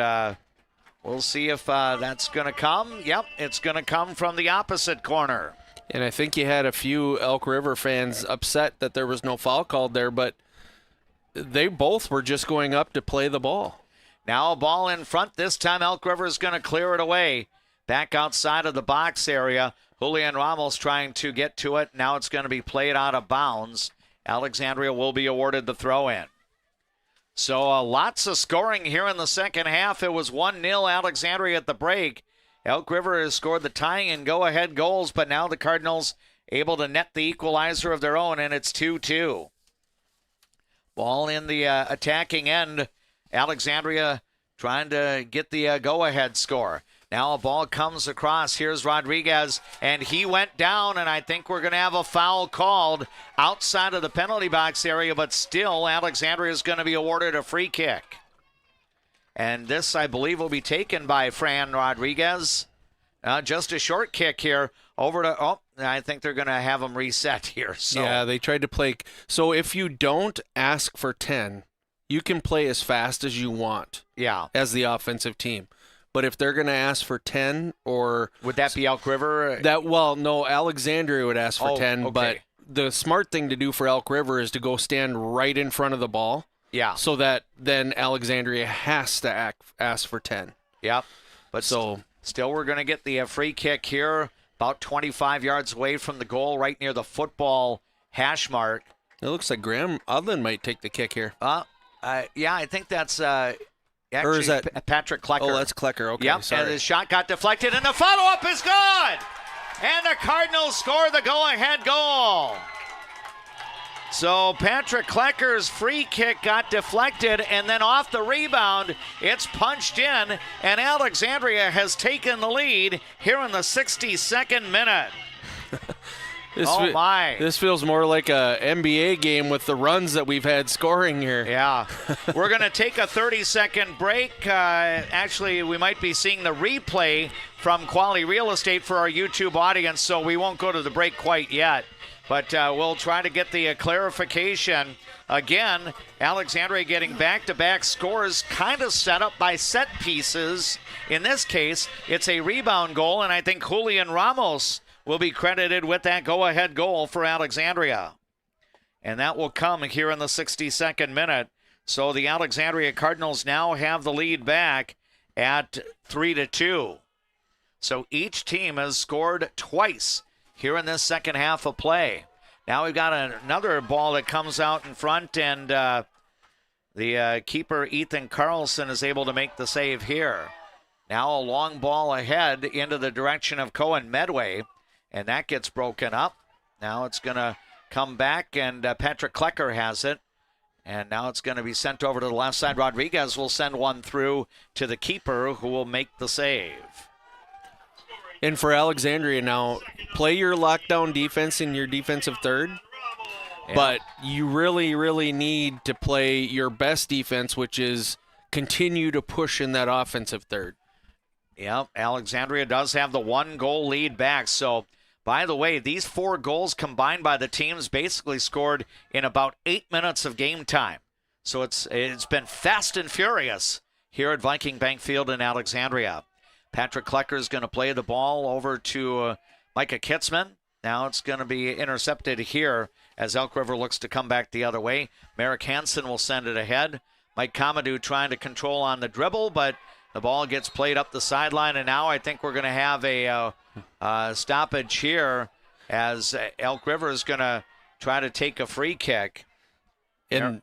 we'll see if that's going to come. Yep, it's going to come from the opposite corner. And I think you had a few Elk River fans upset that there was no foul called there, but they both were just going up to play the ball. Now a ball in front. This time Elk River is going to clear it away. Back outside of the box area. Julian Ramos trying to get to it. Now it's going to be played out of bounds. Alexandria will be awarded the throw-in. So lots of scoring here in the second half. It was 1-0 Alexandria at the break. Elk River has scored the tying and go-ahead goals, but now the Cardinals able to net the equalizer of their own, and it's 2-2. Ball in the attacking end. Alexandria trying to get the go-ahead score. Now a ball comes across. Here's Rodriguez, and he went down, and I think we're going to have a foul called outside of the penalty box area, but still Alexandria is going to be awarded a free kick. And this, I believe, will be taken by Fran Rodriguez. Just a short kick here over to, I think they're going to have them reset here. So. Yeah, they tried to play. So if you don't ask for 10, you can play as fast as you want. Yeah. As the offensive team. But if they're going to ask for 10 or... Would that be Elk River? No, Alexandria would ask for 10, okay. But the smart thing to do for Elk River is to go stand right in front of the ball. Yeah. So that then Alexandria has to ask for 10. Yep. But still we're going to get the free kick here, about 25 yards away from the goal, right near the football hash mark. It looks like Graham Udland might take the kick here. Yeah, I think that's actually or is that Patrick Klecker. Oh, that's Klecker. Okay, yep, sorry. And his shot got deflected, and the follow-up is good! And the Cardinals score the go-ahead goal. So Patrick Klecker's free kick got deflected, and then off the rebound, it's punched in, and Alexandria has taken the lead here in the 62nd minute. This feels more like a NBA game with the runs that we've had scoring here. Yeah. We're going to take a 30-second break. Actually, we might be seeing the replay from Quality Real Estate for our YouTube audience, so we won't go to the break quite yet. But we'll try to get the clarification. Again, Alexandria getting back-to-back scores kind of set up by set pieces. In this case, it's a rebound goal, and I think Julian Ramos will be credited with that go-ahead goal for Alexandria. And that will come here in the 62nd minute. So the Alexandria Cardinals now have the lead back at 3-2. So each team has scored twice here in this second half of play. Now we've got another ball that comes out in front, and the keeper, Ethan Carlson, is able to make the save here. Now a long ball ahead into the direction of Cohen Medway. And that gets broken up. Now it's going to come back, and Patrick Klecker has it. And now it's going to be sent over to the left side. Rodriguez will send one through to the keeper, who will make the save. And for Alexandria now, play your lockdown defense in your defensive third. Yeah. But you really, really need to play your best defense, which is continue to push in that offensive third. Yep, Alexandria does have the 1-goal lead back. So, by the way, these 4 goals combined by the teams basically scored in about 8 minutes of game time. So it's been fast and furious here at Viking Bank Field in Alexandria. Patrick Klecker is going to play the ball over to Micah Kitzman. Now it's going to be intercepted here as Elk River looks to come back the other way. Merrick Hansen will send it ahead. Mike Comadou trying to control on the dribble, but the ball gets played up the sideline, and now I think we're going to have a stoppage here as Elk River is going to try to take a free kick. And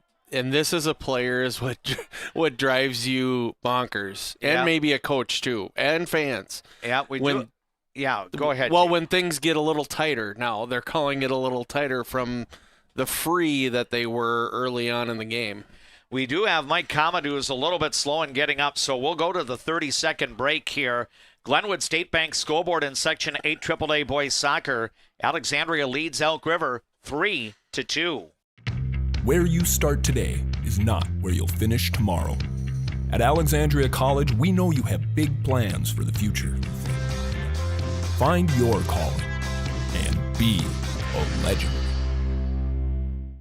this is a player is what drives you bonkers, and maybe a coach too, and fans. Yeah, do. Yeah, go ahead. Well, when things get a little tighter now, they're calling it a little tighter from the free that they were early on in the game. We do have Mike Comadou, who's a little bit slow in getting up, so we'll go to the 30-second break here. Glenwood State Bank scoreboard in Section 8 AAA Boys Soccer. Alexandria leads Elk River 3-2. Where you start today is not where you'll finish tomorrow. At Alexandria College, we know you have big plans for the future. Find your calling and be a legend.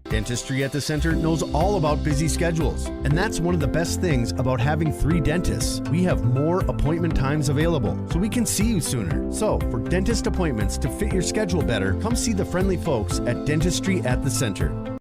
Dentistry at the Center knows all about busy schedules, and that's one of the best things about having 3 dentists. We have more appointment times available, so we can see you sooner. So, for dentist appointments to fit your schedule better, come see the friendly folks at Dentistry at the Center.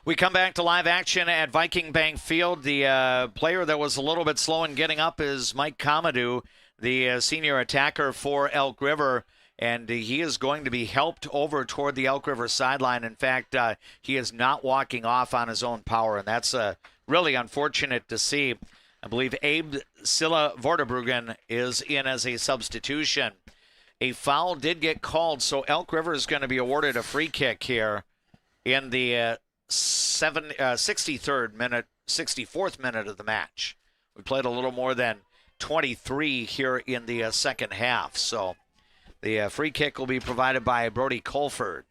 We come back to live action at Viking Bank Field. The player that was a little bit slow in getting up is Mike Comadou, the senior attacker for Elk River, and he is going to be helped over toward the Elk River sideline. In fact, he is not walking off on his own power, and that's really unfortunate to see. I believe Abe Silla Vorderbruggen is in as a substitution. A foul did get called, so Elk River is going to be awarded a free kick here in the 64th minute of the match. We played a little more than 23 here in the second half. So the free kick will be provided by Brody Colford.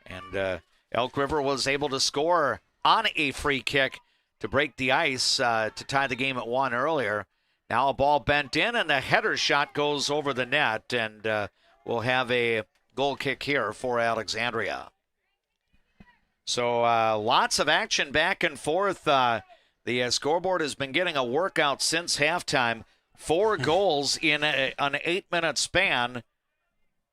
And Elk River was able to score on a free kick to break the ice to tie the game at 1 earlier. Now a ball bent in, and the header shot goes over the net, and we'll have a goal kick here for Alexandria. So lots of action back and forth. The scoreboard has been getting a workout since halftime. 4 goals in an 8-minute span.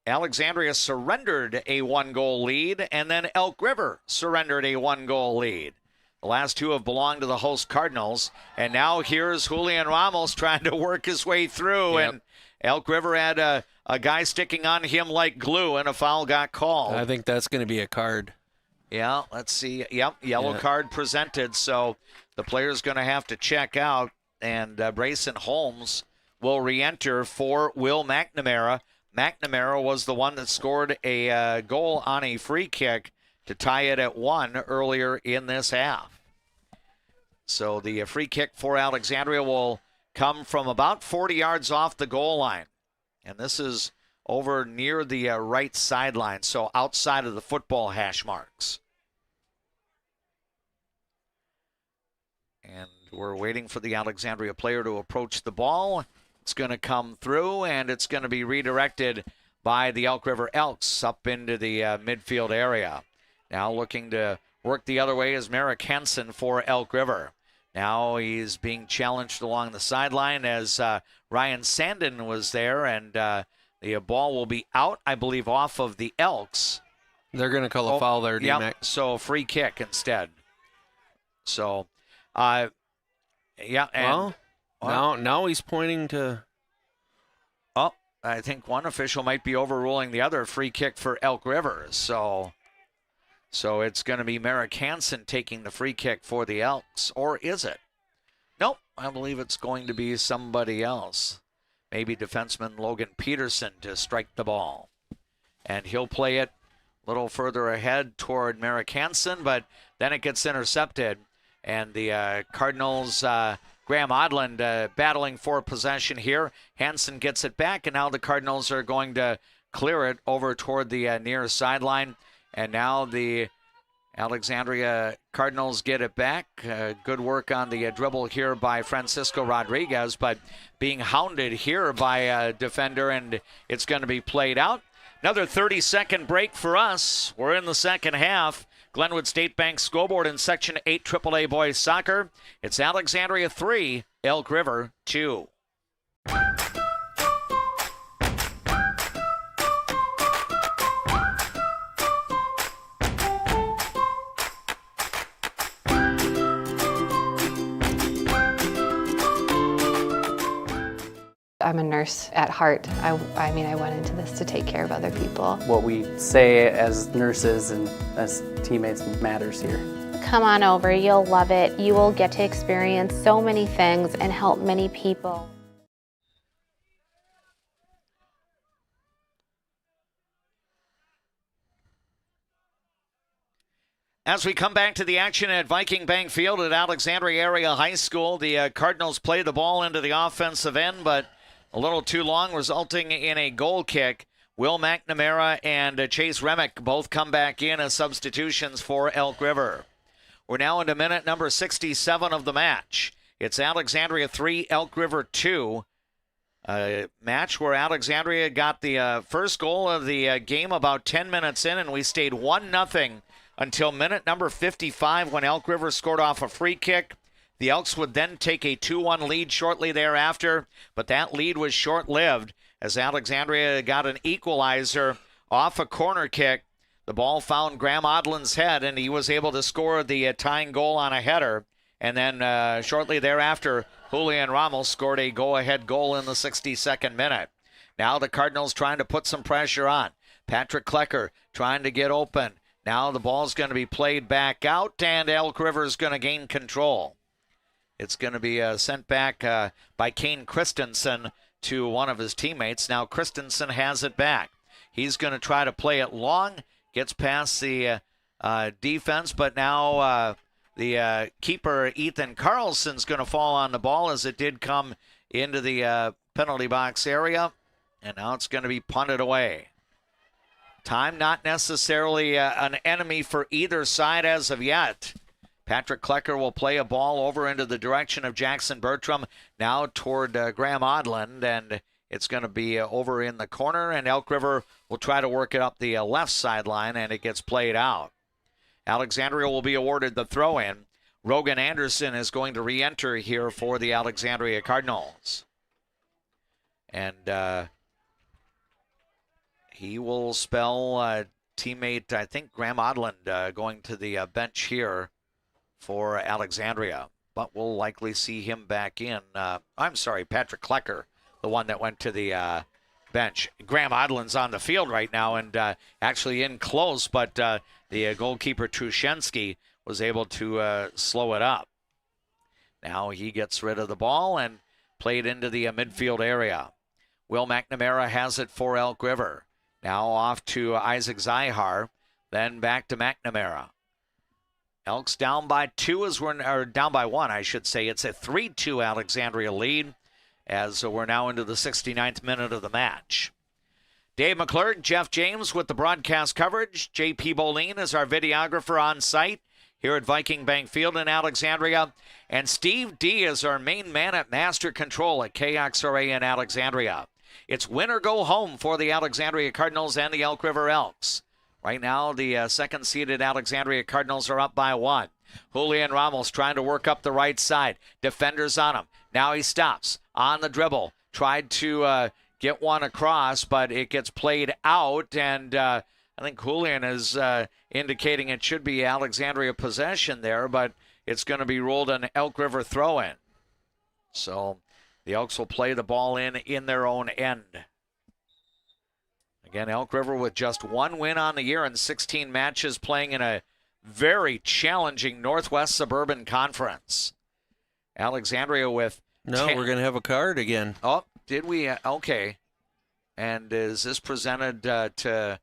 Alexandria surrendered a 1-goal lead, and then Elk River surrendered a 1-goal lead. The last 2 have belonged to the host Cardinals, and now here's Julian Ramos trying to work his way through, and Elk River had a guy sticking on him like glue, and a foul got called. I think that's going to be a card. Yeah, let's see. Yep, yellow card presented, so the player's going to have to check out, and Brayson Holmes will re-enter for Will McNamara. McNamara was the one that scored a goal on a free kick to tie it at 1 earlier in this half. So the free kick for Alexandria will come from about 40 yards off the goal line. And this is over near the right sideline, so outside of the football hash marks. And we're waiting for the Alexandria player to approach the ball. It's going to come through, and it's going to be redirected by the Elk River Elks up into the midfield area. Now looking to work the other way is Merrick Henson for Elk River. Now he's being challenged along the sideline as Ryan Sandin was there, and the ball will be out, I believe, off of the Elks. They're going to call a foul there, D-Mac. Yep, so free kick instead. So, and now he's pointing to... Oh, I think one official might be overruling the other. Free kick for Elk River. So it's going to be Merrick Hansen taking the free kick for the Elks. Or is it? Nope, I believe it's going to be somebody else. Maybe defenseman Logan Peterson to strike the ball. And he'll play it a little further ahead toward Merrick Hansen, but then it gets intercepted. And the Cardinals, Graham Odland battling for possession here. Hansen gets it back, and now the Cardinals are going to clear it over toward the near sideline. And now the Alexandria Cardinals get it back. Good work on the dribble here by Francisco Rodriguez, but being hounded here by a defender, and it's going to be played out. Another 30-second break for us. We're in the second half. Glenwood State Bank scoreboard in Section 8 AAA Boys Soccer. It's Alexandria 3, Elk River 2. I'm a nurse at heart. I went into this to take care of other people. What we say as nurses and as teammates matters here. Come on over, you'll love it. You will get to experience so many things and help many people. As we come back to the action at Viking Bank Field at Alexandria Area High School, the Cardinals play the ball into the offensive end, but a little too long, resulting in a goal kick. Will McNamara and Chase Remick both come back in as substitutions for Elk River. We're now into minute number 67 of the match. It's Alexandria 3, Elk River 2. A match where Alexandria got the first goal of the game about 10 minutes in, and we stayed 1-0 until minute number 55 when Elk River scored off a free kick. The Elks would then take a 2-1 lead shortly thereafter, but that lead was short-lived as Alexandria got an equalizer off a corner kick. The ball found Graham Odland's head, and he was able to score the tying goal on a header. And then shortly thereafter, Julian Ramos scored a go-ahead goal in the 62nd minute. Now the Cardinals trying to put some pressure on. Patrick Klecker trying to get open. Now the ball's going to be played back out, and Elk River is going to gain control. It's going to be sent back by Kane Christensen to one of his teammates. Now Christensen has it back. He's going to try to play it long, gets past the defense, but now the keeper, Ethan Carlson's going to fall on the ball as it did come into the penalty box area, and now it's going to be punted away. Time not necessarily an enemy for either side as of yet. Patrick Klecker will play a ball over into the direction of Jackson Bertram, now toward Graham Odland, and it's going to be over in the corner, and Elk River will try to work it up the left sideline, and it gets played out. Alexandria will be awarded the throw-in. Rogan Anderson is going to re-enter here for the Alexandria Cardinals. And he will spell teammate, I think, Graham Odland going to the bench here for Alexandria. But we'll likely see him back in. I'm sorry, Patrick Klecker, the one that went to the bench. Graham Odland's on the field right now and actually in close, but the goalkeeper Trushensky was able to slow it up. Now he gets rid of the ball and played into the midfield area. Will McNamara has it for Elk River. Now off to Isaac Zyhar, then back to McNamara. Elks down by down by one, I should say. It's a 3-2 Alexandria lead as we're now into the 69th minute of the match. Dave McClurg, Jeff James with the broadcast coverage. J.P. Boleen is our videographer on site here at Viking Bank Field in Alexandria. And Steve D is our main man at Master Control at KXRA in Alexandria. It's win or go home for the Alexandria Cardinals and the Elk River Elks. Right now, the second-seeded Alexandria Cardinals are up by one. Julian Ramos trying to work up the right side. Defenders on him. Now he stops on the dribble. Tried to get one across, but it gets played out, and I think Julian is indicating it should be Alexandria possession there, but it's going to be ruled an Elk River throw-in. So the Elks will play the ball in their own end. Again, Elk River with just one win on the year and 16 matches, playing in a very challenging Northwest Suburban Conference. Alexandria with No, we're going to have a card again. Oh, did we? Okay. And is this presented to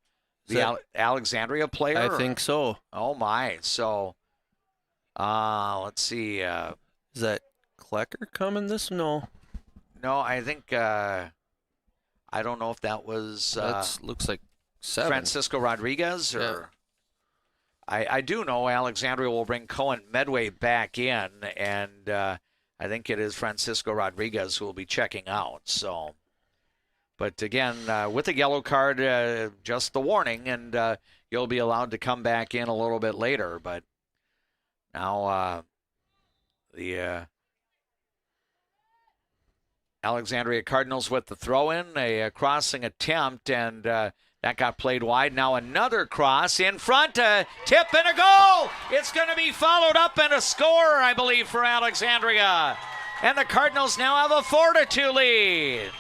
the Alexandria player? I think so. Oh, my. So, let's see. Is that Klecker coming this? No. No, I think, I don't know if that was... looks like 7. Francisco Rodriguez, or... Yeah. I do know Alexandria will bring Cohen Medway back in, and I think it is Francisco Rodriguez who will be checking out. So, but again, with a yellow card, just the warning, and you'll be allowed to come back in a little bit later. But now the Alexandria Cardinals with the throw-in, a crossing attempt, and that got played wide. Now another cross in front, a tip and a goal. It's going to be followed up and a score, I believe, for Alexandria. And the Cardinals now have a 4-2 lead.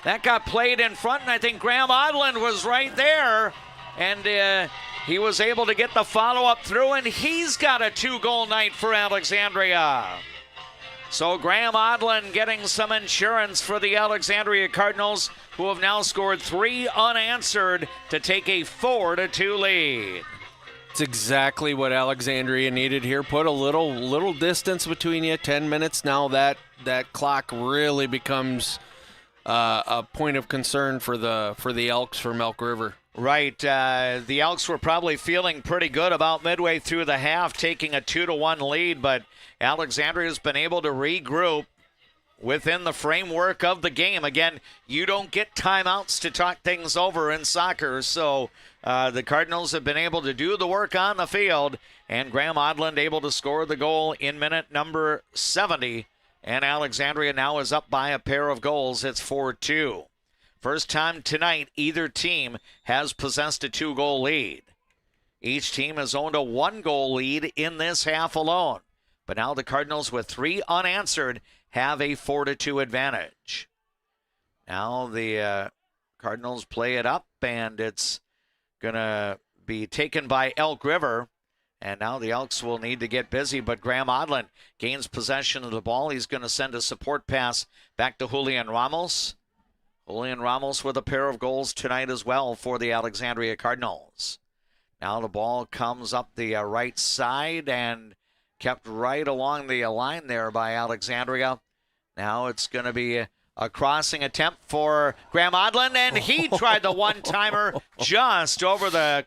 That got played in front, and I think Graham Odland was right there. And he was able to get the follow-up through, and he's got a 2-goal night for Alexandria. So Graham Odland getting some insurance for the Alexandria Cardinals, who have now scored 3 unanswered to take a 4-2 lead. It's exactly what Alexandria needed here. Put a little distance between you. 10 minutes now. That clock really becomes a point of concern for the Elks from Elk River. Right. The Elks were probably feeling pretty good about midway through the half, taking a 2-1 lead, but Alexandria has been able to regroup within the framework of the game. Again, you don't get timeouts to talk things over in soccer, so the Cardinals have been able to do the work on the field, and Graham Odland able to score the goal in minute number 70, and Alexandria now is up by a pair of goals. It's 4-2. First time tonight either team has possessed a 2-goal lead. Each team has owned a 1-goal lead in this half alone. But now the Cardinals, with 3 unanswered, have a 4-2 advantage. Now the Cardinals play it up, and it's going to be taken by Elk River. And now the Elks will need to get busy, but Graham Odland gains possession of the ball. He's going to send a support pass back to Julian Ramos. Julian Ramos with a pair of goals tonight as well for the Alexandria Cardinals. Now the ball comes up the right side and kept right along the line there by Alexandria. Now it's going to be a crossing attempt for Graham Odland, and he tried the one-timer just over the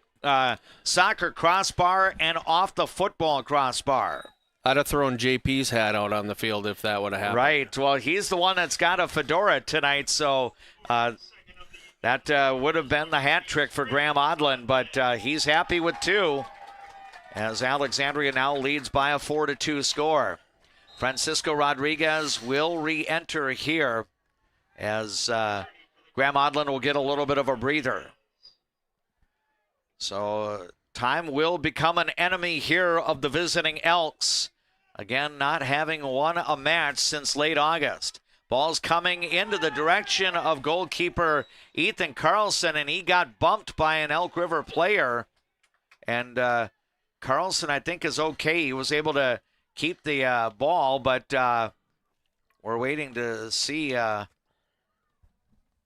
soccer crossbar and off the football crossbar. I'd have thrown JP's hat out on the field if that would have happened. Right. Well, he's the one that's got a fedora tonight, so that would have been the hat trick for Graham Odland, but he's happy with 2 as Alexandria now leads by a 4-2 score. Francisco Rodriguez will re-enter here as Graham Odland will get a little bit of a breather. So time will become an enemy here of the visiting Elks. Again, not having won a match since late August. Ball's coming into the direction of goalkeeper Ethan Carlson, and he got bumped by an Elk River player. And Carlson, I think, is okay. He was able to keep the ball, but we're waiting to see.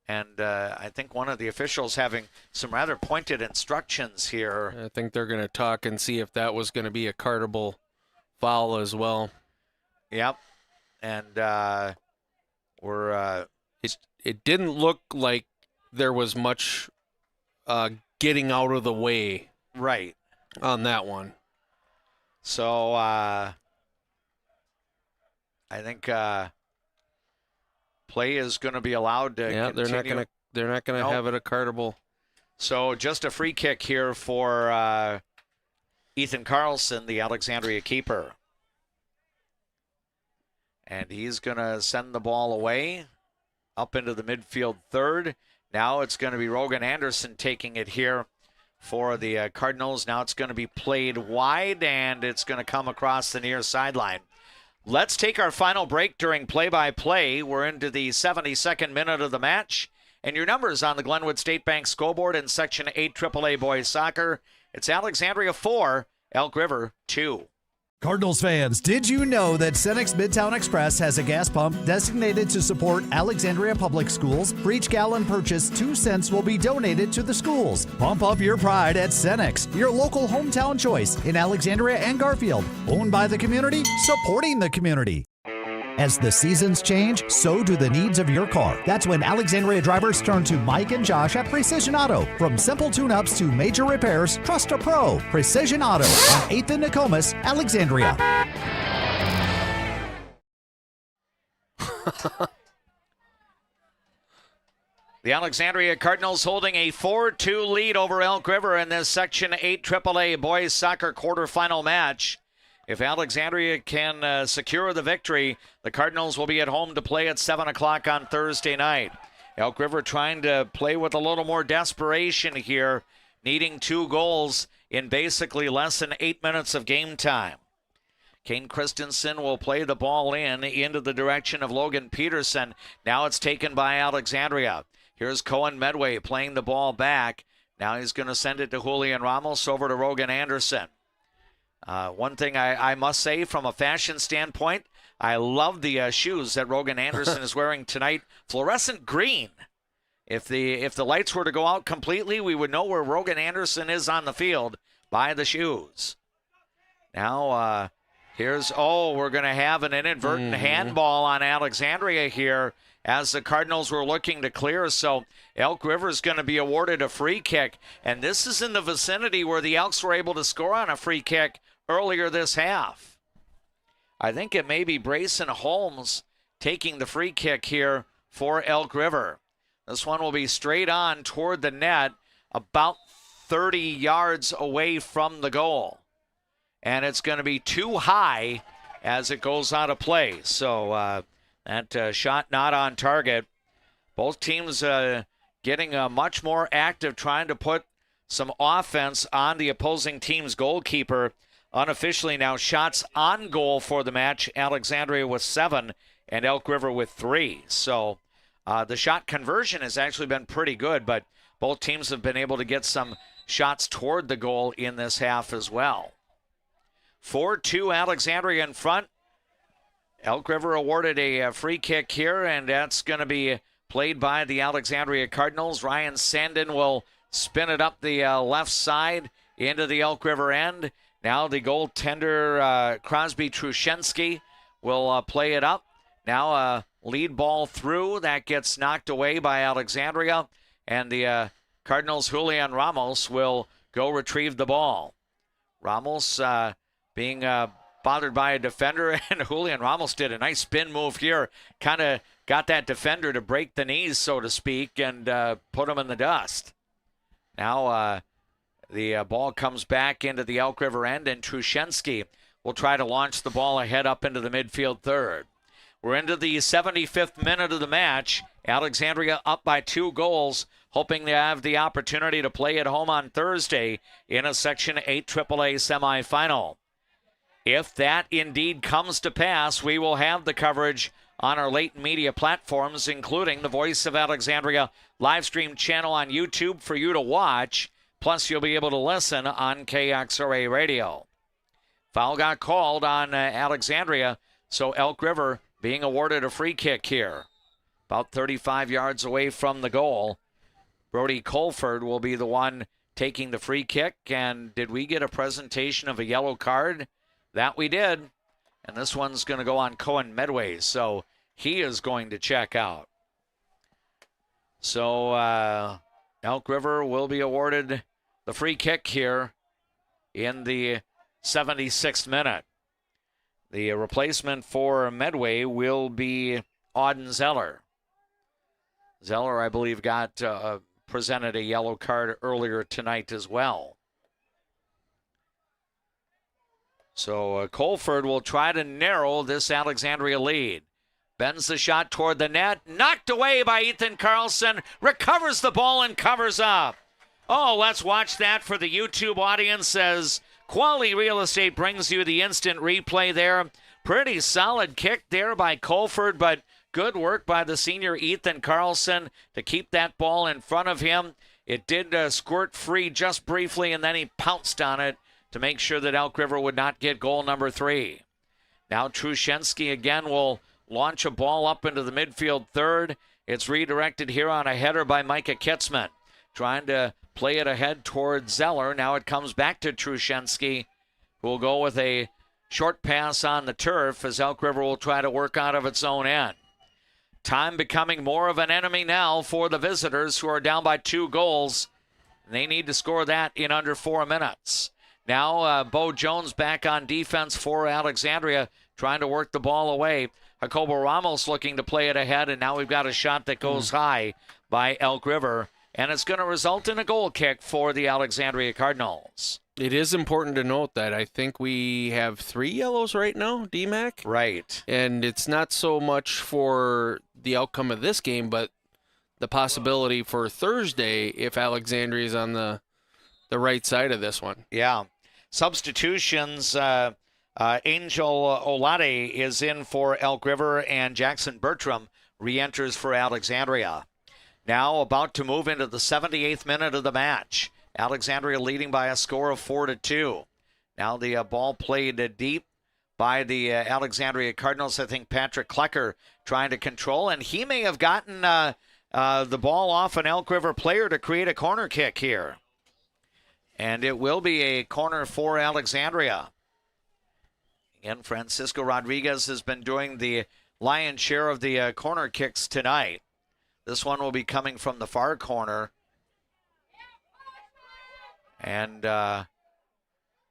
And I think one of the officials having some rather pointed instructions here. I think they're going to talk and see if that was going to be a cardable foul as well. Yep. And it didn't look like there was much getting out of the way. Right. On that one. So I think play is going to be allowed to continue. They're not going to have it a cardable. So just a free kick here for Ethan Carlson, the Alexandria keeper. And he's going to send the ball away up into the midfield third. Now it's going to be Rogan Anderson taking it here for the Cardinals. Now it's going to be played wide, and it's going to come across the near sideline. Let's take our final break during play-by-play. We're into the 72nd minute of the match. And your numbers on the Glenwood State Bank scoreboard in Section 8 AAA Boys Soccer. It's Alexandria 4, Elk River 2. Cardinals fans, did you know that Cenex Midtown Express has a gas pump designated to support Alexandria Public Schools? For each gallon purchased, 2 cents will be donated to the schools. Pump up your pride at Cenex, your local hometown choice in Alexandria and Garfield. Owned by the community, supporting the community. As the seasons change, so do the needs of your car. That's when Alexandria drivers turn to Mike and Josh at Precision Auto. From simple tune-ups to major repairs, trust a pro. Precision Auto on 8th and Nokomis, Alexandria. The Alexandria Cardinals holding a 4-2 lead over Elk River in this Section 8 AAA Boys Soccer quarterfinal match. If Alexandria can secure the victory, the Cardinals will be at home to play at 7 o'clock on Thursday night. Elk River trying to play with a little more desperation here, needing 2 goals in basically less than 8 minutes of game time. Kane Christensen will play the ball into the direction of Logan Peterson. Now it's taken by Alexandria. Here's Cohen Medway playing the ball back. Now he's going to send it to Julian Ramos over to Rogan Anderson. One thing I must say from a fashion standpoint, I love the shoes that Rogan Anderson is wearing tonight. Fluorescent green. If the lights were to go out completely, we would know where Rogan Anderson is on the field by the shoes. Now we're going to have an inadvertent handball on Alexandria here as the Cardinals were looking to clear. So Elk River is going to be awarded a free kick. And this is in the vicinity where the Elks were able to score on a free kick earlier this half. I think it may be Brayson Holmes taking the free kick here for Elk River. This one will be straight on toward the net, about 30 yards away from the goal. And it's going to be too high as it goes out of play. So that shot not on target. Both teams getting much more active, trying to put some offense on the opposing team's goalkeeper. Unofficially now, shots on goal for the match. Alexandria with 7 and Elk River with 3. So the shot conversion has actually been pretty good, but both teams have been able to get some shots toward the goal in this half as well. 4-2 Alexandria in front. Elk River awarded a free kick here, and that's going to be played by the Alexandria Cardinals. Ryan Sandin will spin it up the left side into the Elk River end. Now the goaltender, Crosby Truszczynski, will play it up. Now lead ball through. That gets knocked away by Alexandria, and the Cardinals' Julian Ramos will go retrieve the ball. Ramos being bothered by a defender, and Julian Ramos did a nice spin move here. Kind of got that defender to break the knees, so to speak, and put him in the dust. Now the ball comes back into the Elk River end, and Truszynski will try to launch the ball ahead up into the midfield third. We're into the 75th minute of the match. Alexandria up by 2 goals, hoping to have the opportunity to play at home on Thursday in a Section 8 AAA semifinal. If that indeed comes to pass, we will have the coverage on our late media platforms, including the Voice of Alexandria live stream channel on YouTube for you to watch, plus you'll be able to listen on KXRA Radio. Foul got called on Alexandria, so Elk River being awarded a free kick here. About 35 yards away from the goal. Brody Colford will be the one taking the free kick. And did we get a presentation of a yellow card? That we did. And this one's going to go on Cohen Medway, so he is going to check out. So Elk River will be awarded the free kick here in the 76th minute. The replacement for Medway will be Auden Zeller. Zeller, I believe, got presented a yellow card earlier tonight as well. So Colford will try to narrow this Alexandria lead. Bends the shot toward the net. Knocked away by Ethan Carlson. Recovers the ball and covers up. Oh, let's watch that for the YouTube audience as Quality Real Estate brings you the instant replay there. Pretty solid kick there by Colford, but good work by the senior Ethan Carlson to keep that ball in front of him. It did squirt free just briefly, and then he pounced on it to make sure that Elk River would not get goal number 3. Now Truszynski again will launch a ball up into the midfield third. It's redirected here on a header by Micah Kitzman. Trying to play it ahead towards Zeller. Now it comes back to Truszynski, who will go with a short pass on the turf as Elk River will try to work out of its own end. Time becoming more of an enemy now for the visitors, who are down by 2 goals. They need to score that in under 4 minutes. Now Bo Jones back on defense for Alexandria, trying to work the ball away. Jacobo Ramos looking to play it ahead, and now we've got a shot that goes high by Elk River, and it's going to result in a goal kick for the Alexandria Cardinals. It is important to note that I think we have 3 yellows right now, DMAC. Right. And it's not so much for the outcome of this game, but the possibility for Thursday if Alexandria is on the right side of this one. Yeah. Substitutions, Angel Olade is in for Elk River, and Jackson Bertram re-enters for Alexandria. Now about to move into the 78th minute of the match. Alexandria leading by a score of 4-2. Now the ball played deep by the Alexandria Cardinals. I think Patrick Klecker trying to control, and he may have gotten the ball off an Elk River player to create a corner kick here. And it will be a corner for Alexandria. Again, Francisco Rodriguez has been doing the lion's share of the corner kicks tonight. This one will be coming from the far corner. And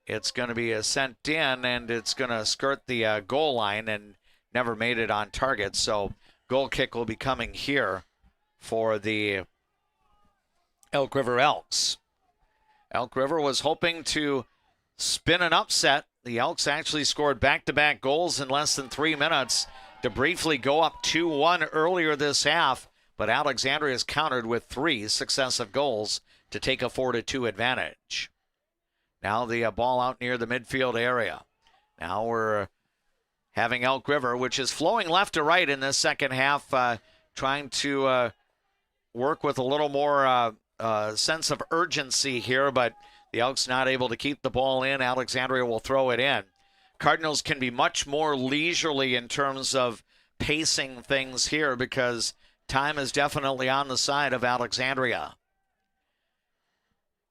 it's going to be sent in, and it's going to skirt the goal line and never made it on target. So goal kick will be coming here for the Elk River Elks. Elk River was hoping to spin an upset. The Elks actually scored back-to-back goals in less than 3 minutes to briefly go up 2-1 earlier this half, but Alexandria has countered with 3 successive goals to take a 4-2 advantage. Now the ball out near the midfield area. Now we're having Elk River, which is flowing left to right in this second half, trying to work with a little more sense of urgency here, but the Elks not able to keep the ball in. Alexandria will throw it in. Cardinals can be much more leisurely in terms of pacing things here because time is definitely on the side of Alexandria.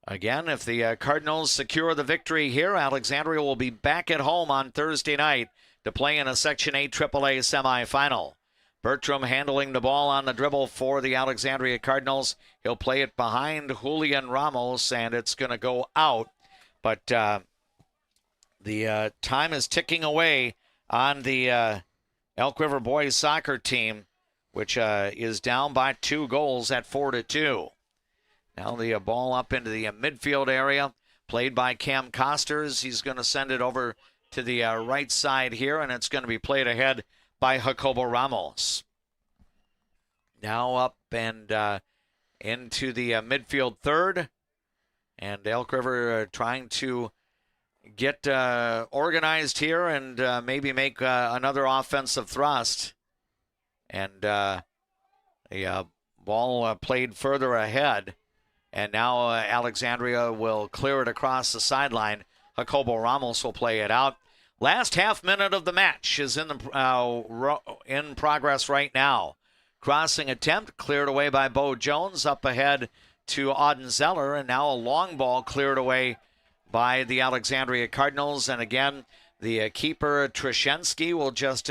Again, if the Cardinals secure the victory here, Alexandria will be back at home on Thursday night to play in a Section 8 AAA semifinal. Bertram handling the ball on the dribble for the Alexandria Cardinals. He'll play it behind Julian Ramos, and it's going to go out. But the time is ticking away on the Elk River boys soccer team, which is down by 2 goals at 4-2. Now the ball up into the midfield area, played by Cam Costers. He's going to send it over to the right side here, and it's going to be played ahead by Jacobo Ramos. Now up and into the midfield third, and Elk River trying to get organized here and maybe make another offensive thrust. And the ball played further ahead, and now Alexandria will clear it across the sideline. Jacobo Ramos will play it out. Last half minute of the match is in progress right now. Crossing attempt cleared away by Bo Jones, up ahead to Auden Zeller, and now a long ball cleared away by the Alexandria Cardinals. And again, the keeper Trashensky will just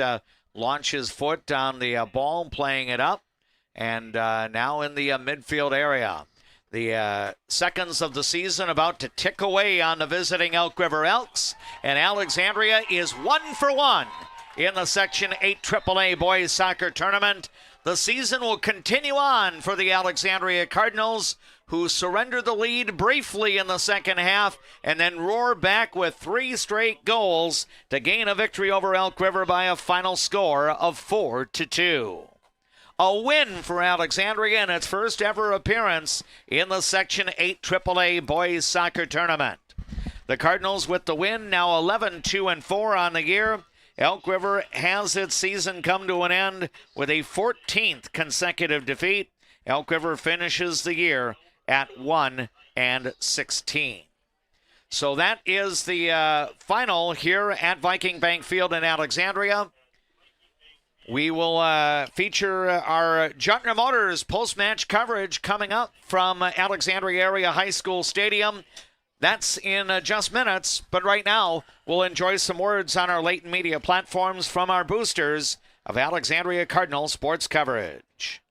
launch his foot on the ball, playing it up, and now in the midfield area. The seconds of the season about to tick away on the visiting Elk River Elks, and Alexandria is 1 for 1 in the Section 8 AAA Boys Soccer Tournament. The season will continue on for the Alexandria Cardinals, who surrender the lead briefly in the second half and then roar back with 3 straight goals to gain a victory over Elk River by a final score of 4-2. A win for Alexandria in its first ever appearance in the Section 8 AAA Boys Soccer Tournament. The Cardinals with the win, now 11-2-4 on the year. Elk River has its season come to an end with a 14th consecutive defeat. Elk River finishes the year at 1-16. So that is the final here at Viking Bank Field in Alexandria. We will feature our Juntner Motors post-match coverage coming up from Alexandria Area High School Stadium. That's in just minutes, but right now we'll enjoy some words on our latent media platforms from our boosters of Alexandria Cardinal sports coverage.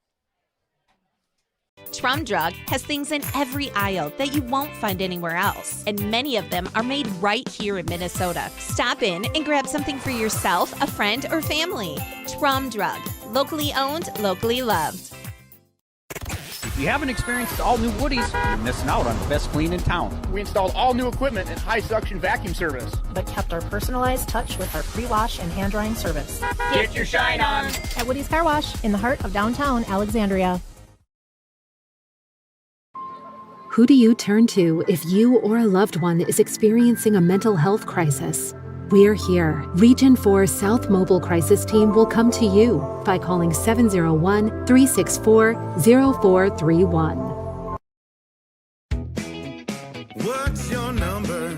Trum Drug has things in every aisle that you won't find anywhere else, and many of them are made right here in Minnesota. Stop in and grab something for yourself, a friend, or family. Trum Drug, locally owned, locally loved. If you haven't experienced all new Woodies, you're missing out on the best clean in town. We installed all new equipment and high suction vacuum service, but kept our personalized touch with our pre-wash and hand drying service. Get your shine on at Woody's Car Wash in the heart of downtown Alexandria. Who do you turn to if you or a loved one is experiencing a mental health crisis? We're here. Region 4 South Mobile Crisis Team will come to you by calling 701-364-0431. What's your number?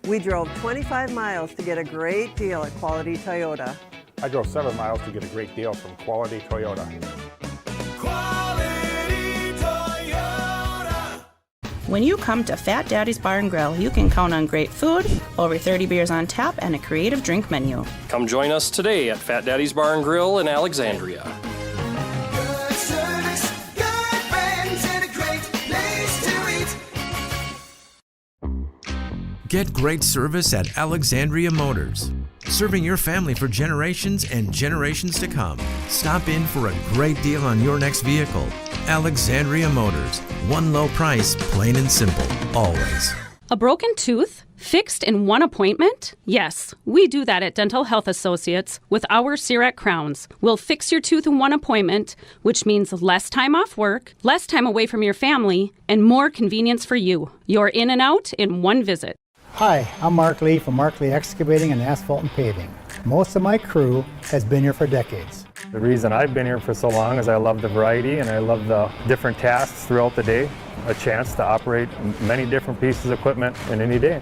We drove 25 miles to get a great deal at Quality Toyota. I drove 7 miles to get a great deal from Quality Toyota. When you come to Fat Daddy's Bar and Grill, you can count on great food, over 30 beers on tap, and a creative drink menu. Come join us today at Fat Daddy's Bar and Grill in Alexandria. Good service, good friends, and a great place to eat. Get great service at Alexandria Motors. Serving your family for generations and generations to come. Stop in for a great deal on your next vehicle. Alexandria Motors. One low price, plain and simple, always. A broken tooth? Fixed in one appointment? Yes, we do that at Dental Health Associates with our CIRAC crowns. We'll fix your tooth in one appointment, which means less time off work, less time away from your family, and more convenience for you. You're in and out in one visit. Hi, I'm Mark Lee from Mark Lee Excavating and Asphalt and Paving. Most of my crew has been here for decades. The reason I've been here for so long is I love the variety and I love the different tasks throughout the day. A chance to operate many different pieces of equipment in any day.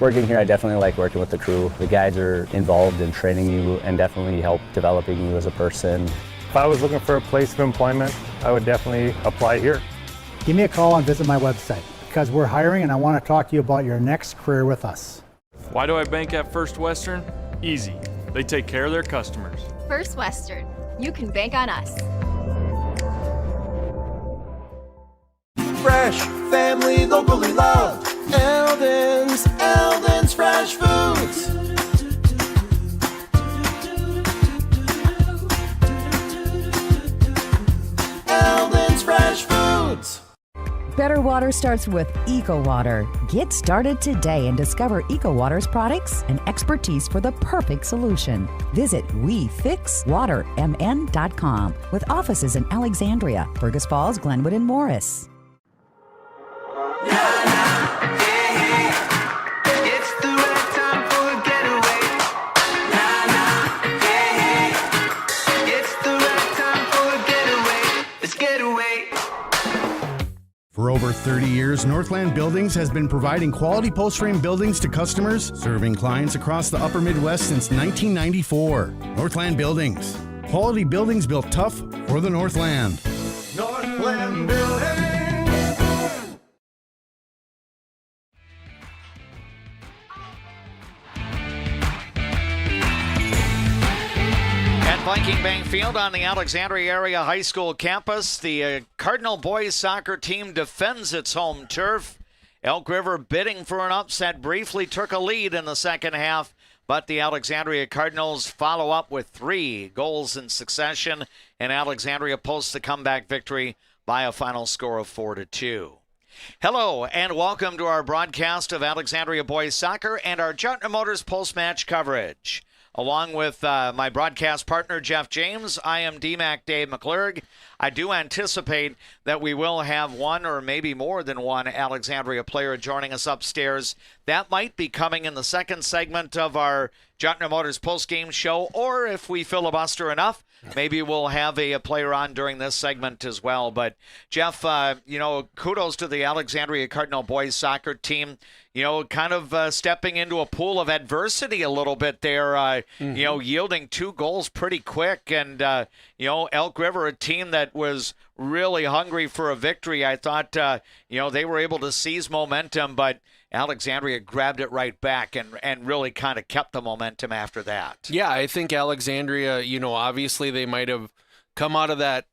Working here, I definitely like working with the crew. The guys are involved in training you and definitely help developing you as a person. If I was looking for a place of employment, I would definitely apply here. Give me a call and visit my website because we're hiring and I want to talk to you about your next career with us. Why do I bank at First Western? Easy. They take care of their customers. First Western. You can bank on us. Fresh, family, locally loved. Eldon's Fresh Foods. Eldon's Fresh Foods. Better water starts with Eco Water. Get started today and discover Eco Water's products and expertise for the perfect solution. Visit WeFixWaterMN.com with offices in Alexandria, Fergus Falls, Glenwood, and Morris. It's the right time for a getaway. It's the right time for a getaway. Let's get away. For over 30 years, Northland Buildings has been providing quality post-frame buildings to customers, serving clients across the upper Midwest since 1994. Northland Buildings. Quality buildings built tough for the Northland. Northland Building. At Viking Bank Field on the Alexandria Area High School campus, the Cardinal boys soccer team defends its home turf. Elk River, bidding for an upset, briefly took a lead in the second half, but the Alexandria Cardinals follow up with 3 goals in succession, and Alexandria posts the comeback victory by a final score of 4-2. Hello and welcome to our broadcast of Alexandria boys soccer and our Jutner Motors post-match coverage. Along with my broadcast partner, Jeff James, I am DMAC Dave McClurg. I do anticipate that we will have one or maybe more than one Alexandria player joining us upstairs. That might be coming in the second segment of our Jutner Motors post-game show, or if we filibuster enough, maybe we'll have a player on during this segment as well. But, Jeff, kudos to the Alexandria Cardinal boys soccer team. Kind of stepping into a pool of adversity a little bit there, yielding 2 goals pretty quick. And, Elk River, a team that was really hungry for a victory. I thought, they were able to seize momentum, but Alexandria grabbed it right back and really kind of kept the momentum after that. Yeah, I think Alexandria, obviously they might have come out of that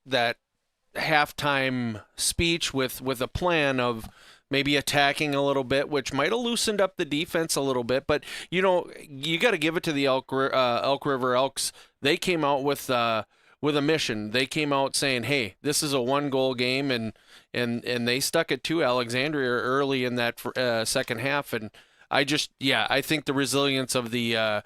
halftime speech with a plan of maybe attacking a little bit, which might have loosened up the defense a little bit. But, you got to give it to the Elk River Elks. They came out with a mission. They came out saying, hey, this is a 1-goal game, and they stuck it to Alexandria early in that second half. And I think the resilience of the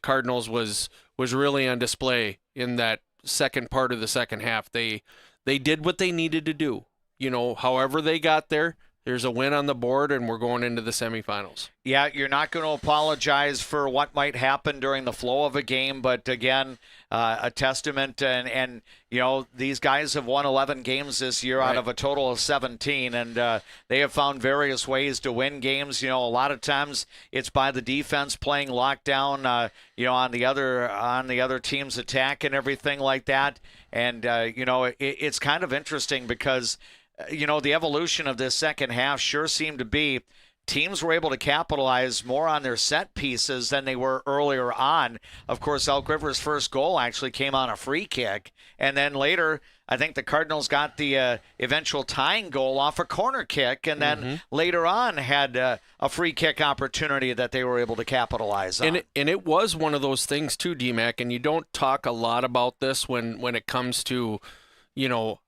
Cardinals was really on display in that second part of the second half. They did what they needed to do. However they got there, there's a win on the board, and we're going into the semifinals. Yeah, you're not going to apologize for what might happen during the flow of a game, but again, a testament, and these guys have won 11 games this year out of a total of 17, and they have found various ways to win games. A lot of times it's by the defense playing lockdown, on the other team's attack and everything like that, and it's kind of interesting because the evolution of this second half sure seemed to be teams were able to capitalize more on their set pieces than they were earlier on. Of course, Elk River's first goal actually came on a free kick. And then later, I think the Cardinals got the eventual tying goal off a corner kick. And then later on had a free kick opportunity that they were able to capitalize on. And it was one of those things too, DMAC, and you don't talk a lot about this when it comes to,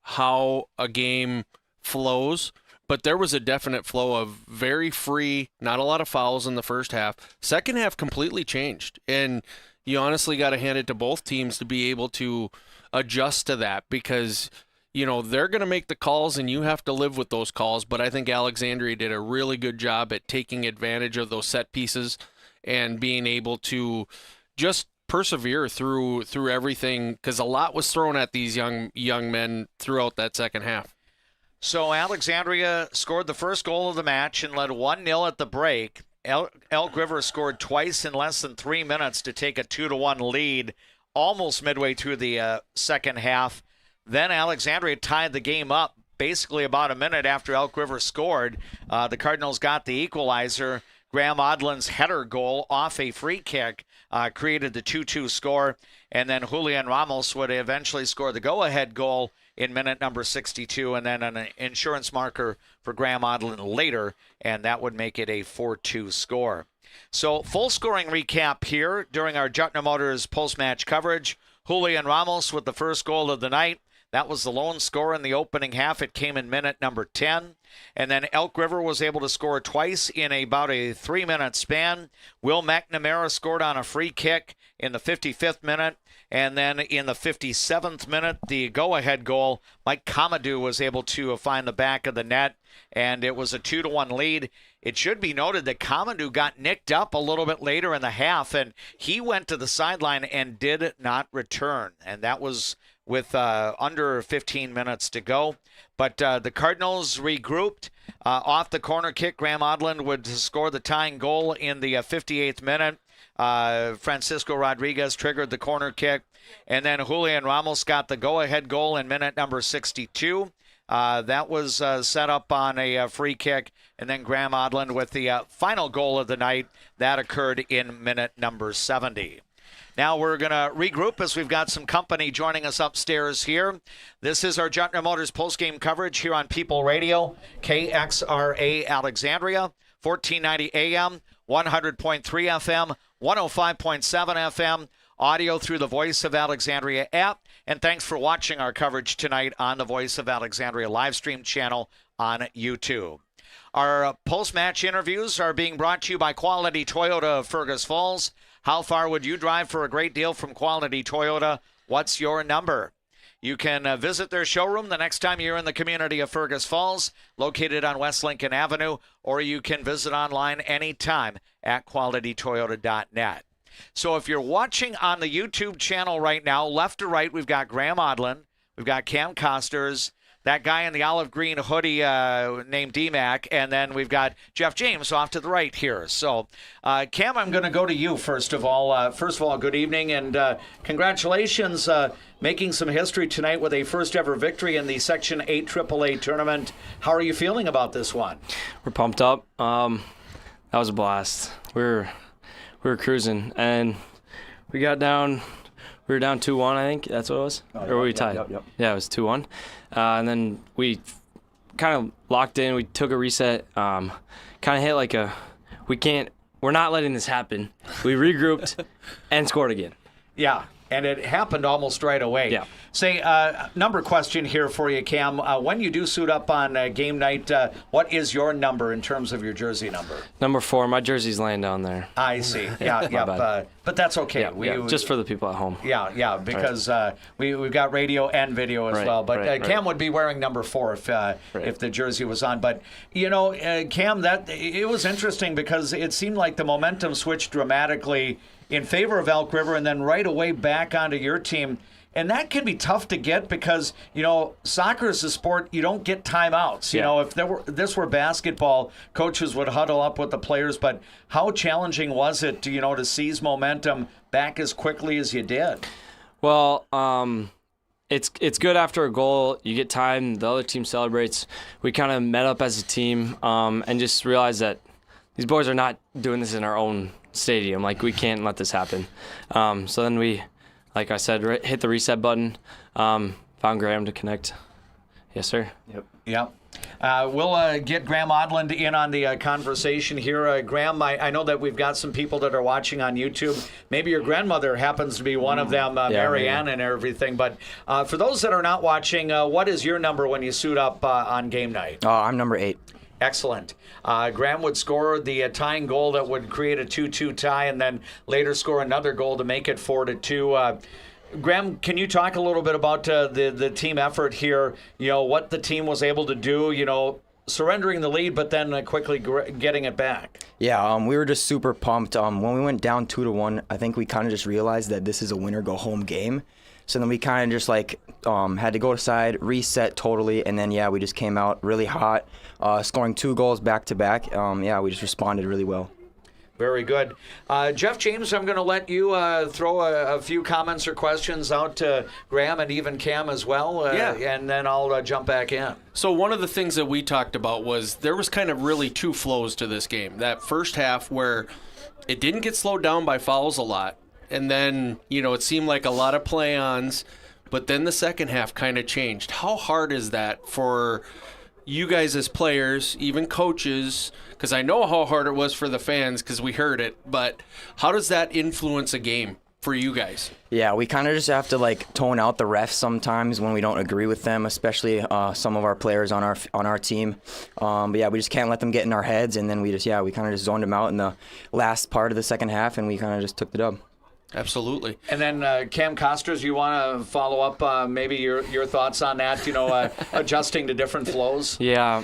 how a game flows, but there was a definite flow of very free, not a lot of fouls in the first half. Second half completely changed, and you honestly got to hand it to both teams to be able to adjust to that, because they're going to make the calls and you have to live with those calls. But I think Alexandria did a really good job at taking advantage of those set pieces and being able to just persevere through everything, because a lot was thrown at these young men throughout that second half. So Alexandria scored the first goal of the match and led 1-0 at the break. Elk River scored twice in less than 3 minutes to take a 2-1 lead almost midway through the second half. Then Alexandria tied the game up basically about a minute after Elk River scored. The Cardinals got the equalizer. Graham Odlin's header goal off a free kick created the 2-2 score, and then Julian Ramos would eventually score the go-ahead goal in minute number 62, and then an insurance marker for Graham Odlin later, and that would make it a 4-2 score. So full scoring recap here during our Jutner Motors post-match coverage. Julian Ramos with the first goal of the night. That was the lone score in the opening half. It came in minute number 10. And then Elk River was able to score twice in about a 3-minute span. Will McNamara scored on a free kick in the 55th minute. And then in the 57th minute, the go-ahead goal, Mike Comadou was able to find the back of the net, and it was a 2-1 lead. It should be noted that Comadou got nicked up a little bit later in the half, and he went to the sideline and did not return. And that was with under 15 minutes to go. But the Cardinals regrouped off the corner kick. Graham Odlin would score the tying goal in the 58th minute. Francisco Rodriguez triggered the corner kick, and then Julian Ramos got the go-ahead goal in minute number 62. That was set up on a free kick, and then Graham Odlin with the final goal of the night. That occurred in minute number 70. Now we're going to regroup as we've got some company joining us upstairs here. This is our Jutner Motors postgame coverage here on People Radio, KXRA Alexandria, 1490 AM, 100.3 FM, 105.7 FM, audio through the Voice of Alexandria app. And thanks for watching our coverage tonight on the Voice of Alexandria live stream channel on YouTube. Our post-match interviews are being brought to you by Quality Toyota of Fergus Falls. How far would you drive for a great deal from Quality Toyota? What's your number? You can visit their showroom the next time you're in the community of Fergus Falls, located on West Lincoln Avenue, or you can visit online anytime at qualitytoyota.net. So if you're watching on the YouTube channel right now, left to right, we've got Graham Odlin, we've got Cam Costers, that guy in the olive green hoodie named D-Mac, and then we've got Jeff James off to the right here. So, Cam, I'm going to go to you first of all. Good evening, and congratulations making some history tonight with a first-ever victory in the Section 8 AAA tournament. How are you feeling about this one? We're pumped up. That was a blast. We were cruising, and we got down. We were down 2-1, I think. That's what it was? Or were we tied? Yep. Yeah, it was 2-1. And then we kind of locked in. We took a reset. Kind of hit like a, we're not letting this happen. We regrouped and scored again. Yeah, and it happened almost right away. Yeah. Say, number question here for you, Cam. When you do suit up on game night, what is your number in terms of your jersey number? Number 4. My jersey's laying down there. I see. Yeah. But that's okay. Yeah, just for the people at home. Yeah, because we've got radio and video as well. But Cam would be wearing number 4 if the jersey was on. But, Cam, it was interesting because it seemed like the momentum switched dramatically in favor of Elk River and then right away back onto your team. And that can be tough to get because, soccer is a sport, you don't get timeouts. If this were basketball, coaches would huddle up with the players. But how challenging was it, to seize momentum back as quickly as you did? Well, it's good after a goal. You get time. The other team celebrates. We kind of met up as a team and just realized that these boys are not doing this in our own stadium. Like, we can't let this happen. So then we, like I said, hit the reset button, found Graham to connect. Yes, sir. Yep. We'll get Graham Odlin in on the conversation here. Graham, I know that we've got some people that are watching on YouTube. Maybe your grandmother happens to be one of them, Marianne and everything. But for those that are not watching, what is your number when you suit up on game night? I'm number 8. Excellent. Graham would score the tying goal that would create a 2-2 tie and then later score another goal to make it 4-2. Graham, can you talk a little bit about the team effort here, what the team was able to do, surrendering the lead but then quickly getting it back? Yeah, we were just super pumped. When we went down 2-1, I think we kind of just realized that this is a winner-go-home game. So then we kind of just had to go aside, reset totally, and then, we just came out really hot, scoring 2 goals back-to-back. We just responded really well. Very good. Jeff James, I'm going to let you throw a few comments or questions out to Graham and even Cam as well, and then I'll jump back in. So one of the things that we talked about was there was kind of really two flows to this game. That first half where it didn't get slowed down by fouls a lot, and then, it seemed like a lot of play-ons, but then the second half kind of changed. How hard is that for you guys as players, even coaches, because I know how hard it was for the fans because we heard it, but how does that influence a game for you guys? Yeah, we kind of just have to tone out the refs sometimes when we don't agree with them, especially some of our players on our team. But yeah, we just can't let them get in our heads, and then we kind of just zoned them out in the last part of the second half, and we kind of just took the dub. Absolutely. And then Cam Costers, you want to follow up maybe your thoughts on that, adjusting to different flows? Yeah.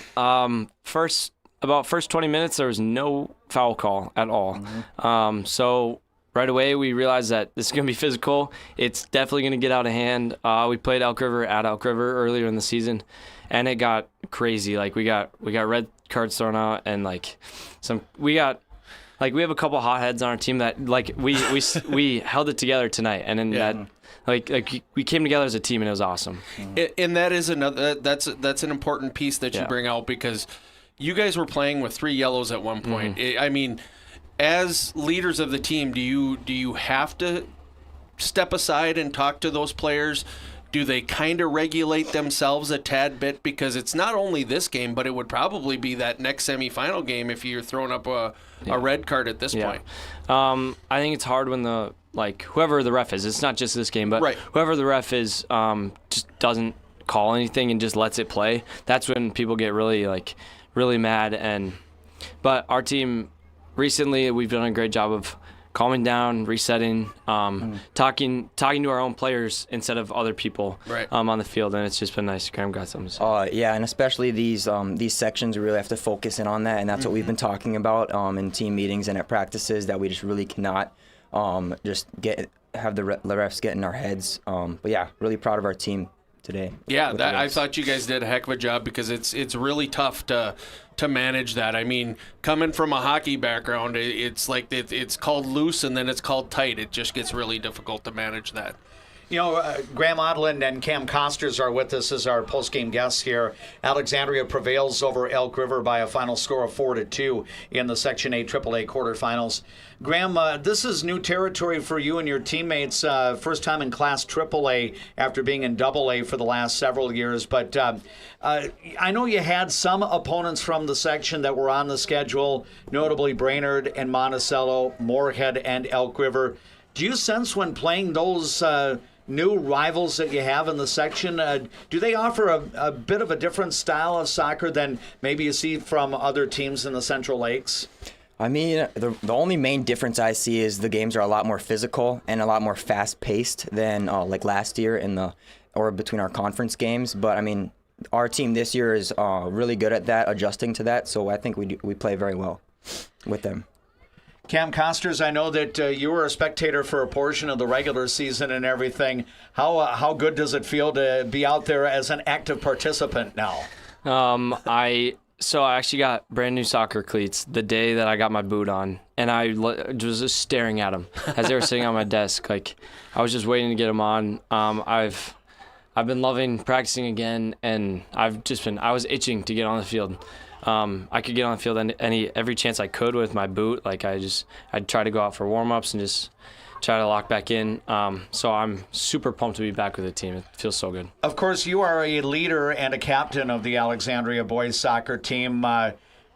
First 20 minutes, there was no foul call at all. Mm-hmm. So right away, we realized that this is going to be physical. It's definitely going to get out of hand. We played Elk River at Elk River earlier in the season, and it got crazy. We got red cards thrown out, and we have a couple hotheads on our team that we held it together tonight, and then that we came together as a team, and it was awesome. And that is that's an important piece that you bring out, because you guys were playing with 3 yellows at one point. Mm-hmm. I mean, as leaders of the team, do you have to step aside and talk to those players? Do they kind of regulate themselves a tad bit? Because it's not only this game, but it would probably be that next semifinal game if you're throwing up a red card at this point. I think it's hard when whoever the ref is, it's not just this game, but whoever the ref is just doesn't call anything and just lets it play. That's when people get really mad. But our team recently, we've done a great job of calming down, resetting, talking to our own players instead of other people on the field, and it's just been nice. Graham got something to say. Yeah, and especially these sections, we really have to focus in on that, and that's what we've been talking about in team meetings and at practices, that we just really cannot just have the refs get in our heads. But yeah, really proud of our team today. Yeah, I thought you guys did a heck of a job, because it's really tough to manage that. I mean, coming from a hockey background, it's it's called loose and then it's called tight. It just gets really difficult to manage that. Graham Odland and Cam Costers are with us as our post-game guests here. Alexandria prevails over Elk River by a final score of 4-2 in the Section 8 AAA quarterfinals. Graham, this is new territory for you and your teammates. First time in Class AAA after being in AA for the last several years. But I know you had some opponents from the section that were on the schedule, notably Brainerd and Monticello, Moorhead and Elk River. Do you sense when playing those new rivals that you have in the section, do they offer a bit of a different style of soccer than maybe you see from other teams in the Central Lakes? I mean, the only main difference I see is the games are a lot more physical and a lot more fast-paced than last year or between our conference games. But I mean, our team this year is really good at that, adjusting to that. So I think we play very well with them. Cam Costers, I know that you were a spectator for a portion of the regular season and everything. How good does it feel to be out there as an active participant now? I actually got brand new soccer cleats the day that I got my boot on, and I was just staring at them as they were sitting on my desk. I was just waiting to get them on. I've been loving practicing again, and I was itching to get on the field. I could get on the field every chance I could with my boot. I'd try to go out for warm-ups and just try to lock back in. So I'm super pumped to be back with the team. It feels so good. Of course, you are a leader and a captain of the Alexandria boys soccer team.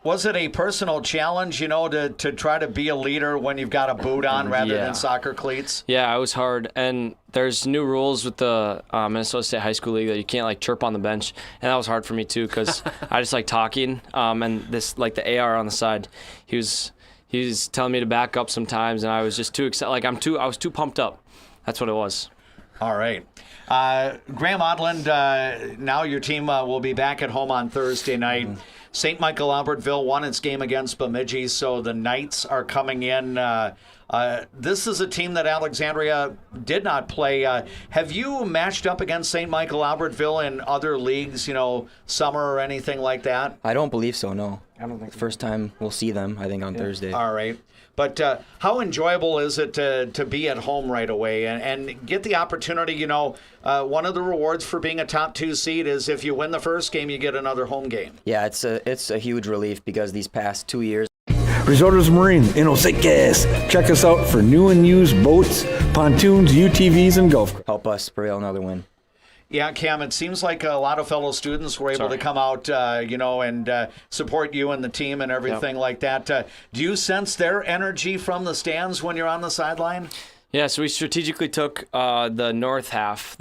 Was it a personal challenge, to try to be a leader when you've got a boot on rather than soccer cleats? Yeah, it was hard. And there's new rules with the Minnesota State High School League that you can't chirp on the bench, and that was hard for me too, because I just like talking. And this the AR on the side, he was telling me to back up sometimes, and I was just too excited. I was too pumped up. That's what it was. All right. Graham Odland, now your team will be back at home on Thursday night. Mm-hmm. St. Michael Albertville won its game against Bemidji, so the Knights are coming in This is a team that Alexandria did not play. Have you matched up against St. Michael Albertville in other leagues, summer or anything like that? I don't believe so, no. I don't think First time we'll see them, I think, on Thursday. All right. But how enjoyable is it to be at home right away and get the opportunity? One of the rewards for being a top 2 seed is if you win the first game, you get another home game. Yeah, it's a huge relief because these past 2 years. Resorters Marine in Oseques. Check us out for new and used boats, pontoons, UTVs, and golf carts. Help us prevail another win. Yeah, Cam, it seems like a lot of fellow students were able to come out, and support you and the team and everything like that. Do you sense their energy from the stands when you're on the sideline? Yeah, so we strategically took the north half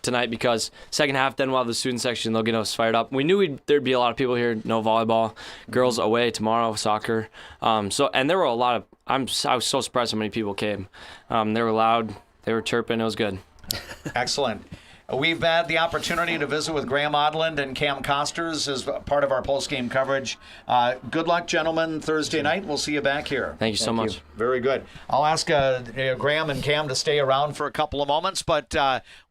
tonight because second half, then we'll have the student section. They'll get us fired up. We knew there'd be a lot of people here. No volleyball, girls away tomorrow, soccer. And there were a lot of. I was so surprised how many people came. They were loud. They were chirping. It was good. Excellent. We've had the opportunity to visit with Graham Odland and Cam Costers as part of our post-game coverage. Good luck, gentlemen, Thursday night. We'll see you back here. Thank you so much. Very good. I'll ask Graham and Cam to stay around for a couple of moments, but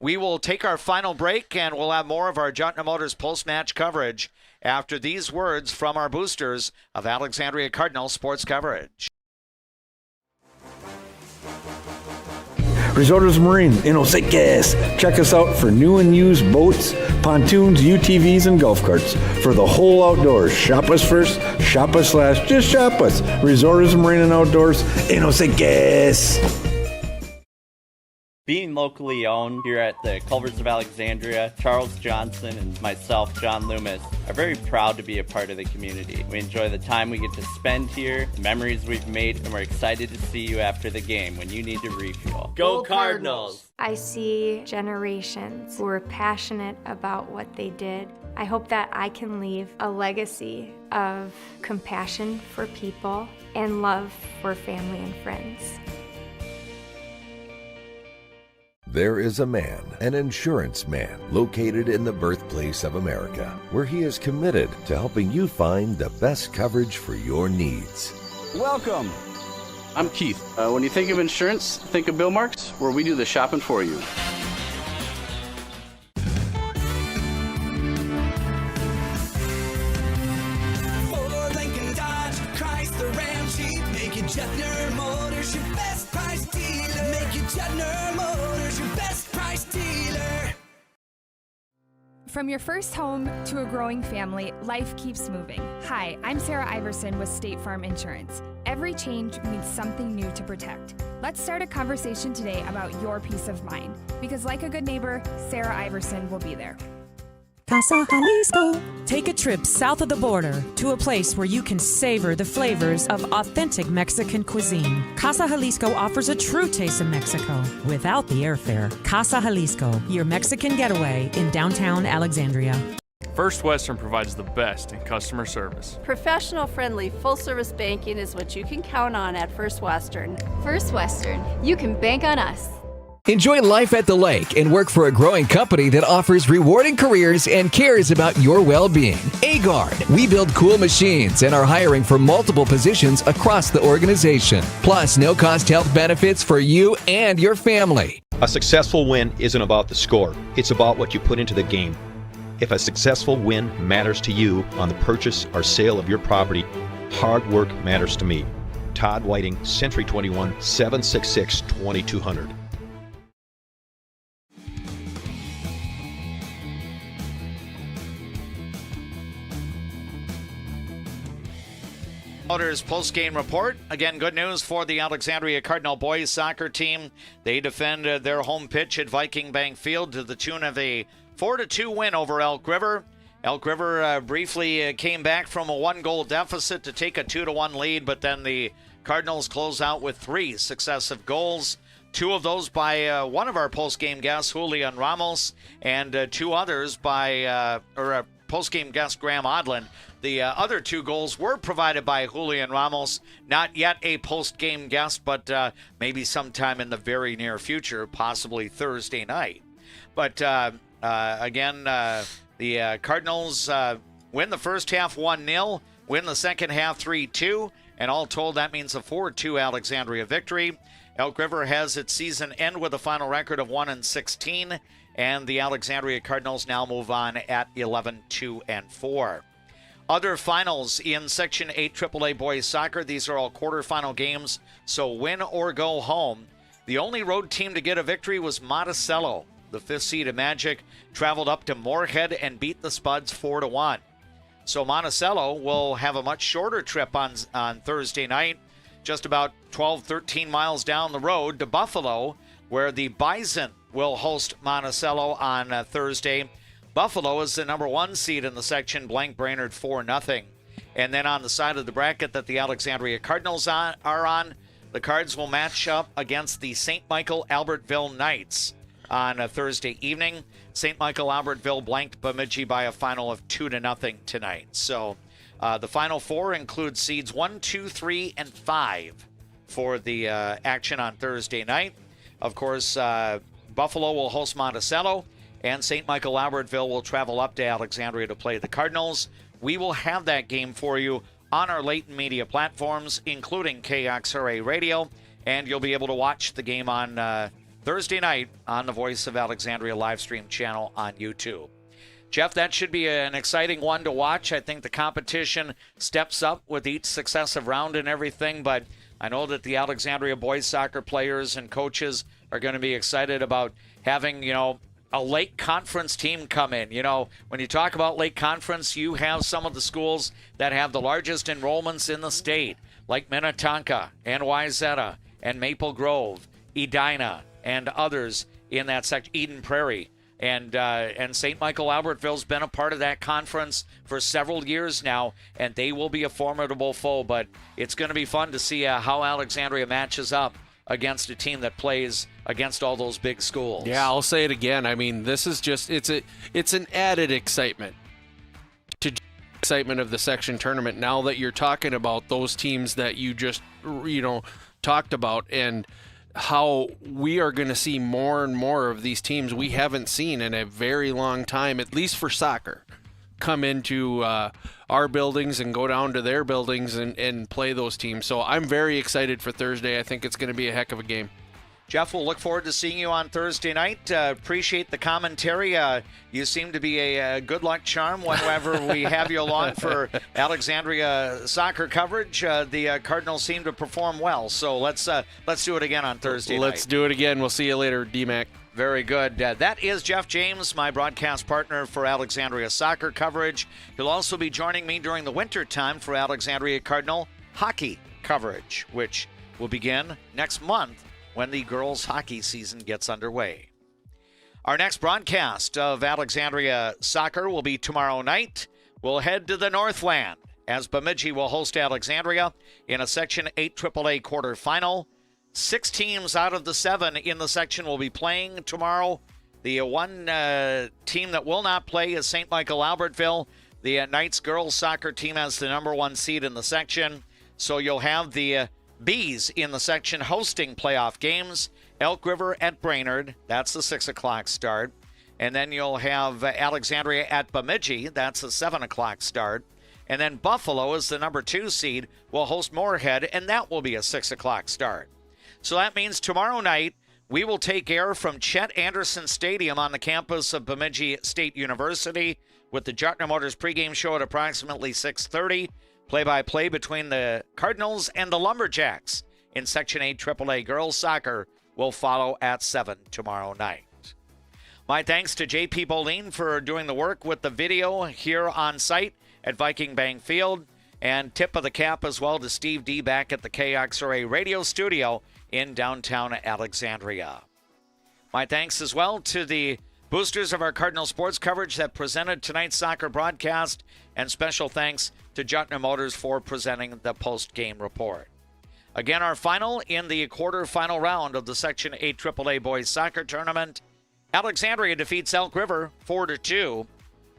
we will take our final break, and we'll have more of our Jutna Motors post-match coverage after these words from our boosters of Alexandria Cardinals sports coverage. Resorters Marine in Oseques. Check us out for new and used boats, pontoons, UTVs, and golf carts. For the whole outdoors, shop us first, shop us last, just shop us. Resorters Marine and Outdoors in Oseques. Being locally owned here at the Culvers of Alexandria, Charles Johnson and myself, John Loomis, are very proud to be a part of the community. We enjoy the time we get to spend here, the memories we've made, and we're excited to see you after the game when you need to refuel. Go Cardinals! I see generations who are passionate about what they did. I hope that I can leave a legacy of compassion for people and love for family and friends. There is a man, an insurance man, located in the birthplace of America, where he is committed to helping you find the best coverage for your needs. Welcome. I'm Keith. When you think of insurance, think of Bill Marks, where we do the shopping for you. Ford, Lincoln, Dodge, Chrysler, Ram, Jeep. Make it Jutner Motors your best price dealer. Make it Jutner Motors your best price dealer. From your first home to a growing family, life keeps moving. Hi, I'm Sarah Iverson with State Farm Insurance. Every change means something new to protect. Let's start a conversation today about your peace of mind. Because like a good neighbor, Sarah Iverson will be there. Casa Jalisco. Take a trip south of the border to a place where you can savor the flavors of authentic Mexican cuisine. Casa Jalisco offers a true taste of Mexico without the airfare. Casa Jalisco, your Mexican getaway in downtown Alexandria. First Western provides the best in customer service. Professional, friendly, full-service banking is what you can count on at First Western. First Western, you can bank on us. Enjoy life at the lake and work for a growing company that offers rewarding careers and cares about your well-being. Agard, we build cool machines and are hiring for multiple positions across the organization. Plus, no-cost health benefits for you and your family. A successful win isn't about the score. It's about what you put into the game. If a successful win matters to you on the purchase or sale of your property, hard work matters to me. Todd Whiting, Century 21, 766-2200. Motors post-game report. Again, good news for the Alexandria Cardinal boys soccer team. They defended their home pitch at Viking Bank Field to the tune of a 4-2 win over Elk River. Elk River briefly came back from a 1-goal deficit to take a 2-1 lead, but then the Cardinals close out with 3 successive goals. 2 of those by one of our post-game guests, Julian Ramos, and 2 others by post-game guest Graham Odland. The other 2 goals were provided by Julian Ramos, not yet a post-game guest, but maybe sometime in the very near future, possibly Thursday night. But again, the Cardinals win the first half 1-0. win the second half 3-2, and all told that means a 4-2 Alexandria victory. Elk River has its season end with a final record of 1-16, and the Alexandria Cardinals now move on at 11-2-4. Other finals in Section 8 AAA boys soccer. These are all quarterfinal games, so win or go home. The only road team to get a victory was Monticello. The 5th seed of Magic traveled up to Moorhead and beat the Spuds 4-1. So Monticello will have a much shorter trip on Thursday night, just about 12, 13 miles down the road to Buffalo, where the Bison will host Monticello on Thursday. Buffalo is the number 1 seed in the section, blank Brainerd 4-0. And then on the side of the bracket that the Alexandria Cardinals are on, the Cards will match up against the St. Michael Albertville Knights on a Thursday evening. St. Michael Albertville blanked Bemidji by a final of 2-0 tonight. So the Final Four includes seeds 1, 2, 3, and 5 for the action on Thursday night. Of course, Buffalo will host Monticello, and St. Michael Albertville will travel up to Alexandria to play the Cardinals. We will have that game for you on our Leighton Media platforms, including KXRA Radio, and you'll be able to watch the game on Thursday night on the Voice of Alexandria live stream channel on YouTube. Jeff, that should be an exciting one to watch. I think the competition steps up with each successive round and everything, but I know that the Alexandria boys soccer players and coaches are going to be excited about having, a Lake Conference team come in. When you talk about Lake Conference, you have some of the schools that have the largest enrollments in the state, like Minnetonka and Wayzata and Maple Grove, Edina, and others in that section, Eden Prairie. And St. Michael Albertville's been a part of that conference for several years now, and they will be a formidable foe. But it's going to be fun to see how Alexandria matches up against a team that plays against all those big schools. Yeah, I'll say it again. I mean, this is just it's an added excitement to excitement of the section tournament now that you're talking about those teams that you just talked about, and how we are going to see more and more of these teams we haven't seen in a very long time, at least for soccer, come into our buildings and go down to their buildings and play those teams. So I'm very excited for Thursday. I think it's going to be a heck of a game. Jeff, we'll look forward to seeing you on Thursday night. Appreciate the commentary. You seem to be a good luck charm whenever we have you along for Alexandria soccer coverage. The Cardinals seem to perform well, so let's do it again on Thursday night. Let's do it again. We'll see you later, D-Mac. Very good. That is Jeff James, my broadcast partner for Alexandria soccer coverage. He'll also be joining me during the winter time for Alexandria Cardinal hockey coverage, which will begin next month when the girls' hockey season gets underway. Our next broadcast of Alexandria soccer will be tomorrow night. We'll head to the Northland as Bemidji will host Alexandria in a Section 8 AAA quarterfinal. 6 teams out of the 7 in the section will be playing tomorrow. The one team that will not play is St. Michael Albertville. The Knights girls soccer team has the number 1 seed in the section. So you'll have the Bees in the section hosting playoff games. Elk River at Brainerd, that's the 6 o'clock start. And then you'll have Alexandria at Bemidji, that's a 7 o'clock start. And then Buffalo is the number 2 seed, will host Moorhead, and that will be a 6 o'clock start. So that means tomorrow night we will take air from Chet Anderson Stadium on the campus of Bemidji State University with the Jutner Motors pregame show at approximately 6:30. Play-by-play between the Cardinals and the Lumberjacks in Section 8 AAA girls soccer will follow at 7 tomorrow night. My thanks to J.P. Boline for doing the work with the video here on site at Viking Bank Field, and tip of the cap as well to Steve D. back at the KXRA radio studio in downtown Alexandria. My thanks as well to the boosters of our Cardinal sports coverage that presented tonight's soccer broadcast, and special thanks to Jutner Motors for presenting the post-game report. Again, our final in the quarterfinal round of the Section 8 AAA boys soccer tournament, Alexandria defeats Elk River 4-2.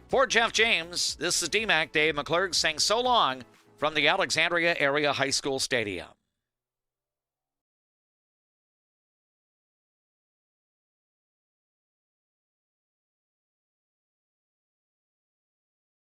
For Jeff James, this is DMAC Dave McClurg saying so long from the Alexandria Area High School Stadium.